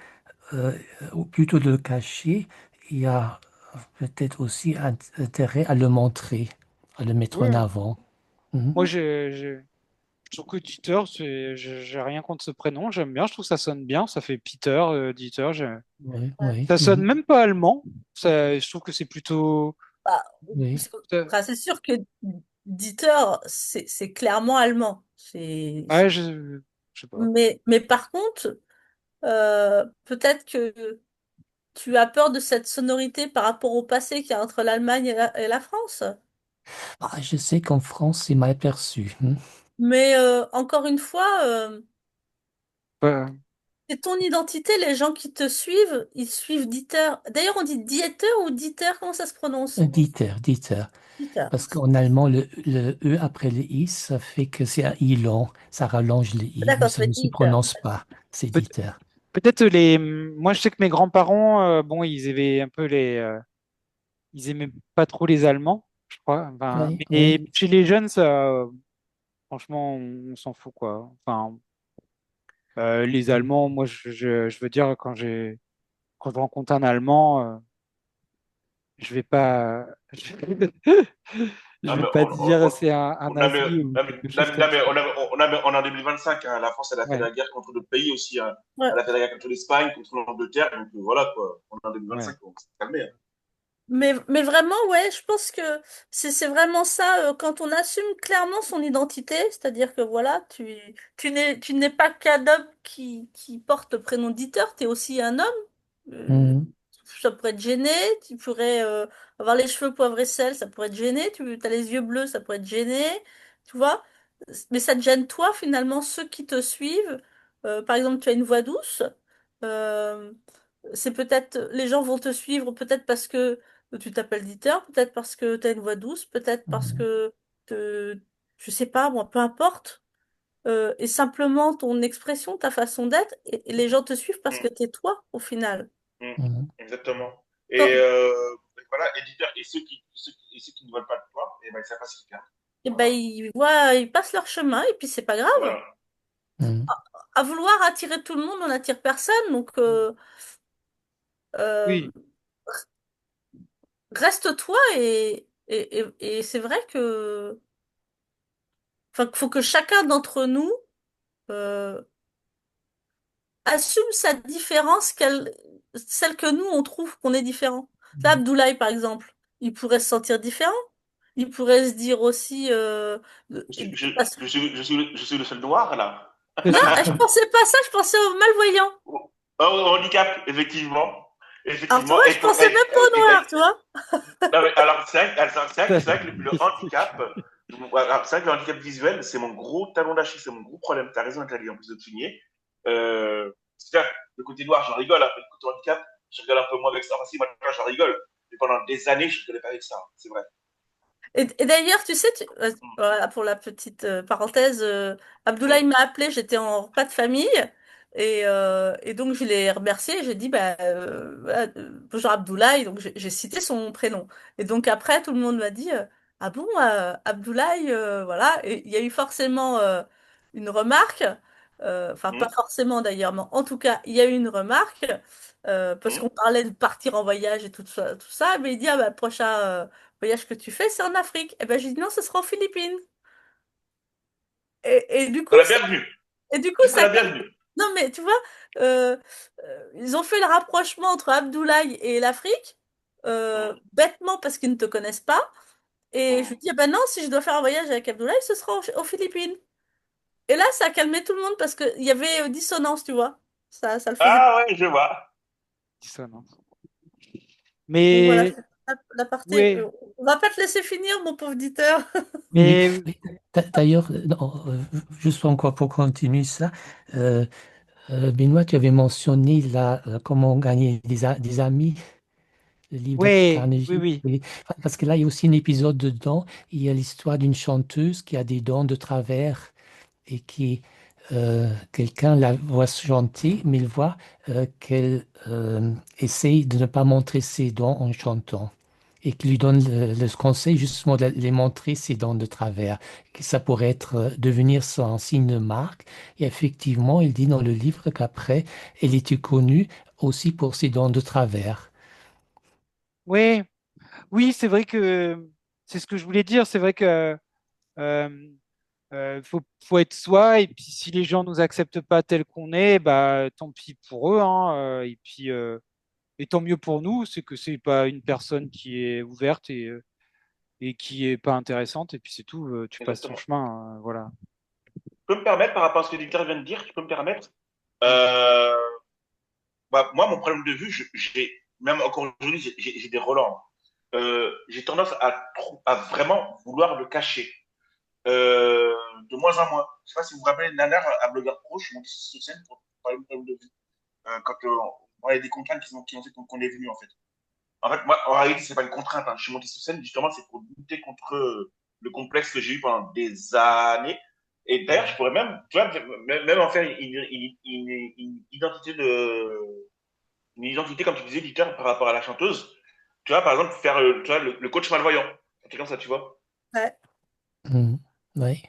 euh, ou plutôt de le cacher, il y a peut-être aussi intérêt à le montrer, à le mettre en Ouais. avant. Mhm. Moi, je trouve que Dieter, j'ai rien contre ce prénom. J'aime bien. Je trouve que ça sonne bien. Ça fait Peter, Dieter. Oui, ouais. oui, Ça sonne mhm, même pas allemand. Je trouve que c'est plutôt. Bah, oui. enfin, c'est sûr que Dieter, c'est clairement allemand. Ouais, je sais pas. Mais par contre, peut-être que tu as peur de cette sonorité par rapport au passé qu'il y a entre l'Allemagne et la France. Ah, je sais qu'en France, c'est mal perçu. Hmm. Mais encore une fois, Ouais. c'est ton identité. Les gens qui te suivent, ils suivent Dieter. D'ailleurs, on dit Dieter ou Dieter, comment ça se prononce? Dieter, Dieter. Dieter. Parce qu'en allemand, le E après le I, ça fait que c'est un I long. Ça rallonge le I, mais D'accord, ça ça fait ne se Dieter. prononce pas. C'est Peut- Dieter. Peut-être moi, je sais que mes grands-parents, bon, ils aimaient un peu ils aimaient pas trop les Allemands, je crois. Enfin, Oui, mais oui. chez les jeunes, ça, franchement, on s'en fout, quoi. Enfin, les Allemands, moi, je veux dire, quand je rencontre un Allemand, je vais pas, je Non, vais mais pas dire c'est un on a le- nazi ou non, quelque non, chose non, comme mais ça. on est en 2025, hein. La France, elle a fait Ouais, la guerre contre d'autres pays aussi, hein. Ouais. Elle a fait la guerre contre l'Espagne, contre l'Angleterre. Donc voilà, quoi. On est en ouais. 2025, on s'est calmé, hein. Mais vraiment, ouais, je pense que c'est vraiment ça, quand on assume clairement son identité, c'est-à-dire que voilà, tu n'es pas qu'un homme qui porte le prénom Dieter, tu es aussi un homme. Euh, Mhm, Ça pourrait te gêner, tu pourrais avoir les cheveux poivre et sel, ça pourrait te gêner, tu as les yeux bleus, ça pourrait te gêner, tu vois. Mais ça te gêne toi, finalement, ceux qui te suivent. Par exemple, tu as une voix douce. euh, c'est peut-être, les gens vont te suivre peut-être parce que tu t'appelles Dieter, peut-être parce que tu as une voix douce, peut-être parce mhm, que, je sais pas, moi, peu importe. Et simplement ton expression, ta façon d'être, et les gens te suivent parce que Mm, tu es toi, au final. mm, mhm, exactement. Quand, Et voilà, éditeur, et ceux qui ne veulent pas de toi, et ben, ça passe le cas. eh ben, Voilà. ils passent leur chemin, et puis c'est pas grave. Voilà. mhm, À vouloir attirer tout le monde, on n'attire personne, donc Oui, euh, reste toi, et c'est vrai que, enfin, faut que chacun d'entre nous euh, assume sa différence, celle que nous, on trouve qu'on est différent. Là, mhm. Abdoulaye, par exemple, il pourrait se sentir différent. Il pourrait se dire aussi... Je suis, je, parce- je suis le seul noir, là. c'est Non, ça. je pensais pas à ça, je pensais aux malvoyants. Oh, oh, handicap, effectivement. Alors, tu vois, Effectivement. Et je pour, pensais même pas aux noirs, tu vois. non, mais alors, c'est vrai que le handicap, Voilà, c'est vrai que le handicap visuel, c'est mon gros talon d'Achille, c'est mon gros problème. Tu as raison, Nathalie, en plus de te souligner. C'est-à-dire, le côté noir, j'en rigole, hein, mais le côté handicap, je rigole un peu moins avec ça. Enfin, si, moi, j'en rigole. Mais pendant des années, je ne rigolais pas avec ça. C'est vrai. Et d'ailleurs, tu sais, voilà, pour la petite parenthèse, Abdoulaye Mm, m'a appelé, j'étais en repas de famille, et donc je l'ai remercié, j'ai dit, bah, voilà, bonjour Abdoulaye, donc j'ai cité son prénom. Et donc après, tout le monde m'a dit, ah bon, Abdoulaye, voilà, et il y a eu forcément une remarque, enfin pas mm, forcément d'ailleurs, mais en tout cas, il y a eu une remarque, parce qu'on mm. parlait de partir en voyage et tout ça, mais il dit, ah bah, prochain... voyage que tu fais, c'est en Afrique. Et ben, j'ai dit non, ce sera aux Philippines. Et du coup, La bienvenue. Tu seras ça la calme. bienvenue. Non, mais tu vois, euh, ils ont fait le rapprochement entre Abdoulaye et l'Afrique, Mm, bêtement parce qu'ils ne te connaissent pas. Et je lui mm. dis, ah ben non, si je dois faire un voyage avec Abdoulaye, ce sera aux Philippines. Et là, ça a calmé tout le monde parce qu'il y avait dissonance, tu vois. Ça le faisait. Ah ouais, je vois. Dissonance. Donc voilà, Mais c'est la partie. ouais, On va pas te laisser finir, mon pauvre auditeur. Oui, mais oui. D'ailleurs, non, juste encore pour continuer ça, euh, Benoît, tu avais mentionné là, comment gagner des amis, le livre de ouais, oui, Carnegie. oui. Oui. Parce que là, il y a aussi un épisode dedans. Il y a l'histoire d'une chanteuse qui a des dents de travers et qui, quelqu'un la voit chanter, mais il voit qu'elle essaye de ne pas montrer ses dents en chantant. Et qui lui donne le conseil justement de les montrer ses dents de travers, que ça pourrait être devenir son signe de marque. Et effectivement, il dit dans le livre qu'après, elle était connue aussi pour ses dents de travers. Ouais, oui, c'est vrai que c'est ce que je voulais dire. C'est vrai que euh, faut être soi, et puis si les gens nous acceptent pas tel qu'on est, bah tant pis pour eux, hein, et puis et tant mieux pour nous, c'est que c'est pas une personne qui est ouverte et qui est pas intéressante, et puis c'est tout, tu passes ton Exactement. chemin, voilà. Je peux me permettre, par rapport à ce que Victor vient de dire, je peux me permettre. Mm. Euh, Bah, moi, mon problème de vue, même encore aujourd'hui, j'ai des relents. J'ai tendance à vraiment vouloir le cacher. De moins en moins. Je ne sais pas si vous vous rappelez, Nanar, à Blogueur Pro, je suis monté sur scène pour parler de mon problème de vue. Quand on a des contraintes qui ont fait qu'on est venu, en fait. En fait, moi, en réalité, c'est pas une contrainte, hein. Je suis monté sur scène, justement, c'est pour lutter contre le complexe que j'ai eu pendant des années. Et d'ailleurs, je pourrais même, tu vois, même en faire une identité une identité, comme tu disais, éditeur, par rapport à la chanteuse. Tu vois, par exemple, faire tu vois, le coach malvoyant. Un truc comme ça, tu vois. Ouais. Mhm. Oui.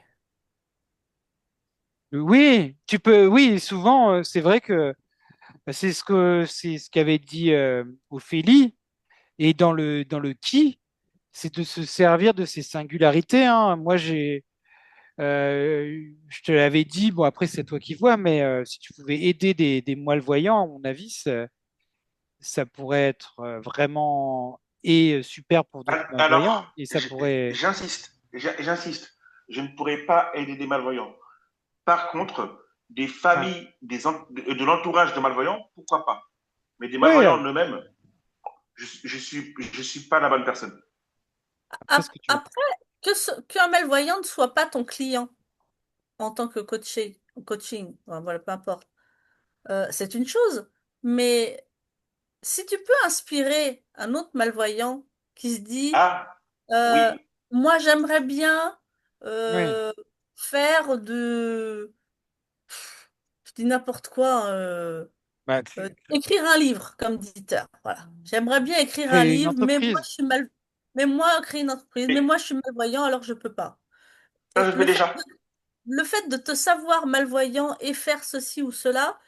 Oui, tu peux, oui, souvent, c'est vrai que c'est ce qu'avait dit Ophélie, et dans le qui, c'est de se servir de ses singularités, hein. Moi, je te l'avais dit, bon, après, c'est toi qui vois, mais si tu pouvais aider des malvoyants, à mon avis, ça pourrait être vraiment super pour d'autres malvoyants, Alors, et ça pourrait. j'insiste. Je ne pourrais pas aider des malvoyants. Par contre, des Ah, familles, de l'entourage de malvoyants, pourquoi pas. Mais des ouais, malvoyants en eux-mêmes, je suis pas la bonne personne. après, ce que tu veux. Après, qu'un malvoyant ne soit pas ton client en tant que coaching, enfin, voilà, peu importe, c'est une chose. Mais si tu peux inspirer un autre malvoyant qui se dit, Ah, euh, oui. moi j'aimerais bien Oui, euh, faire je dis n'importe quoi, bah, écrire un livre comme éditeur. Voilà. J'aimerais bien écrire un créer une livre, entreprise. mais moi créer une entreprise, mais Et moi je suis malvoyant alors je peux pas. ça, Et je le fais déjà. le fait de te savoir malvoyant et faire ceci ou cela,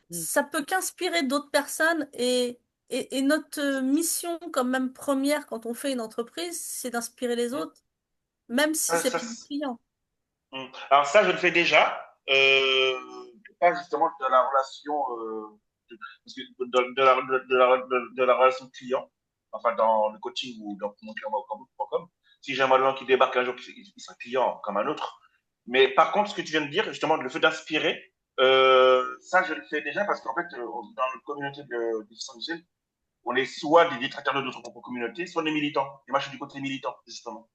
Mm. ça peut qu'inspirer d'autres personnes et notre mission quand même première quand on fait une entreprise, c'est d'inspirer les autres, même si Ça, c'est ça, pas un client. Alors ça, je le fais déjà. Pas justement dans la relation, parce que de la relation client, enfin dans le coaching ou dans mon client.com. Si j'ai un malin qui débarque un jour, il sera client comme un autre. Mais par contre, ce que tu viens de dire, justement, le fait d'inspirer, ça, je le fais déjà parce qu'en fait, dans notre communauté de Saint-Michel, on est soit des détracteurs de notre propre communauté, soit des militants. Et moi, je suis du côté militant, justement.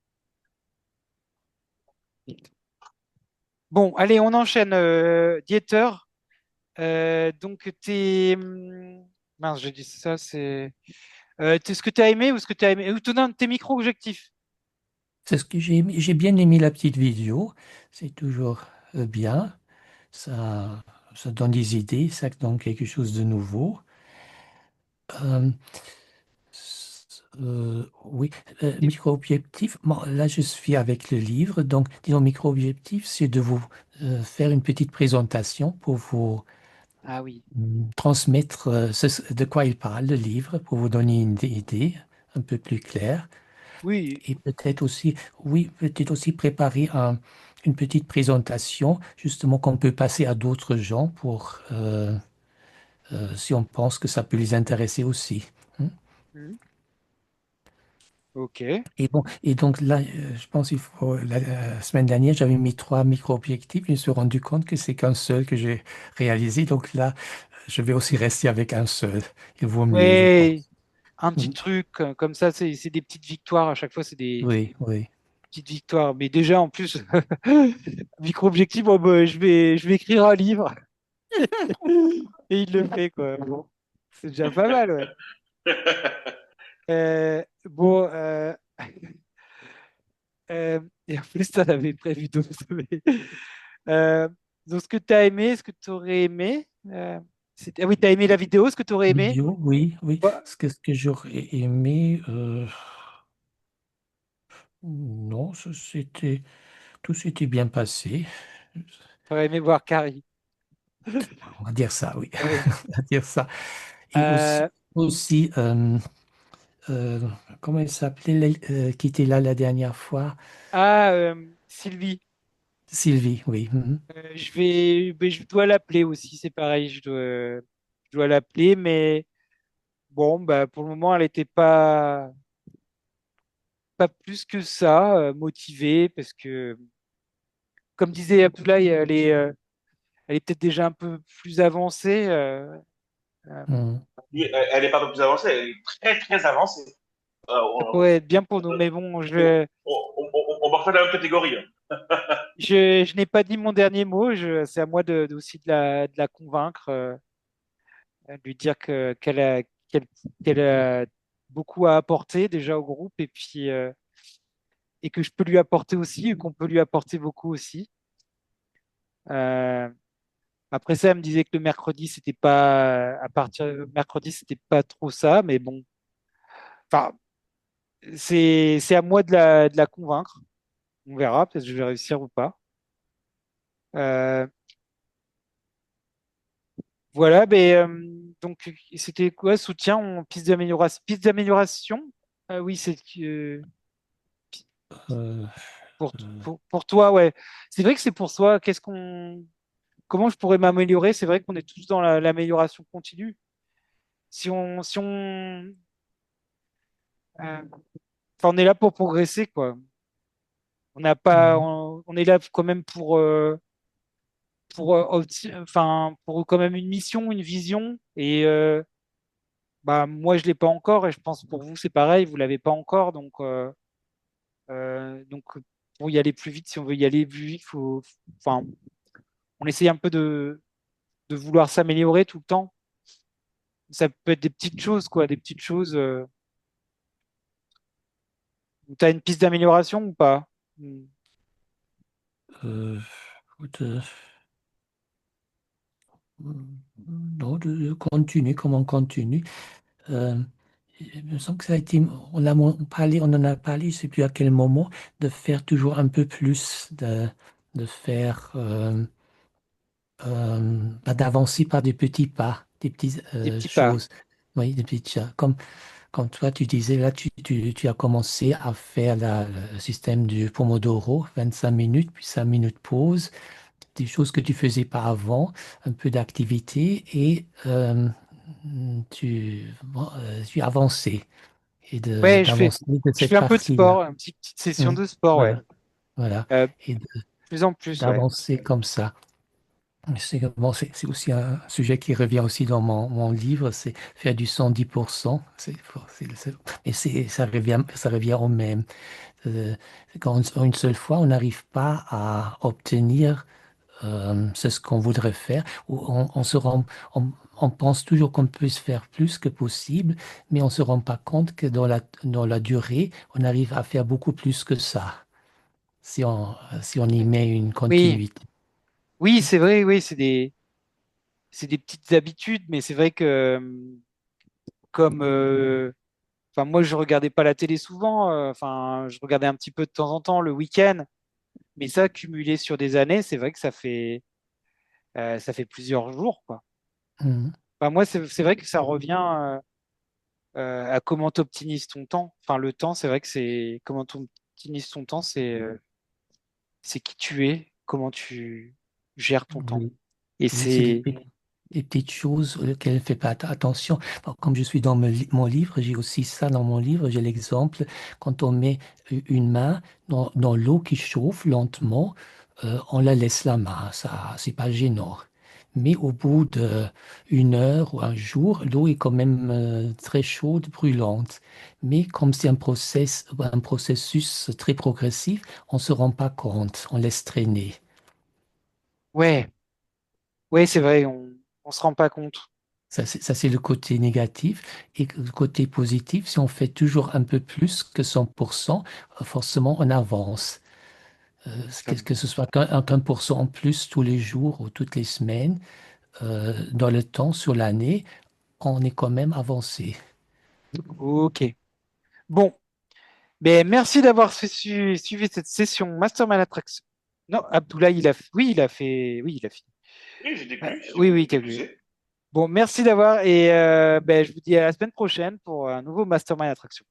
Bon, allez, on enchaîne. Dieter, donc mince, j'ai dit ça, c'est... ce que tu as aimé ou ce que tu as aimé? Ou te donne tes micro-objectifs. C'est ce que j'ai aimé. J'ai bien aimé la petite vidéo. C'est toujours bien. Ça, ça donne des idées, ça donne quelque chose de nouveau. Euh, oui, Et- micro-objectif. Bon, là, je suis avec le livre. Donc, disons, micro-objectif, c'est de vous faire une petite présentation pour vous Ah oui. transmettre de quoi il parle, le livre, pour vous donner une idée un peu plus claire. Oui, Et peut-être aussi, oui, peut-être aussi préparer une petite présentation, justement, qu'on peut passer à d'autres gens pour, si on pense que ça peut les intéresser aussi. Hein. mhm. Ok. Et bon, et donc là, je pense qu'il faut, la semaine dernière, j'avais mis 3 micro-objectifs. Je me suis rendu compte que c'est qu'un seul que j'ai réalisé. Donc là, je vais aussi rester avec un seul. Il vaut mieux, je Ouais, pense. un petit Mm. truc comme ça, c'est des petites victoires. À chaque fois, c'est des Oui, oui. petites victoires. Mais déjà, en plus, micro-objectif, bon, bah, je vais écrire un livre. Et il le fait, quoi. Bon, c'est déjà pas mal, ouais. Bon, et en plus, tu en avais prévu d'autres. Mais, euh, donc, ce que tu as aimé, ce que tu aurais aimé, ah oui, tu as aimé la vidéo, ce que tu aurais aimé. Vidéo, oui, oui. Ouais, Ce que j'aurais aimé, non, tout s'était bien passé. t'aurais aimé voir Carrie. On va dire ça, oui. Ouais. On va dire ça. Et Euh, aussi euh, comment elle s'appelait, qui était là la dernière fois? Sylvie, Sylvie, oui. Mhm. ben, je dois l'appeler aussi, c'est pareil, je dois l'appeler, mais bon, bah, pour le moment, elle n'était pas plus que ça, motivée, parce que, comme disait Abdoulaye, elle est peut-être déjà un peu plus avancée. Euh, Mhm. Oui, elle n'est pas plus avancée, elle est très, très avancée. Ça pourrait être bien pour nous, mais bon, On va faire la même catégorie, hein. je n'ai pas dit mon dernier mot. C'est à moi aussi de la convaincre, de lui dire qu'elle a beaucoup à apporter déjà au groupe et que je peux lui apporter aussi et qu'on peut lui apporter beaucoup aussi. Euh, Après ça, elle me disait que le mercredi, c'était pas à partir mercredi, c'était pas trop ça, mais bon, enfin, c'est à moi de la convaincre. On verra, peut-être que je vais réussir ou pas. Euh, Voilà, donc c'était quoi? Soutien en piste d'amélioration. Piste d'amélioration? Ah oui, c'est Euh, pour, euh, pour toi, ouais. C'est vrai que c'est pour soi. Comment je pourrais m'améliorer? C'est vrai qu'on est tous dans l'amélioration continue. Enfin, on est là pour progresser, quoi. On n'a pas, mhm. on est là quand même enfin, pour quand même une mission, une vision. Et bah, moi, je l'ai pas encore, et je pense pour vous, c'est pareil, vous l'avez pas encore, donc, pour y aller plus vite, si on veut y aller plus vite, enfin, on essaye un peu de vouloir s'améliorer tout le temps. Ça peut être des petites choses, quoi, des petites choses. Tu as une piste d'amélioration ou pas? Hmm. Euh, écoute, non, de continuer, comment on continue. Euh, il me semble que ça a été, on en a parlé, je ne sais plus à quel moment, de faire toujours un peu plus, de faire, d'avancer par des petits pas, des petites Des petits pas. choses. Oui, des petits pas. Comme toi, tu disais, là, tu as commencé à faire le système du Pomodoro, 25 minutes, puis 5 minutes pause, des choses que tu faisais pas avant, un peu d'activité, et tu avançais, et Ouais, d'avancer de je cette fais un peu de sport, partie-là. petite session Hmm. de sport, ouais. Voilà, voilà. Euh, Et plus en plus, ouais. d'avancer comme ça. Bon, c'est aussi un sujet qui revient aussi dans mon livre, c'est faire du 110%. Mais ça revient au même. Euh, en une seule fois, on n'arrive pas à obtenir c'est ce qu'on voudrait faire. Ou on pense toujours qu'on peut se faire plus que possible, mais on ne se rend pas compte que dans la durée, on arrive à faire beaucoup plus que ça, si on y met une Oui, continuité. oui, c'est vrai, oui, c'est des petites habitudes, mais c'est vrai que comme enfin moi je regardais pas la télé souvent, enfin je regardais un petit peu de temps en temps le week-end, mais ça cumulé sur des années, c'est vrai que ça fait plusieurs jours, quoi. Mhm. Enfin, moi c'est vrai que ça revient à comment tu optimises ton temps. Enfin le temps, c'est vrai que c'est comment tu optimises ton temps, c'est qui tu es, comment tu gères ton temps. Oui. Et C'est c'est des petites choses auxquelles ne fait pas attention. Bon, comme je suis dans mon livre, j'ai aussi ça dans mon livre. J'ai l'exemple, quand on met une main dans l'eau qui chauffe lentement, on la laisse la main. Ça, c'est pas gênant. Mais au bout d'une heure ou un jour, l'eau est quand même très chaude, brûlante. Mais comme c'est un processus très progressif, on ne se rend pas compte, on laisse traîner. ouais, ouais, c'est vrai, on se rend pas compte. Ça, c'est le côté négatif. Et le côté positif, si on fait toujours un peu plus que 100%, forcément, on avance. Que ce soit qu'un pour cent en plus tous les jours ou toutes les semaines, dans le temps, sur l'année, on est quand même avancé. Ok. Bon, mais merci d'avoir suivi cette session Mastermind Attraction. Non, Abdoulaye, oui, il a fini. Oui, j'ai début, si Oui, vous oui, t'as vu. diffusez. Bon, merci d'avoir et ben, je vous dis à la semaine prochaine pour un nouveau Mastermind Attraction.